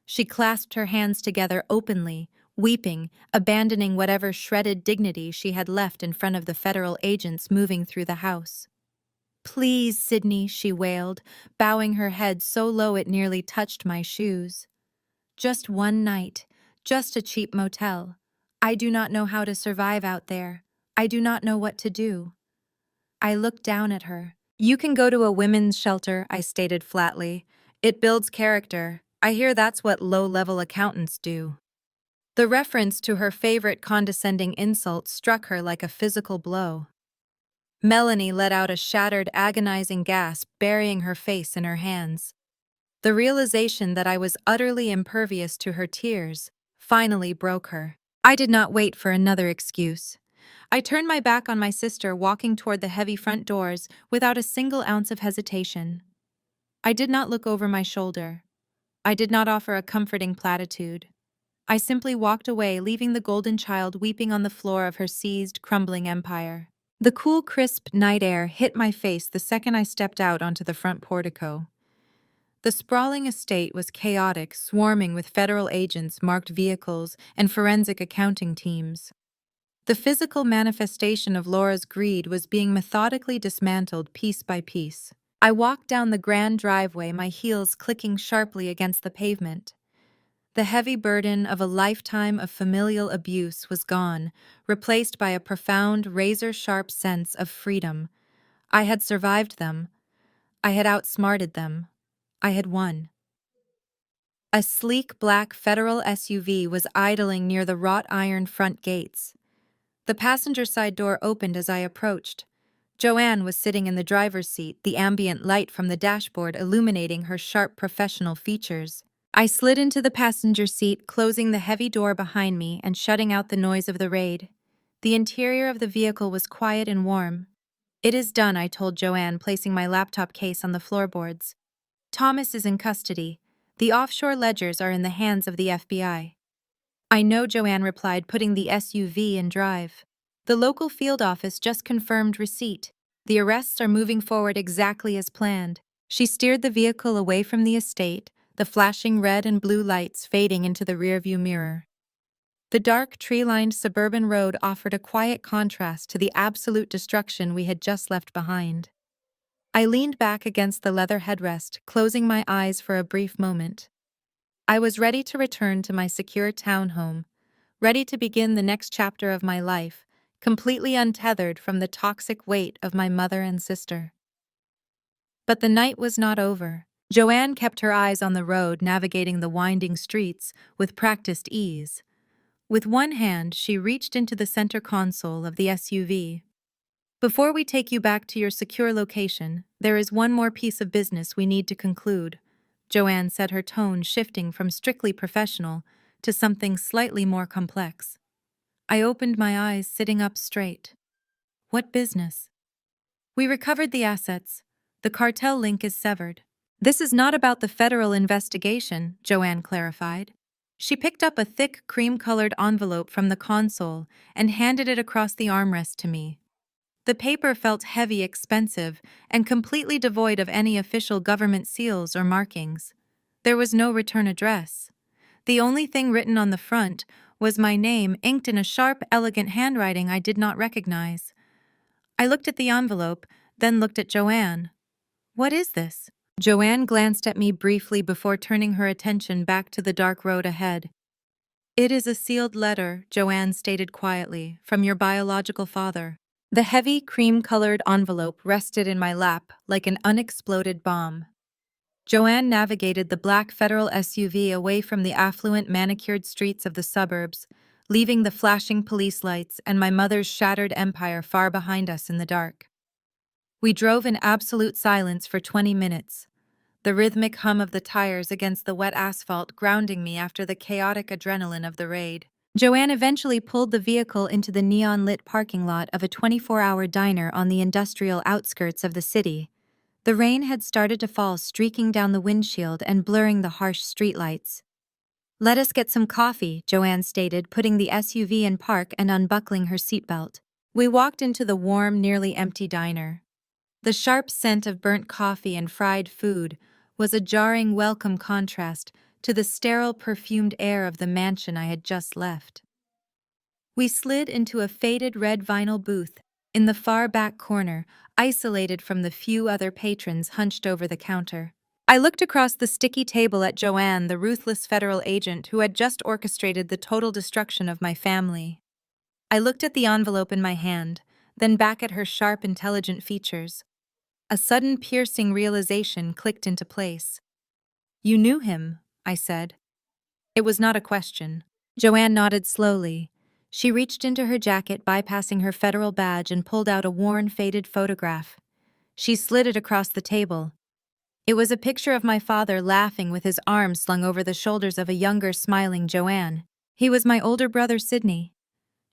[SPEAKER 1] She clasped her hands together openly, weeping, abandoning whatever shredded dignity she had left in front of the federal agents moving through the house. Please, Sydney, she wailed, bowing her head so low it nearly touched my shoes. Just one night, just a cheap motel. I do not know how to survive out there. I do not know what to do. I looked down at her. You can go to a women's shelter, I stated flatly. It builds character. I hear that's what low-level accountants do. The reference to her favorite condescending insult struck her like a physical blow. Melanie let out a shattered, agonizing gasp, burying her face in her hands. The realization that I was utterly impervious to her tears finally broke her. I did not wait for another excuse. I turned my back on my sister, walking toward the heavy front doors without a single ounce of hesitation. I did not look over my shoulder. I did not offer a comforting platitude. I simply walked away, leaving the golden child weeping on the floor of her seized, crumbling empire. The cool, crisp night air hit my face the second I stepped out onto the front portico. The sprawling estate was chaotic, swarming with federal agents, marked vehicles, and forensic accounting teams. The physical manifestation of Laura's greed was being methodically dismantled piece by piece. I walked down the grand driveway, my heels clicking sharply against the pavement. The heavy burden of a lifetime of familial abuse was gone, replaced by a profound, razor-sharp sense of freedom. I had survived them. I had outsmarted them. I had won. A sleek black federal SUV was idling near the wrought iron front gates. The passenger side door opened as I approached. Joanne was sitting in the driver's seat, the ambient light from the dashboard illuminating her sharp professional features. I slid into the passenger seat, closing the heavy door behind me and shutting out the noise of the raid. The interior of the vehicle was quiet and warm. It is done, I told Joanne, placing my laptop case on the floorboards. Thomas is in custody. The offshore ledgers are in the hands of the FBI. I know, Joanne replied, putting the SUV in drive. The local field office just confirmed receipt. The arrests are moving forward exactly as planned. She steered the vehicle away from the estate, the flashing red and blue lights fading into the rearview mirror. The dark, tree-lined suburban road offered a quiet contrast to the absolute destruction we had just left behind. I leaned back against the leather headrest, closing my eyes for a brief moment. I was ready to return to my secure townhome, ready to begin the next chapter of my life, completely untethered from the toxic weight of my mother and sister. But the night was not over. Joanne kept her eyes on the road, navigating the winding streets with practiced ease. With one hand, she reached into the center console of the SUV. Before we take you back to your secure location, there is one more piece of business we need to conclude, Joanne said, her tone shifting from strictly professional to something slightly more complex. I opened my eyes, sitting up straight. What business? We recovered the assets. The cartel link is severed. This is not about the federal investigation, Joanne clarified. She picked up a thick, cream-colored envelope from the console and handed it across the armrest to me. The paper felt heavy, expensive, and completely devoid of any official government seals or markings. There was no return address. The only thing written on the front was my name, inked in a sharp, elegant handwriting I did not recognize. I looked at the envelope, then looked at Joanne. What is this? Joanne glanced at me briefly before turning her attention back to the dark road ahead. It is a sealed letter, Joanne stated quietly, from your biological father. The heavy, cream-colored envelope rested in my lap like an unexploded bomb. Joanne navigated the black federal SUV away from the affluent, manicured streets of the suburbs, leaving the flashing police lights and my mother's shattered empire far behind us in the dark. We drove in absolute silence for 20 minutes, the rhythmic hum of the tires against the wet asphalt grounding me after the chaotic adrenaline of the raid. Joanne eventually pulled the vehicle into the neon-lit parking lot of a 24-hour diner on the industrial outskirts of the city. The rain had started to fall, streaking down the windshield and blurring the harsh streetlights. Let us get some coffee, Joanne stated, putting the SUV in park and unbuckling her seatbelt. We walked into the warm, nearly empty diner. The sharp scent of burnt coffee and fried food was a jarring, welcome contrast to the sterile, perfumed air of the mansion I had just left. We slid into a faded red vinyl booth in the far back corner, isolated from the few other patrons hunched over the counter. I looked across the sticky table at Joanne, the ruthless federal agent who had just orchestrated the total destruction of my family. I looked at the envelope in my hand, then back at her sharp, intelligent features. A sudden, piercing realization clicked into place. You knew him, I said. It was not a question. Joanne nodded slowly. She reached into her jacket, bypassing her federal badge, and pulled out a worn, faded photograph. She slid it across the table. It was a picture of my father laughing with his arms slung over the shoulders of a younger, smiling Joanne. He was my older brother, Sydney.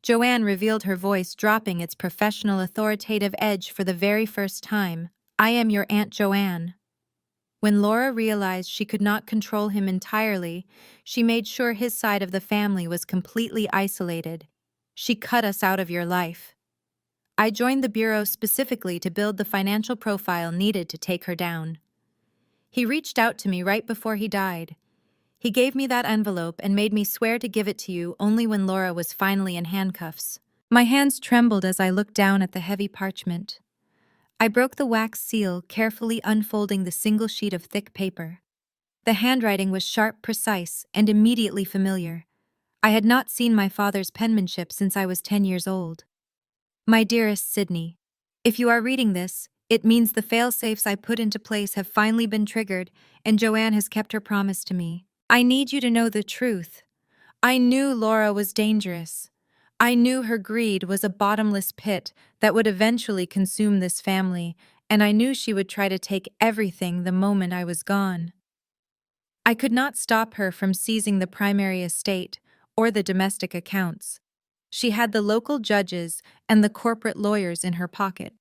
[SPEAKER 1] Joanne revealed, her voice dropping its professional, authoritative edge for the very first time. I am your Aunt Joanne. When Laura realized she could not control him entirely, she made sure his side of the family was completely isolated. She cut us out of your life. I joined the bureau specifically to build the financial profile needed to take her down. He reached out to me right before he died. He gave me that envelope and made me swear to give it to you only when Laura was finally in handcuffs. My hands trembled as I looked down at the heavy parchment. I broke the wax seal, carefully unfolding the single sheet of thick paper. The handwriting was sharp, precise, and immediately familiar. I had not seen my father's penmanship since I was 10 years old. My dearest Sydney, if you are reading this, it means the fail-safes I put into place have finally been triggered, and Joanne has kept her promise to me. I need you to know the truth. I knew Laura was dangerous. I knew her greed was a bottomless pit that would eventually consume this family, and I knew she would try to take everything the moment I was gone. I could not stop her from seizing the primary estate or the domestic accounts. She had the local judges and the corporate lawyers in her pocket.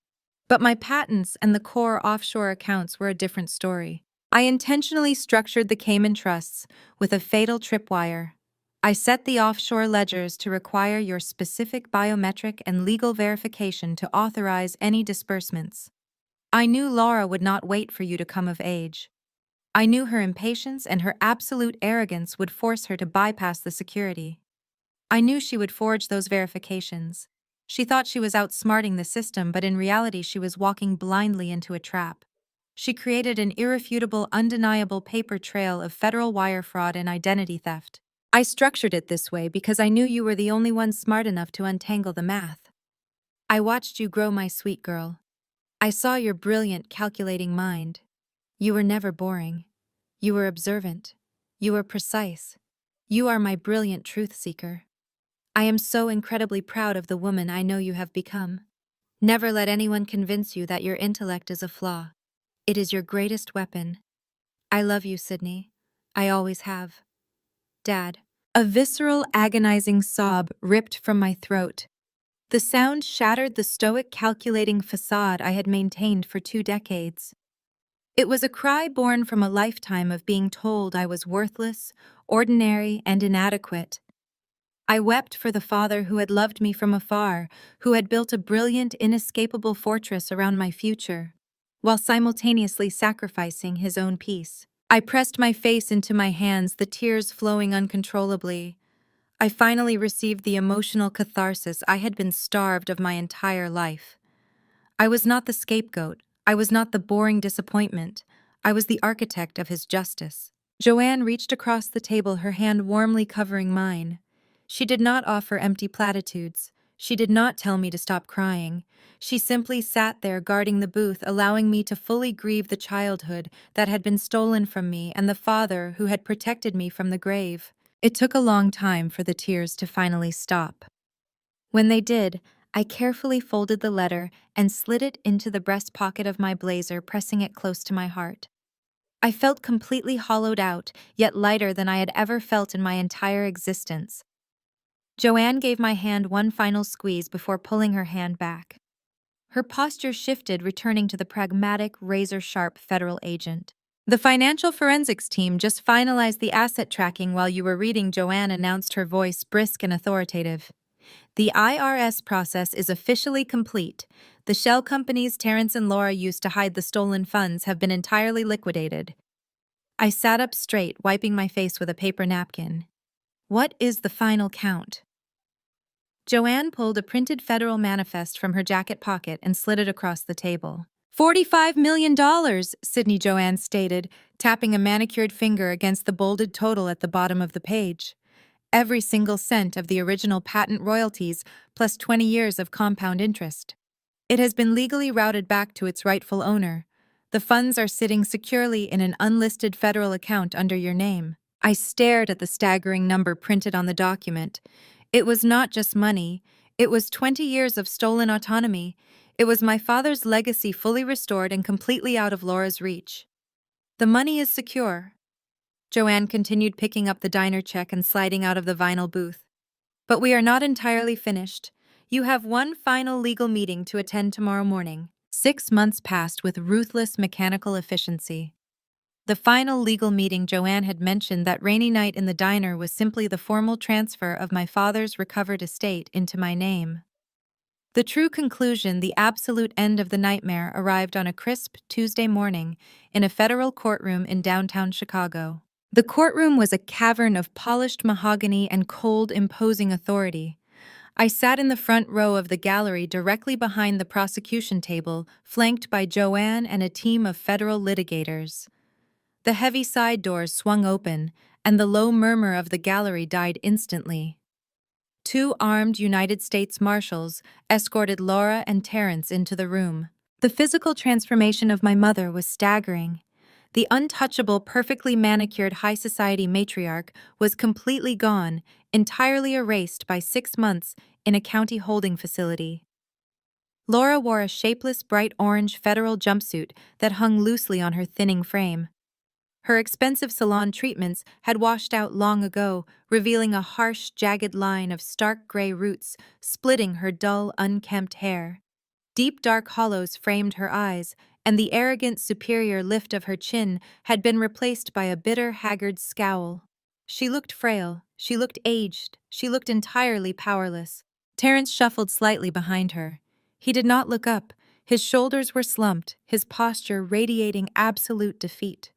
[SPEAKER 1] But my patents and the core offshore accounts were a different story. I intentionally structured the Cayman trusts with a fatal tripwire. I set the offshore ledgers to require your specific biometric and legal verification to authorize any disbursements. I knew Laura would not wait for you to come of age. I knew her impatience and her absolute arrogance would force her to bypass the security. I knew she would forge those verifications. She thought she was outsmarting the system, but in reality she was walking blindly into a trap. She created an irrefutable, undeniable paper trail of federal wire fraud and identity theft. I structured it this way because I knew you were the only one smart enough to untangle the math. I watched you grow, my sweet girl. I saw your brilliant, calculating mind. You were never boring. You were observant. You were precise. You are my brilliant truth seeker. I am so incredibly proud of the woman I know you have become. Never let anyone convince you that your intellect is a flaw. It is your greatest weapon. I love you, Sydney. I always have. Dad. A visceral, agonizing sob ripped from my throat. The sound shattered the stoic, calculating facade I had maintained for 2 decades. It was a cry born from a lifetime of being told I was worthless, ordinary, and inadequate. I wept for the father who had loved me from afar, who had built a brilliant, inescapable fortress around my future, while simultaneously sacrificing his own peace. I pressed my face into my hands, the tears flowing uncontrollably. I finally received the emotional catharsis I had been starved of my entire life. I was not the scapegoat. I was not the boring disappointment. I was the architect of his justice. Joanne reached across the table, her hand warmly covering mine. She did not offer empty platitudes. She did not tell me to stop crying. She simply sat there guarding the booth, allowing me to fully grieve the childhood that had been stolen from me and the father who had protected me from the grave. It took a long time for the tears to finally stop. When they did, I carefully folded the letter and slid it into the breast pocket of my blazer, pressing it close to my heart. I felt completely hollowed out, yet lighter than I had ever felt in my entire existence. Joanne gave my hand one final squeeze before pulling her hand back. Her posture shifted, returning to the pragmatic, razor-sharp federal agent. The financial forensics team just finalized the asset tracking while you were reading, Joanne announced, her voice brisk and authoritative. The IRS process is officially complete. The shell companies Terrence and Laura used to hide the stolen funds have been entirely liquidated. I sat up straight, wiping my face with a paper napkin. What is the final count? Joanne pulled a printed federal manifest from her jacket pocket and slid it across the table. $45 million, Sydney Joanne stated, tapping a manicured finger against the bolded total at the bottom of the page. Every single cent of the original patent royalties, plus 20 years of compound interest. It has been legally routed back to its rightful owner. The funds are sitting securely in an unlisted federal account under your name. I stared at the staggering number printed on the document. It was not just money. It was 20 years of stolen autonomy. It was my father's legacy fully restored and completely out of Laura's reach. The money is secure. Joanne continued, picking up the diner check and sliding out of the vinyl booth. But we are not entirely finished. You have one final legal meeting to attend tomorrow morning. 6 months passed with ruthless mechanical efficiency. The final legal meeting Joanne had mentioned that rainy night in the diner was simply the formal transfer of my father's recovered estate into my name. The true conclusion, the absolute end of the nightmare, arrived on a crisp Tuesday morning in a federal courtroom in downtown Chicago. The courtroom was a cavern of polished mahogany and cold, imposing authority. I sat in the front row of the gallery directly behind the prosecution table, flanked by Joanne and a team of federal litigators. The heavy side doors swung open, and the low murmur of the gallery died instantly. 2 armed United States Marshals escorted Laura and Terrence into the room. The physical transformation of my mother was staggering. The untouchable, perfectly manicured high society matriarch was completely gone, entirely erased by 6 months in a county holding facility. Laura wore a shapeless, bright orange federal jumpsuit that hung loosely on her thinning frame. Her expensive salon treatments had washed out long ago, revealing a harsh, jagged line of stark gray roots splitting her dull, unkempt hair. Deep dark hollows framed her eyes, and the arrogant, superior lift of her chin had been replaced by a bitter, haggard scowl. She looked frail, she looked aged, she looked entirely powerless. Terrence shuffled slightly behind her. He did not look up. His shoulders were slumped, his posture radiating absolute defeat.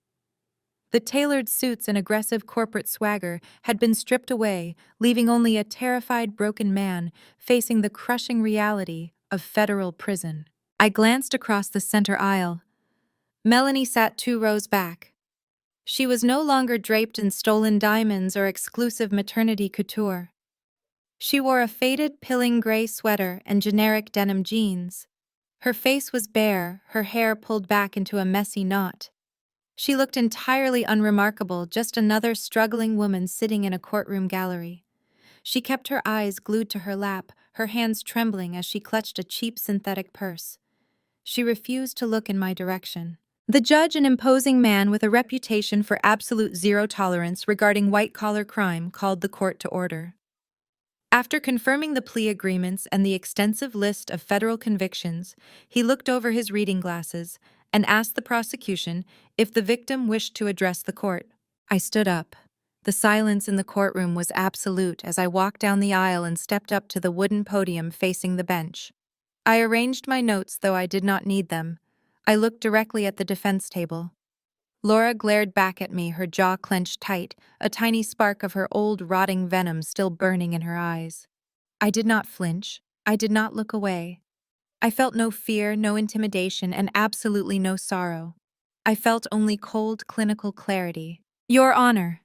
[SPEAKER 1] The tailored suits and aggressive corporate swagger had been stripped away, leaving only a terrified, broken man facing the crushing reality of federal prison. I glanced across the center aisle. Melanie sat 2 rows back. She was no longer draped in stolen diamonds or exclusive maternity couture. She wore a faded, pilling gray sweater and generic denim jeans. Her face was bare, her hair pulled back into a messy knot. She looked entirely unremarkable, just another struggling woman sitting in a courtroom gallery. She kept her eyes glued to her lap, her hands trembling as she clutched a cheap synthetic purse. She refused to look in my direction. The judge, an imposing man with a reputation for absolute zero tolerance regarding white-collar crime, called the court to order. After confirming the plea agreements and the extensive list of federal convictions, he looked over his reading glasses and asked the prosecution if the victim wished to address the court. I stood up. The silence in the courtroom was absolute as I walked down the aisle and stepped up to the wooden podium facing the bench. I arranged my notes, though I did not need them. I looked directly at the defense table. Laura glared back at me, her jaw clenched tight, a tiny spark of her old rotting venom still burning in her eyes. I did not flinch. I did not look away. I felt no fear, no intimidation, and absolutely no sorrow. I felt only cold, clinical clarity. Your Honor.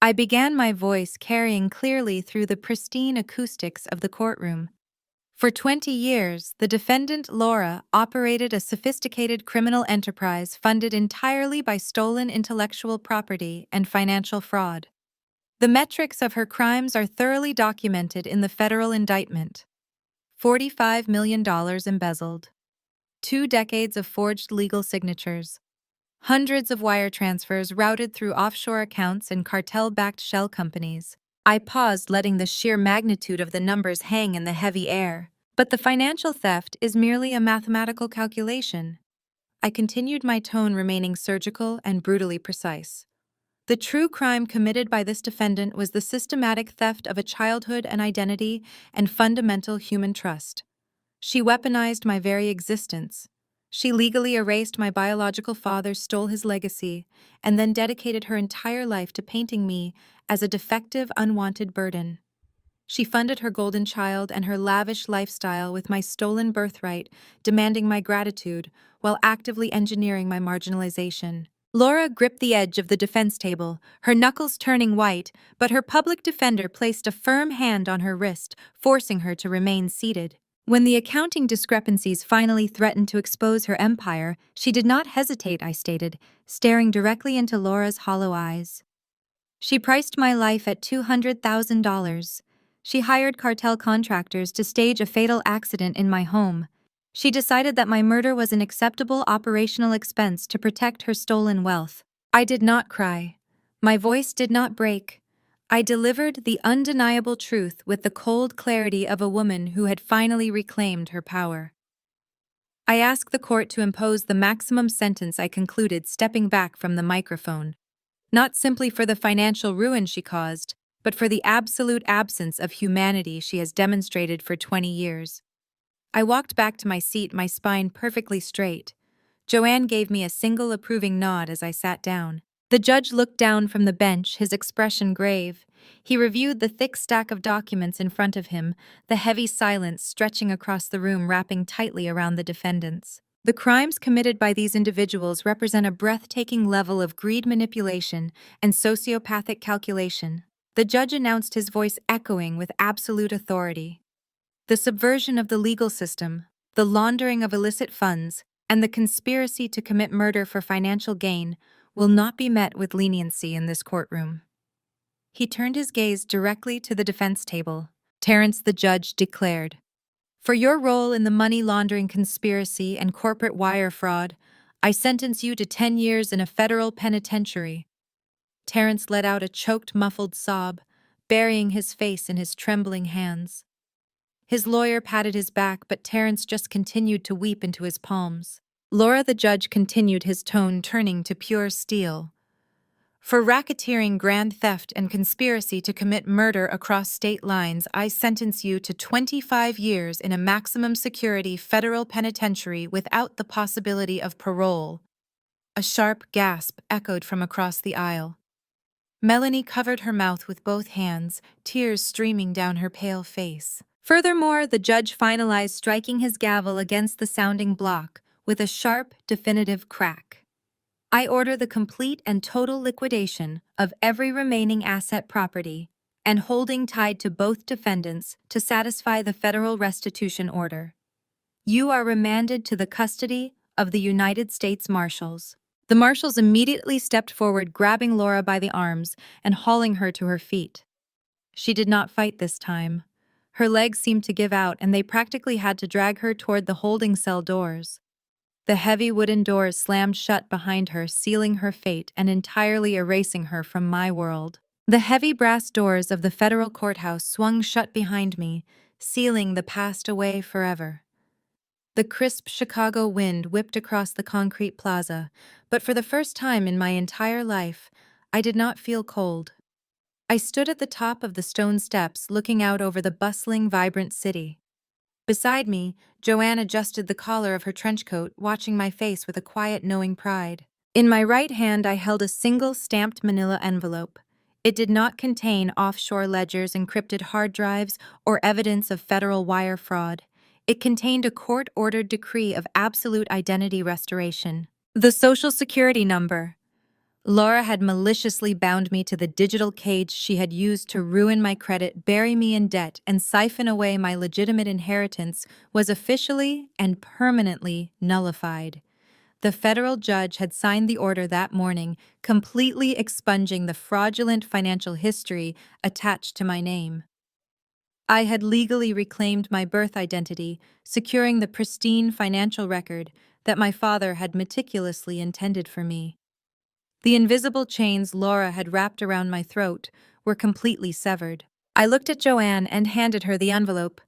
[SPEAKER 1] I began, my voice carrying clearly through the pristine acoustics of the courtroom. For 20 years, the defendant, Laura, operated a sophisticated criminal enterprise funded entirely by stolen intellectual property and financial fraud. The metrics of her crimes are thoroughly documented in the federal indictment. $45 million embezzled. 2 decades of forged legal signatures. Hundreds of wire transfers routed through offshore accounts and cartel-backed shell companies. I paused, letting the sheer magnitude of the numbers hang in the heavy air. But the financial theft is merely a mathematical calculation. I continued, my tone remaining surgical and brutally precise. The true crime committed by this defendant was the systematic theft of a childhood and identity and fundamental human trust. She weaponized my very existence. She legally erased my biological father, stole his legacy, and then dedicated her entire life to painting me as a defective, unwanted burden. She funded her golden child and her lavish lifestyle with my stolen birthright, demanding my gratitude while actively engineering my marginalization. Laura gripped the edge of the defense table, her knuckles turning white, but her public defender placed a firm hand on her wrist, forcing her to remain seated. When the accounting discrepancies finally threatened to expose her empire, she did not hesitate, I stated, staring directly into Laura's hollow eyes. She priced my life at $200,000. She hired cartel contractors to stage a fatal accident in my home. She decided that my murder was an acceptable operational expense to protect her stolen wealth. I did not cry. My voice did not break. I delivered the undeniable truth with the cold clarity of a woman who had finally reclaimed her power. I asked the court to impose the maximum sentence, I concluded, stepping back from the microphone. Not simply for the financial ruin she caused, but for the absolute absence of humanity she has demonstrated for 20 years. I walked back to my seat, my spine perfectly straight. Joanne gave me a single approving nod as I sat down. The judge looked down from the bench, his expression grave. He reviewed the thick stack of documents in front of him, the heavy silence stretching across the room, wrapping tightly around the defendants. The crimes committed by these individuals represent a breathtaking level of greed, manipulation, and sociopathic calculation. The judge announced, his voice echoing with absolute authority. The subversion of the legal system, the laundering of illicit funds, and the conspiracy to commit murder for financial gain will not be met with leniency in this courtroom. He turned his gaze directly to the defense table. Terrence, the judge declared, for your role in the money laundering conspiracy and corporate wire fraud, I sentence you to 10 years in a federal penitentiary. Terrence let out a choked, muffled sob, burying his face in his trembling hands. His lawyer patted his back, but Terrence just continued to weep into his palms. Laura, the judge continued, his tone turning to pure steel. For racketeering, grand theft, and conspiracy to commit murder across state lines, I sentence you to 25 years in a maximum security federal penitentiary without the possibility of parole. A sharp gasp echoed from across the aisle. Melanie covered her mouth with both hands, tears streaming down her pale face. Furthermore, the judge finalized, striking his gavel against the sounding block with a sharp, definitive crack. I order the complete and total liquidation of every remaining asset, property, and holding tied to both defendants to satisfy the federal restitution order. You are remanded to the custody of the United States Marshals. The marshals immediately stepped forward, grabbing Laura by the arms and hauling her to her feet. She did not fight this time. Her legs seemed to give out, and they practically had to drag her toward the holding cell doors. The heavy wooden doors slammed shut behind her, sealing her fate and entirely erasing her from my world. The heavy brass doors of the federal courthouse swung shut behind me, sealing the past away forever. The crisp Chicago wind whipped across the concrete plaza, but for the first time in my entire life, I did not feel cold. I stood at the top of the stone steps looking out over the bustling, vibrant city. Beside me, Joanne adjusted the collar of her trench coat, watching my face with a quiet, knowing pride. In my right hand, I held a single stamped manila envelope. It did not contain offshore ledgers, encrypted hard drives, or evidence of federal wire fraud. It contained a court-ordered decree of absolute identity restoration. The Social Security number. Laura had maliciously bound me to the digital cage she had used to ruin my credit, bury me in debt, and siphon away my legitimate inheritance was officially and permanently nullified. The federal judge had signed the order that morning, completely expunging the fraudulent financial history attached to my name. I had legally reclaimed my birth identity, securing the pristine financial record that my father had meticulously intended for me. The invisible chains Laura had wrapped around my throat were completely severed. I looked at Joanne and handed her the envelope.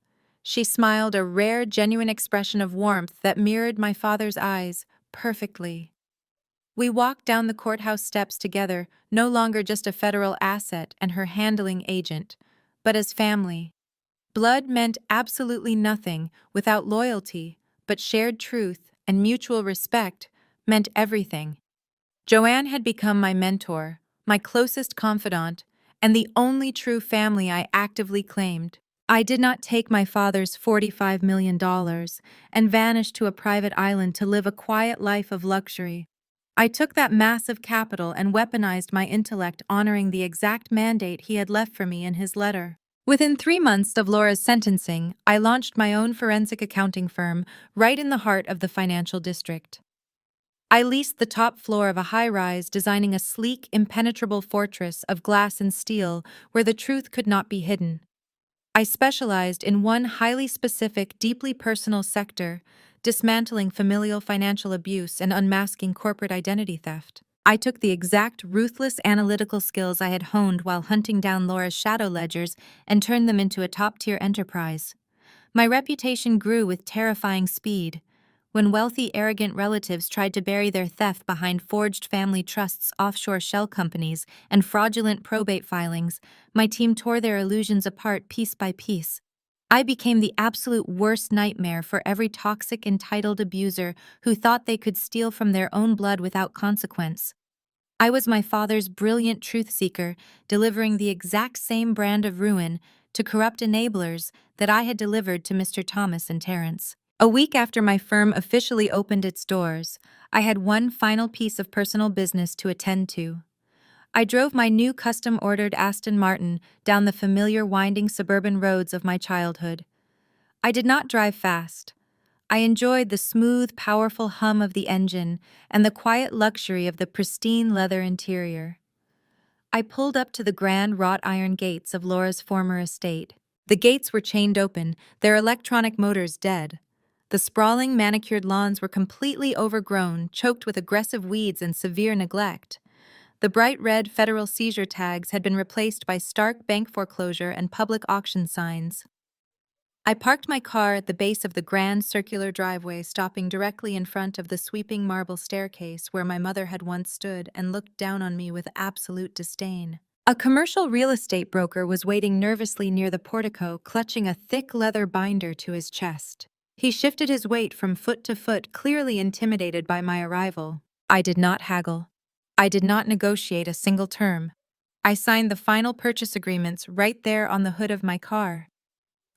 [SPEAKER 1] She smiled, a rare, genuine expression of warmth that mirrored my father's eyes perfectly. We walked down the courthouse steps together, no longer just a federal asset and her handling agent, but as family. Blood meant absolutely nothing without loyalty, but shared truth and mutual respect meant everything. Joanne had become my mentor, my closest confidant, and the only true family I actively claimed. I did not take my father's $45 million and vanish to a private island to live a quiet life of luxury. I took that massive capital and weaponized my intellect, honoring the exact mandate he had left for me in his letter. Within 3 months of Laura's sentencing, I launched my own forensic accounting firm right in the heart of the financial district. I leased the top floor of a high-rise, designing a sleek, impenetrable fortress of glass and steel where the truth could not be hidden. I specialized in one highly specific, deeply personal sector, dismantling familial financial abuse and unmasking corporate identity theft. I took the exact ruthless analytical skills I had honed while hunting down Laura's shadow ledgers and turned them into a top-tier enterprise. My reputation grew with terrifying speed. When wealthy, arrogant relatives tried to bury their theft behind forged family trusts, offshore shell companies, and fraudulent probate filings, my team tore their illusions apart piece by piece. I became the absolute worst nightmare for every toxic, entitled abuser who thought they could steal from their own blood without consequence. I was my father's brilliant truth seeker, delivering the exact same brand of ruin to corrupt enablers that I had delivered to Mr. Thomas and Terrence. A week after my firm officially opened its doors, I had one final piece of personal business to attend to. I drove my new custom-ordered Aston Martin down the familiar winding suburban roads of my childhood. I did not drive fast. I enjoyed the smooth, powerful hum of the engine and the quiet luxury of the pristine leather interior. I pulled up to the grand wrought iron gates of Laura's former estate. The gates were chained open, their electronic motors dead. The sprawling, manicured lawns were completely overgrown, choked with aggressive weeds and severe neglect. The bright red federal seizure tags had been replaced by stark bank foreclosure and public auction signs. I parked my car at the base of the grand circular driveway, stopping directly in front of the sweeping marble staircase where my mother had once stood and looked down on me with absolute disdain. A commercial real estate broker was waiting nervously near the portico, clutching a thick leather binder to his chest. He shifted his weight from foot to foot, clearly intimidated by my arrival. I did not haggle. I did not negotiate a single term. I signed the final purchase agreements right there on the hood of my car.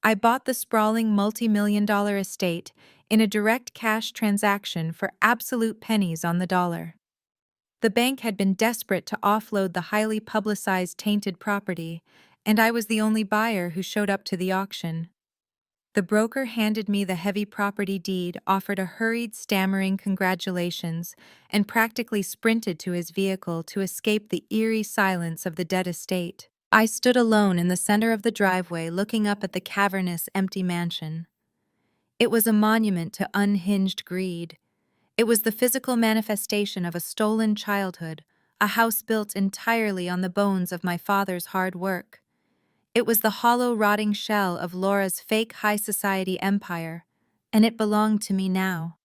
[SPEAKER 1] I bought the sprawling multi-million-dollar estate in a direct cash transaction for absolute pennies on the dollar. The bank had been desperate to offload the highly publicized tainted property, and I was the only buyer who showed up to the auction. The broker handed me the heavy property deed, offered a hurried, stammering congratulations, and practically sprinted to his vehicle to escape the eerie silence of the dead estate. I stood alone in the center of the driveway, looking up at the cavernous, empty mansion. It was a monument to unhinged greed. It was the physical manifestation of a stolen childhood, a house built entirely on the bones of my father's hard work. It was the hollow, rotting shell of Laura's fake high society empire, and it belonged to me now.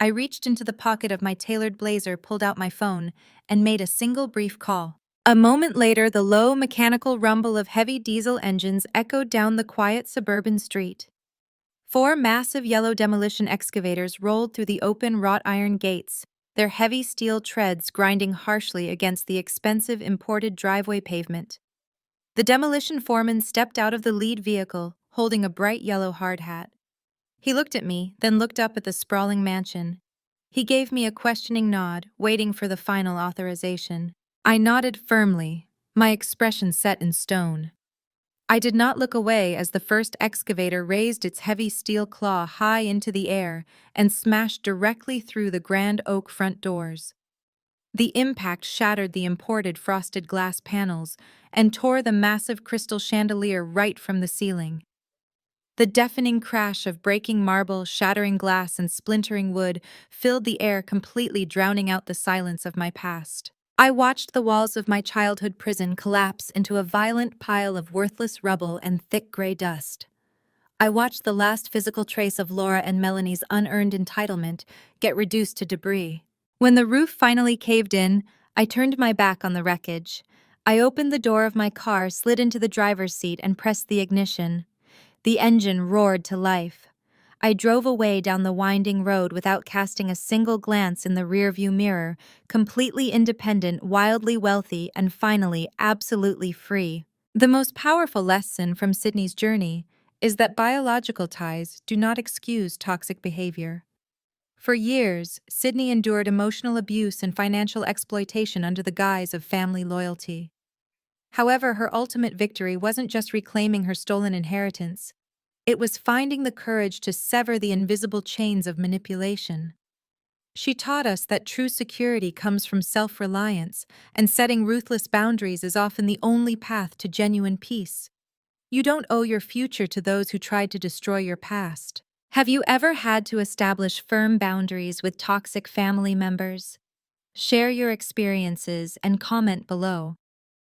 [SPEAKER 1] I reached into the pocket of my tailored blazer, pulled out my phone, and made a single brief call. A moment later, the low, mechanical rumble of heavy diesel engines echoed down the quiet suburban street. 4 massive yellow demolition excavators rolled through the open wrought iron gates, their heavy steel treads grinding harshly against the expensive imported driveway pavement. The demolition foreman stepped out of the lead vehicle, holding a bright yellow hard hat. He looked at me, then looked up at the sprawling mansion. He gave me a questioning nod, waiting for the final authorization. I nodded firmly, my expression set in stone. I did not look away as the first excavator raised its heavy steel claw high into the air and smashed directly through the grand oak front doors. The impact shattered the imported frosted glass panels and tore the massive crystal chandelier right from the ceiling. The deafening crash of breaking marble, shattering glass, and splintering wood filled the air, completely drowning out the silence of my past. I watched the walls of my childhood prison collapse into a violent pile of worthless rubble and thick gray dust. I watched the last physical trace of Laura and Melanie's unearned entitlement get reduced to debris. When the roof finally caved in, I turned my back on the wreckage. I opened the door of my car, slid into the driver's seat, and pressed the ignition. The engine roared to life. I drove away down the winding road without casting a single glance in the rearview mirror, completely independent, wildly wealthy, and finally absolutely free. The most powerful lesson from Sydney's journey is that biological ties do not excuse toxic behavior. For years, Sydney endured emotional abuse and financial exploitation under the guise of family loyalty. However, her ultimate victory wasn't just reclaiming her stolen inheritance. It was finding the courage to sever the invisible chains of manipulation. She taught us that true security comes from self-reliance, and setting ruthless boundaries is often the only path to genuine peace. You don't owe your future to those who tried to destroy your past. Have you ever had to establish firm boundaries with toxic family members? Share your experiences and comment below.